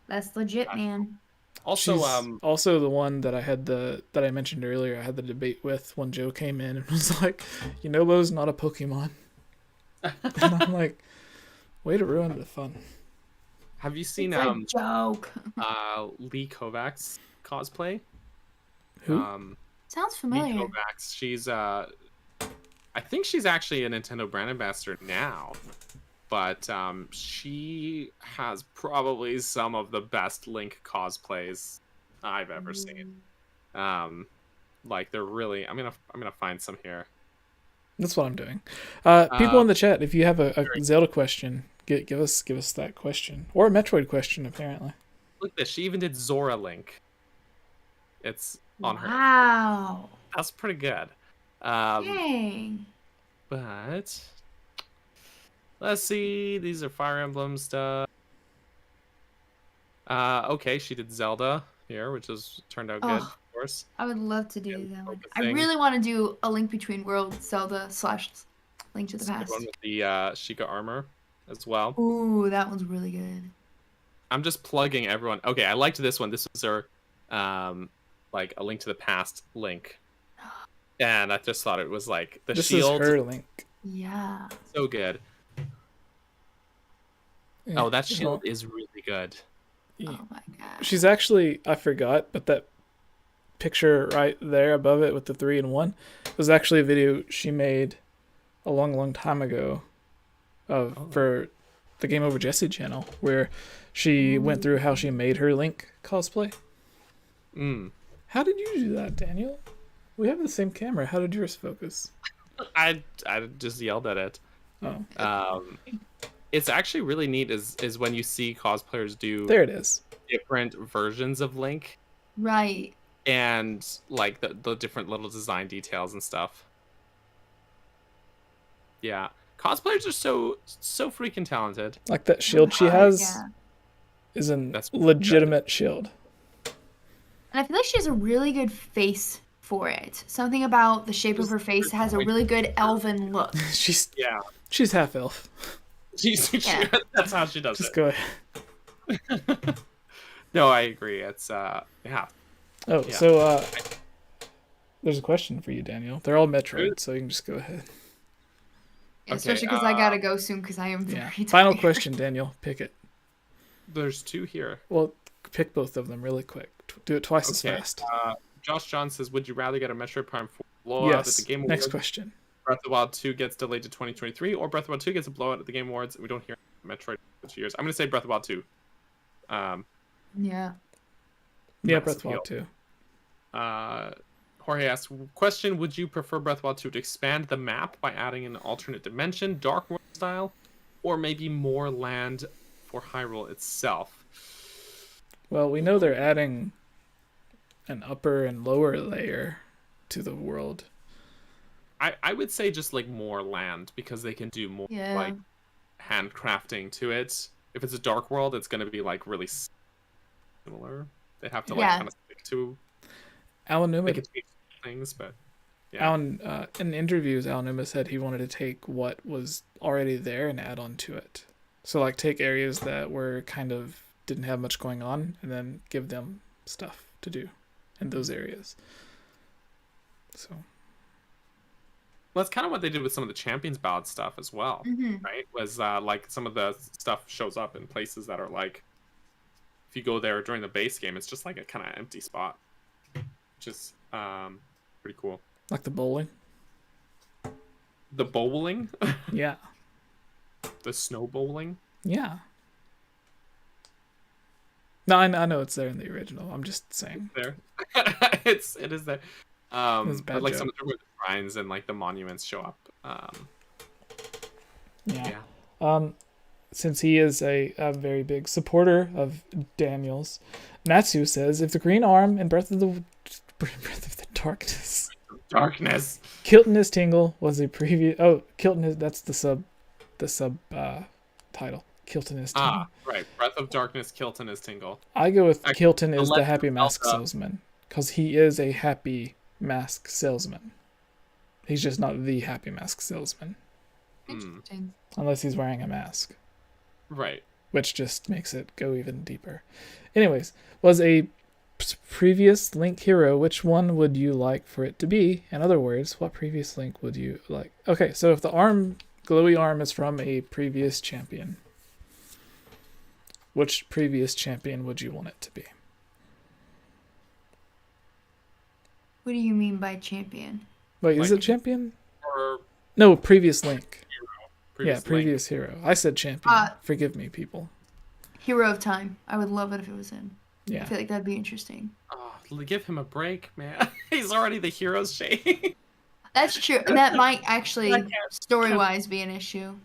That's legit, man. Also, she's also the one that I mentioned earlier. I had the debate with when Joe came in and was like, "Yunobo's not a Pokemon," and I'm like, "Way to ruin the fun." Have you seen It's a joke. Lee Kovacs cosplay? Who? Sounds familiar. Lee Kovacs. She's I think she's actually a Nintendo brand ambassador now. But she has probably some of the best Link cosplays I've ever seen. Like they're really. I'm gonna find some here. That's what I'm doing. People in the chat, if you have a Zelda question, give us that question or a Metroid question. Apparently, look at this. She even did Zora Link. It's on her. Wow. That's pretty good. Dang. But let's see. These are Fire Emblem stuff. Okay, she did Zelda. here, which has turned out good, of course. I would love to do And that one. I focusing- really want to do a Link Between Worlds Zelda / Link to the It's a good Past. one with the Sheikah armor as well. Ooh, that one's really good. I'm just plugging everyone. Okay, I liked this one. This was our like a Link to the Past link, and I just thought it was like the This shield. is her link. Yeah. So good. Yeah. Oh, that shield is really good. Yeah. Oh my god. She's actually, I forgot, but that picture right there above it with the 3 and 1 was actually a video she made a long time ago for the Game Over Jessie channel, where she went through how she made her Link cosplay. How did you do that, Daniel? We have the same camera. How did yours focus? I just yelled at it. Oh. It's actually really neat is when you see cosplayers do There it is. different versions of Link Right. and like the different little design details and stuff. Yeah. Cosplayers are so freaking talented. Like that shield she has Yeah. is a That's legitimate shield. And I feel like she has a really good face for it. Something about the shape of her face has a really good elven look. She's half elf. Yeah. That's how she does Just it. go ahead. No, I agree. It's yeah. Oh, Yeah. so there's a question for you, Daniel. They're all Metroid, so you can just go ahead. Yeah, Okay, especially because I gotta go soon because I am very Yeah. tired. Final question, Daniel. Pick it. There's 2 here. Well, pick both of them really quick. Do it twice as fast. Josh John says, would you rather get a Metroid Prime 4 blowout at Yes. the Game Next Awards? question. Breath of the Wild 2 gets delayed to 2023, or Breath of the Wild 2 gets a blowout at the Game Awards, and we don't hear Metroid for 2 years. I'm gonna say Breath of the Wild 2. Yeah. Yeah, Massive Breath of the Wild heal. 2. Jorge asks, question, would you prefer Breath of the Wild 2 to expand the map by adding an alternate dimension, Dark World style, or maybe more land for Hyrule itself? Well, we know they're adding an upper and lower layer to the world. I would say just like more land, because they can do more like handcrafting to it. If it's a Dark World, it's going to be like really similar. They have to like kind of stick to Alanuma, things, but in interviews, Alanuma said he wanted to take what was already there and add on to it. So like take areas that were kind of didn't have much going on and then give them stuff to do in those areas. So well, that's kind of what they did with some of the Champions Ballad stuff as well, right? Was like some of the stuff shows up in places that are like, if you go there during the base game, it's just like a kind of empty spot, which is pretty cool. like the bowling. The bowling, Yeah. the snow bowling. Yeah. No, I know it's there in the original. I'm just saying. There, it is there. It's a bad but like joke. some of the shrines and like the monuments show up. Yeah. Since he is a very big supporter of Daniel's, Natsu says if the green arm in Breath of the Darkness Kilton is Tingle was a previous Kilton is that's the sub title. Kilton is Tingle. Right. Breath of Darkness, Kilton is Tingle. I go with Actually, Kilton is the Legend happy of mask Zelda. salesman because he is a happy mask salesman. He's just not the happy mask salesman Interesting. unless he's wearing a mask, Right. which just makes it go even deeper. Anyways, was a previous Link hero, which one would you like for it to be? In other words, what previous Link would you like? Okay, so if the glowy arm is from a previous champion, which previous champion would you want it to be? What do you mean by champion? Wait, is Like- it champion? Or No, previous Link. previous Yeah, previous hero. I said champion. Forgive me, people. Hero of Time. I would love it if it was him. I Yeah. feel like that'd be interesting. Oh, give him a break, man. He's already the hero's shade. That's true. And that might actually, story-wise, be an issue.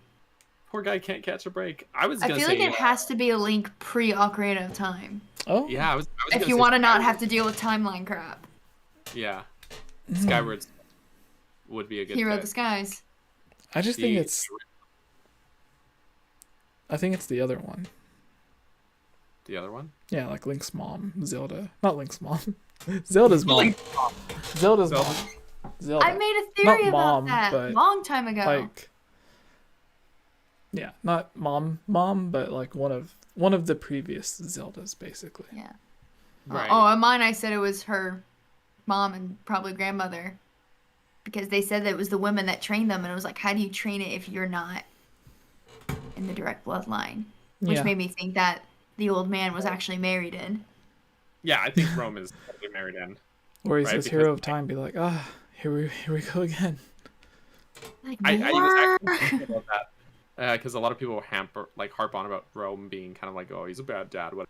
Poor guy can't catch a break. I was I gonna feel say like it has to be a Link pre-Ocarina of Time. Oh. yeah. I was If gonna you say want to not Skyward. have to deal with timeline crap. Yeah. Skyward would be a good Hero of fit. the Skies. I just think The- I think it's the other one. The other one? Yeah, like Link's mom, Zelda. Not Link's mom. Zelda's mom. Zelda's mom. Zelda. I made a theory Not about mom, that but long time ago. like, yeah, not mom, but like one of the previous Zeldas, basically. Yeah. Right. Oh, on mine I said it was her mom and probably grandmother, because they said that it was the women that trained them, and it was like, how do you train it if you're not in the direct bloodline? Which made me think that the old man was actually married in. Yeah, I think Rome is totally married in. Or he Right, says because- Hero of Time, be like, here we go again. Like, I was more? actually thinking about that because a lot of people harp on about Rome being kind of like, oh, he's a bad dad. What?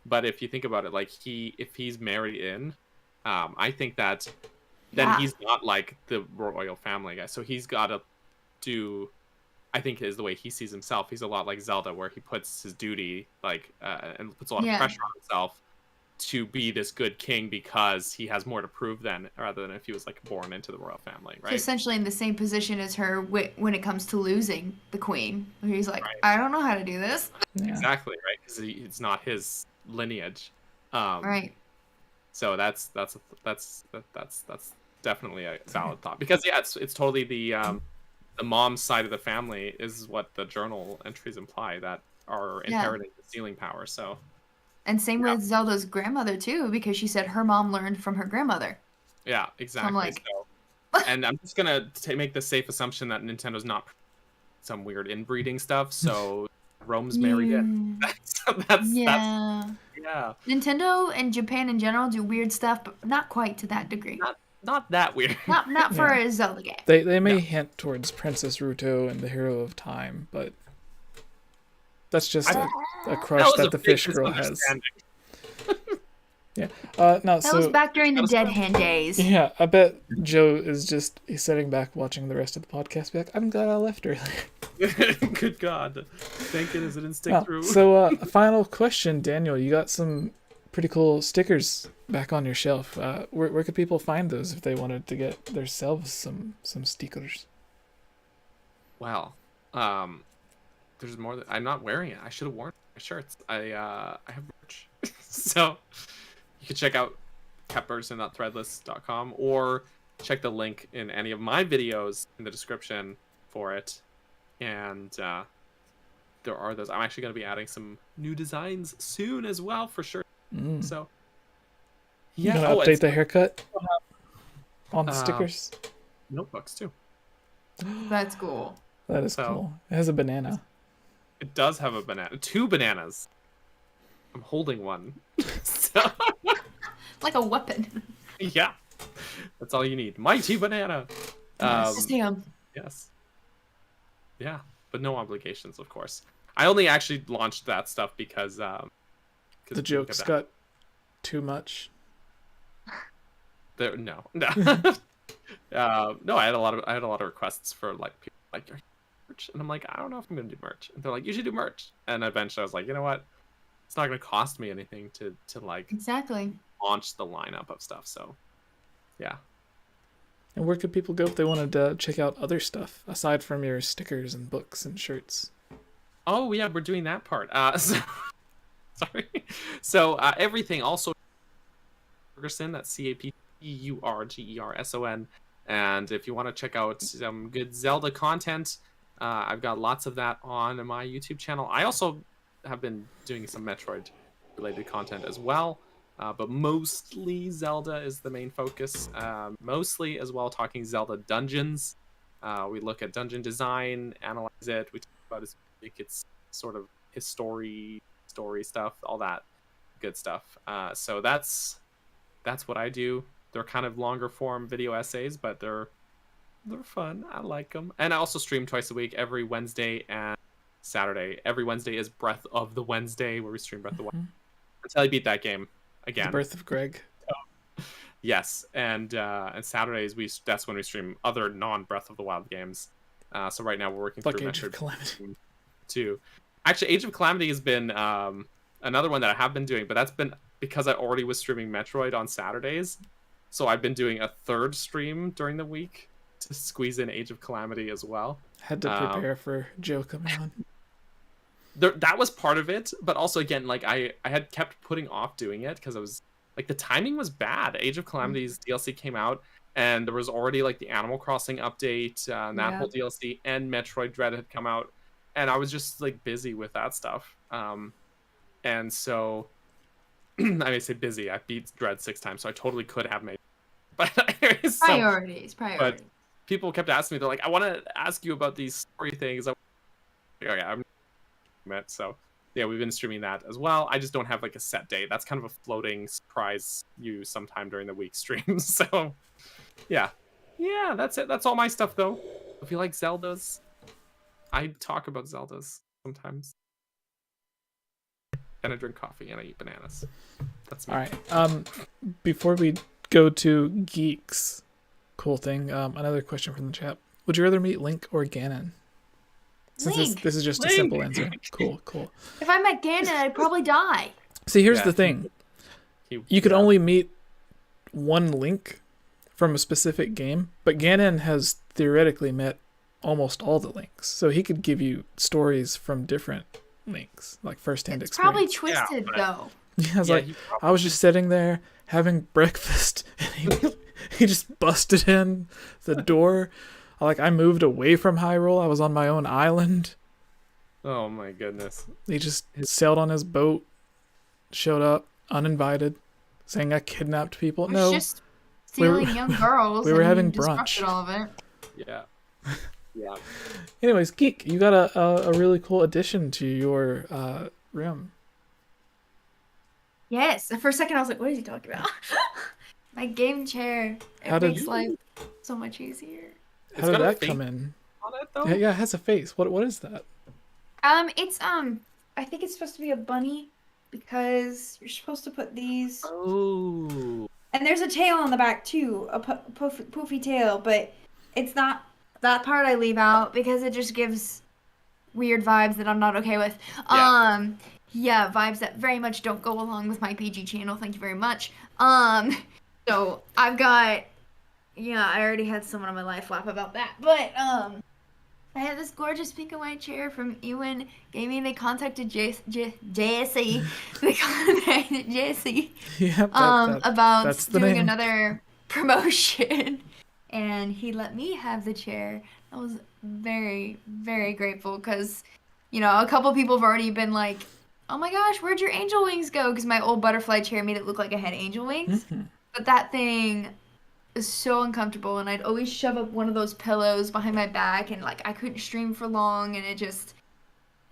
But if you think about it, like if he's married in, I think that then he's not like the royal family guy. So he's got to do, I think, is the way he sees himself. He's a lot like Zelda, where he puts his duty and puts a lot of pressure on himself to be this good king because he has more to prove then, rather than if he was like born into the royal family, right? So essentially in the same position as her when it comes to losing the queen. He's like, Right. I don't know how to do this. Yeah. Exactly, right? Because it's not his lineage. Right. So that's definitely a valid thought, because it's totally the mom's side of the family is what the journal entries imply, that are inheriting the sealing power. So. And same with Zelda's grandmother too, because she said her mom learned from her grandmother. Yeah, exactly. So I'm like... and I'm just gonna make the safe assumption that Nintendo's not some weird inbreeding stuff. So Rome's married in. That's yeah. Nintendo and Japan in general do weird stuff, but not quite to that degree. Not that weird. Not for a Zelda game. They may hint towards Princess Ruto and the Hero of Time, but that's just a crush that the fish girl has. Yeah. No. That was back during the Dead Hand days. Yeah, I bet Joe is he's sitting back watching the rest of the podcast. Be like, I'm glad I left earlier. Good God. Thank goodness it didn't stick through. So, a final question, Daniel. You got some pretty cool stickers back on your shelf. Where could people find those if they wanted to get themselves some stickers? Well, there's more. I'm not wearing it. I should have worn my shirts. I have merch. So you can check out @threadless.com or check the link in any of my videos in the description for it. And there are those. I'm actually going to be adding some new designs soon as well, for sure. So you gonna update the haircut on the stickers? Notebooks too. That's cool. That is cool. It has a banana. It does have a banana. 2 bananas. I'm holding one. So... like a weapon. Yeah. That's all you need. Mighty banana. Just him. Yes. Yeah, but no obligations, of course. I only actually launched that stuff because the jokes got too much. No. No, I had a lot of requests for like people like merch, and I'm like, I don't know if I'm gonna do merch. And they're like, you should do merch. And eventually I was like, you know what? It's not gonna cost me anything to like launch the lineup of stuff. So yeah. And where could people go if they wanted to check out other stuff aside from your stickers and books and shirts? Oh yeah, we're doing that part. Sorry. So everything also Ferguson, that's CAPEURGERSON. And if you want to check out some good Zelda content, I've got lots of that on my YouTube channel. I also have been doing some Metroid related content as well. But mostly Zelda is the main focus. Mostly as well talking Zelda dungeons. We look at dungeon design, analyze it. We talk about its sort of story stuff, all that good stuff. So that's what I do. They're kind of longer form video essays, but they're fun. I like them. And I also stream twice a week, every Wednesday and Saturday. Every Wednesday is Breath of the Wednesday, where we stream Breath of the Wild until I beat that game again. The Birth of Greg. Yes, and Saturdays that's when we stream other non-Breath of the Wild games. So right now we're working like through Age of Calamity too. Actually, Age of Calamity has been another one that I have been doing, but that's been because I already was streaming Metroid on Saturdays. So I've been doing a third stream during the week to squeeze in Age of Calamity as well. Had to prepare for Joe coming on. that was part of it, but also again, like I had kept putting off doing it because I was like, the timing was bad. Age of Calamity's DLC came out, and there was already like the Animal Crossing update, and that whole DLC, and Metroid Dread had come out, and I was just like busy with that stuff. And so I may say busy. I beat Dread 6 times, so I totally could have made. But priorities. But people kept asking me, they're like, I want to ask you about these story things. So yeah, we've been streaming that as well. I just don't have like a set date. That's kind of a floating surprise you sometime during the week stream. So yeah, that's it. That's all my stuff though. If you like Zeldas, I talk about Zeldas sometimes. And I drink coffee and I eat bananas. That's me. All right. Before we go to Geeks, cool thing. Another question from the chat. Would you rather meet Link or Ganon? Since this is just a simple answer. Cool. If I met Ganon, I'd probably die. See, here's the thing. You could only meet one Link from a specific game, but Ganon has theoretically met almost all the Links. So he could give you stories from different Links, like first-hand experience. Probably twisted, though. Yeah, I was just sitting there having breakfast, and he just busted in the door. I moved away from Hyrule. I was on my own island. Oh my goodness. He just sailed on his boat, showed up uninvited, saying I kidnapped people. No, just stealing young girls. We were having brunch. All of it. Yeah. Anyways, Geek, you got a really cool addition to your room. Yes. For a second, I was like, what is he talking about? My game chair. It makes life so much easier. How did that come in? On it, though? Yeah, it has a face. What is that? It's I think it's supposed to be a bunny because you're supposed to put these. Oh. And there's a tail on the back too, a poofy tail, but it's not. That part I leave out because it just gives weird vibes that I'm not okay with. Yeah, vibes that very much don't go along with my PG channel. Thank you very much. So I've got. Yeah, I already had someone on my life laugh about that. But, I had this gorgeous pink and white chair from Ewan Gaming. They contacted JSE. They contacted JSE. Yeah, about doing another promotion. And he let me have the chair. I was very, very grateful because, a couple people have already been like, oh my gosh, where'd your angel wings go? Because my old butterfly chair made it look like I had angel wings. Mm-hmm. But that thing is so uncomfortable, and I'd always shove up one of those pillows behind my back, and I couldn't stream for long, and it just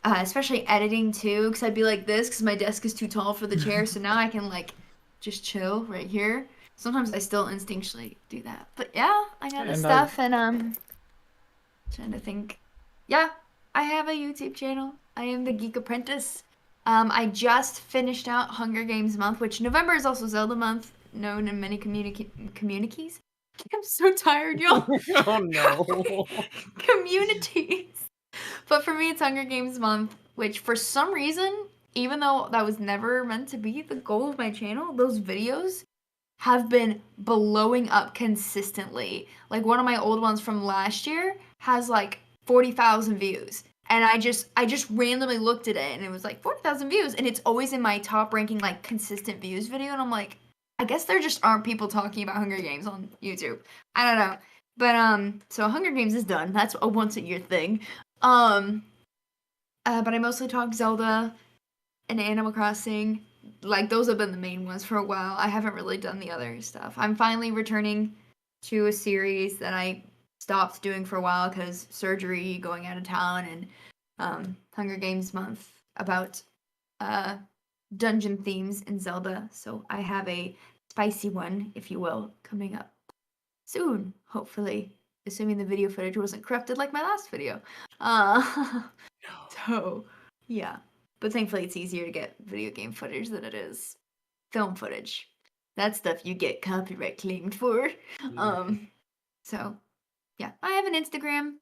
especially editing too, because I'd be like this because my desk is too tall for the chair. So now I can just chill right here. Sometimes I still instinctually do that, but yeah, I got the stuff. And trying to think. Yeah, I have a YouTube channel. I am the Geek Apprentice. I just finished out Hunger Games month, which November is also Zelda month, known in many communities. I'm so tired, y'all. Oh no. Communities. But for me, it's Hunger Games month, which for some reason, even though that was never meant to be the goal of my channel, those videos have been blowing up consistently. One of my old ones from last year has 40,000 views. And I just randomly looked at it and it was 40,000 views. And it's always in my top ranking, consistent views video. And I'm like, I guess there just aren't people talking about Hunger Games on YouTube. I don't know. But, so Hunger Games is done. That's a once a year thing. But I mostly talk Zelda and Animal Crossing. Those have been the main ones for a while. I haven't really done the other stuff. I'm finally returning to a series that I stopped doing for a while because surgery, going out of town, and Hunger Games month about dungeon themes in Zelda. So I have a spicy one, if you will, coming up soon, hopefully, assuming the video footage wasn't corrupted like my last video. So yeah, but thankfully it's easier to get video game footage than it is film footage. That stuff you get copyright claimed for. So yeah, I have an Instagram.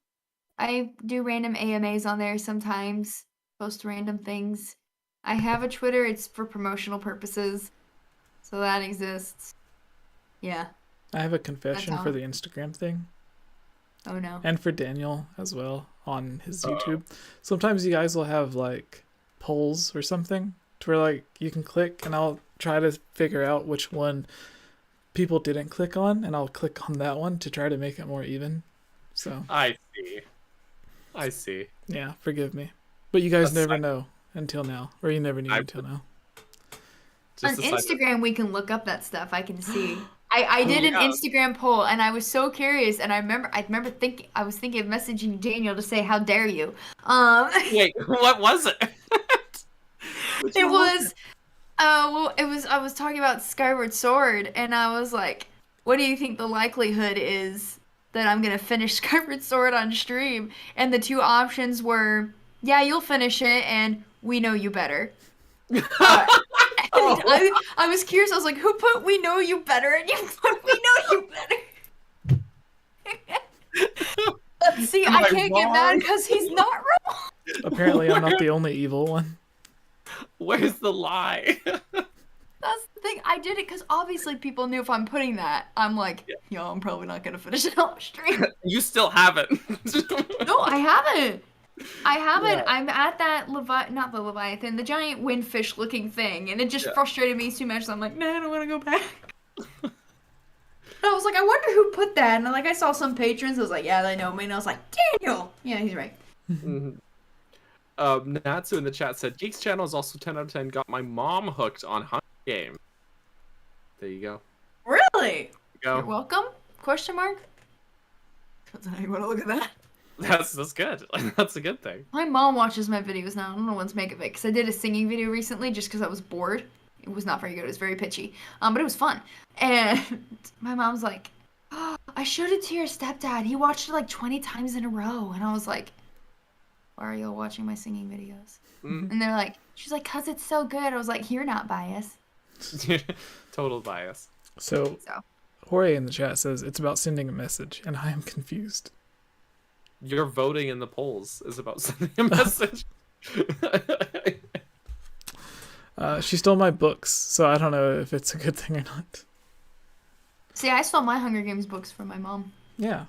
I do random AMAs on there sometimes, post random things. I have a Twitter. It's for promotional purposes, so that exists. Yeah. I have a confession for the Instagram thing. Oh no. And for Daniel as well on his YouTube. Sometimes you guys will have polls or something to where like you can click, and I'll try to figure out which one people didn't click on, and I'll click on that one to try to make it more even. So I see. Yeah, forgive me, but you guys That's never know until now, or you never knew until now. On Instagram, we can look up that stuff. I can see. I did an Instagram poll, and I was so curious. And I remember thinking of messaging Daniel to say, "How dare you?" Wait, what was it? It was, I was talking about Skyward Sword, and I was like, "What do you think the likelihood is that I'm gonna finish Skyward Sword on stream?" And the two options were, "Yeah, you'll finish it," and "We know you better." I was curious. I was like, "Who put 'We know you better'?" And you put 'We know you better. See, I can't get mad because he's not wrong. Apparently, I'm not the only evil one. Where's the lie? That's the thing. I did it because obviously people knew if I'm putting that, I'm like, yo, I'm probably not gonna finish it on stream. You still haven't. No, I haven't. Yeah. I'm at that not the Leviathan, the giant windfish looking thing, and it just frustrated me too much. So I'm like, nah, I don't want to go back. And I was like, I wonder who put that. And like, I saw some patrons. I was like, yeah, they know me. And I was like, Daniel. Yeah, he's right. Natsu in the chat said, Geeks channel is also 10 out of 10. Got my mom hooked on Hunger Games. There you go. Really? You're welcome? Question mark? You want to look at that? That's good. That's a good thing. My mom watches my videos now. I don't know what to make of it because I did a singing video recently just because I was bored. It was not very good. It was very pitchy, but it was fun. And my mom's like, "Oh, I showed it to your stepdad. He watched it like 20 times in a row." And I was like, "Why are y'all watching my singing videos?" And they're like, she's like, "'Cause it's so good." I was like, "You're not biased." Total bias. So Jorge in the chat says it's about sending a message, and I am confused. Your voting in the polls is about sending a message. She stole my books, so I don't know if it's a good thing or not. See, I stole my Hunger Games books from my mom. Yeah.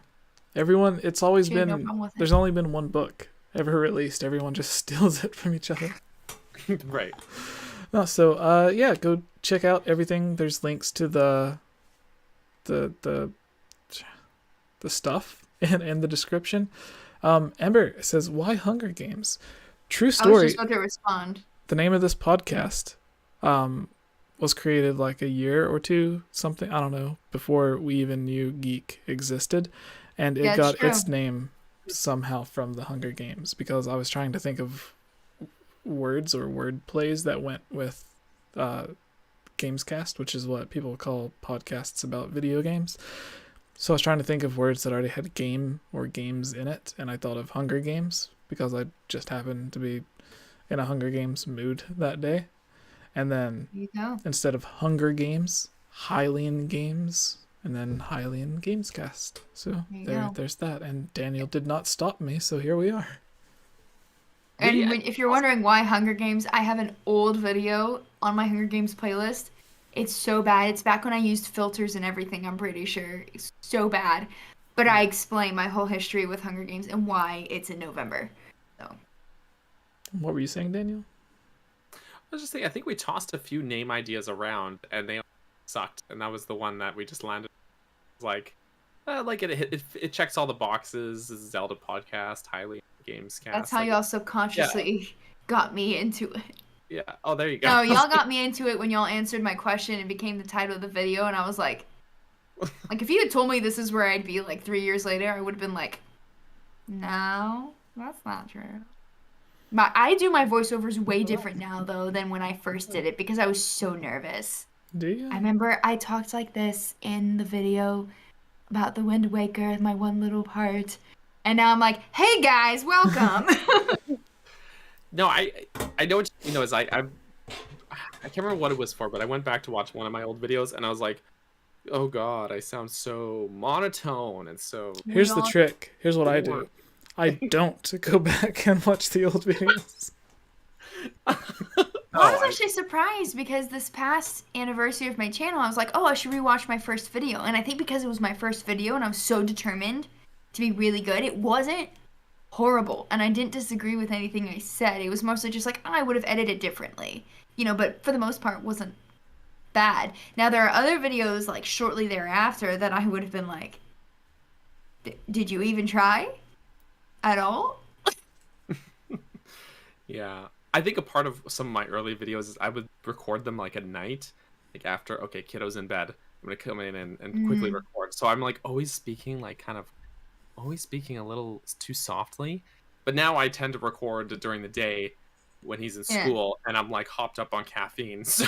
Everyone, it's always She had been, no problem with it. there's only been one book ever released. Everyone just steals it from each other. Right. No, so, yeah, go check out everything. There's links to the stuff in the description. Ember says, why Hunger Games? True story. I was just about to respond. The name of this podcast was created like a year or two, something, I don't know, before we even knew Geek existed. And it got its name somehow from the Hunger Games because I was trying to think of words or word plays that went with Gamescast, which is what people call podcasts about video games. So I was trying to think of words that already had game or games in it, and I thought of Hunger Games because I just happened to be in a Hunger Games mood that day. And then instead of Hunger Games, Hylian Games, and then Hylian Gamescast. So there's that. And Daniel did not stop me, so here we are. And if you're wondering why Hunger Games, I have an old video on my Hunger Games playlist. It's so bad. It's back when I used filters and everything, I'm pretty sure. It's so bad. But I explain my whole history with Hunger Games and why it's in November. So. What were you saying, Daniel? I was just saying, I think we tossed a few name ideas around, and they all sucked. And that was the one that we just landed. Like it checks all the boxes. This is Zelda podcast, Hylian Gamescast. That's how y'all subconsciously got me into it. Yeah. Oh, there you go. No, y'all got me into it when y'all answered my question and became the title of the video, and I was like, if you had told me this is where I'd be like 3 years later, I would have been like, no, that's not true. But I do my voiceovers way different now, though, than when I first did it because I was so nervous. Do you? I remember I talked like this in the video about the Wind Waker, my one little part, and now I'm like, hey guys, welcome. No, I know what you know is I can't remember what it was for, but I went back to watch one of my old videos and I was like, oh god, I sound so monotone and so. Here's the trick. Here's what I do. I don't go back and watch the old videos. I was actually surprised because this past anniversary of my channel, I was like, oh, I should rewatch my first video. And I think because it was my first video and I was so determined to be really good, it wasn't horrible. And I didn't disagree with anything I said. It was mostly just like, I would have edited differently. You know, but for the most part, it wasn't bad. Now, there are other videos, like, shortly thereafter that I would have been like, did you even try at all? Yeah. I think a part of some of my early videos is I would record them like at night, like after, okay, kiddo's in bed, I'm gonna come in and quickly record. So I'm like always speaking a little too softly. But now I tend to record during the day when he's in school, and I'm like hopped up on caffeine. So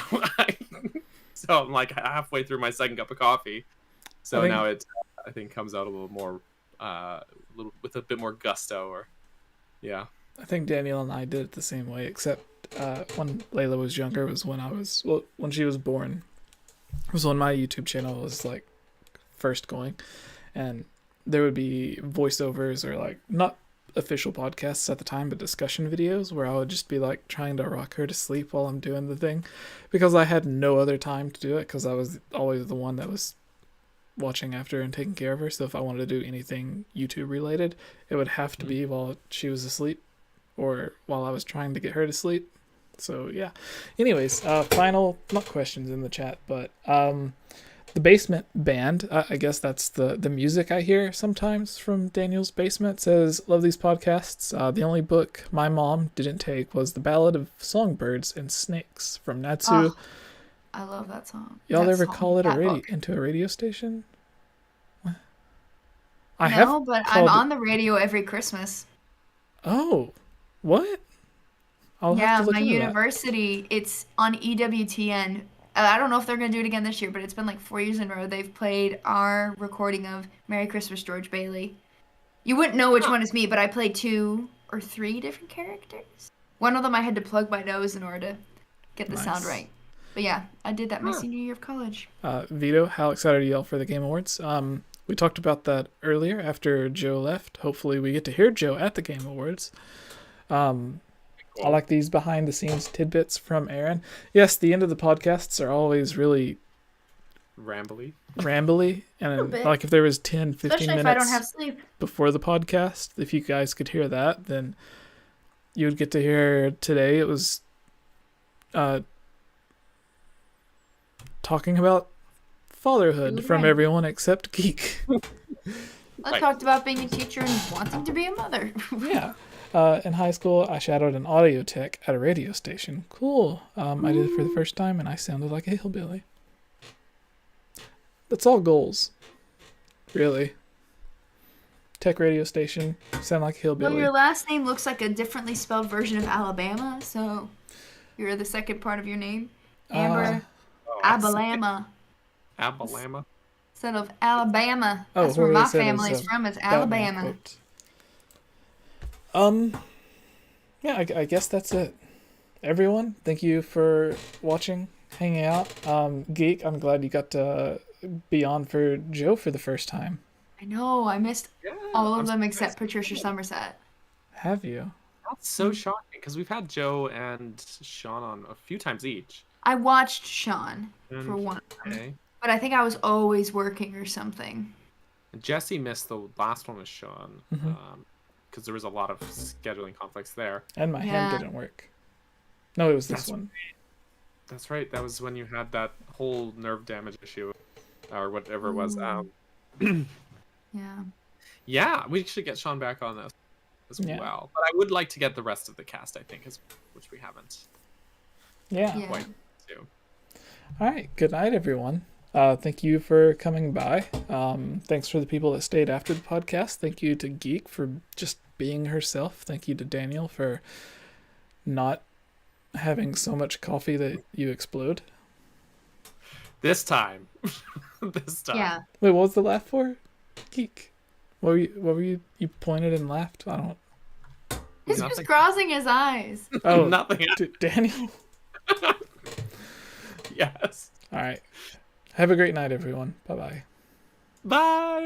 I'm like halfway through my second cup of coffee. So now it I think comes out a little more with a bit more gusto, or yeah. I think Daniel and I did it the same way, except when Layla was younger was when she was born. It was when my YouTube channel was like first going, and there would be voiceovers or like not official podcasts at the time, but discussion videos where I would just be like trying to rock her to sleep while I'm doing the thing, because I had no other time to do it because I was always the one that was watching after and taking care of her. So if I wanted to do anything YouTube related, it would have to be while she was asleep or while I was trying to get her to sleep. So yeah. Anyways, final, not questions in the chat, but the basement band, I guess that's the music I hear sometimes from Daniel's basement, says, love these podcasts. The only book my mom didn't take was The Ballad of Songbirds and Snakes from Natsu. Oh, I love that song. Y'all ever call it into a radio station? But I'm on the radio every Christmas. Oh, what? My university, it's on EWTN. I don't know if they're going to do it again this year, but it's been like 4 years in a row. They've played our recording of Merry Christmas, George Bailey. You wouldn't know which one is me, but I played 2 or 3 different characters. One of them I had to plug my nose in order to get the sound right. But yeah, I did that my senior year of college. Vito, how excited are y'all for the Game Awards? We talked about that earlier after Joe left. Hopefully we get to hear Joe at the Game Awards. I like these behind the scenes tidbits from Aaron. Yes, the end of the podcasts are always really rambly. And like if there was 10, 15 Especially minutes if I don't have sleep before the podcast, if you guys could hear that, then you would get to hear today. It was talking about fatherhood from everyone except Geek. I talked about being a teacher and wanting to be a mother. Yeah. In high school, I shadowed an audio tech at a radio station. Cool. I did it for the first time, and I sounded like a hillbilly. That's all goals. Really. Tech radio station, sound like a hillbilly. Well, your last name looks like a differently spelled version of Alabama, so you're the second part of your name. Amber Abalama. Abalama? Instead of Alabama. That's where my family's from, is Alabama. Yeah, I guess that's it. Everyone, thank you for watching, hanging out. Geek, I'm glad you got to be on for Joe for the first time. I know, I missed all of them except Patricia Somerset. Have you? That's so shocking, because we've had Joe and Sean on a few times each. I watched Sean for one time, but I think I was always working or something. Jesse missed the last one with Sean. Because there was a lot of scheduling conflicts there. And my hand didn't work. No, it was this one. That's right. That was when you had that whole nerve damage issue, or whatever it was. Yeah, we should get Sean back on this as well. But I would like to get the rest of the cast, I think, which we haven't. Quite soon. All right. Good night, everyone. Thank you for coming by. Thanks for the people that stayed after the podcast. Thank you to Geek for just being herself. Thank you to Daniel for not having so much coffee that you explode. This time. Yeah. Wait, what was the laugh for? Geek. What were you pointed and laughed? I don't. He's just crossing his eyes. Oh, nothing. Daniel. Yes. All right. Have a great night, everyone. Bye-bye. Bye.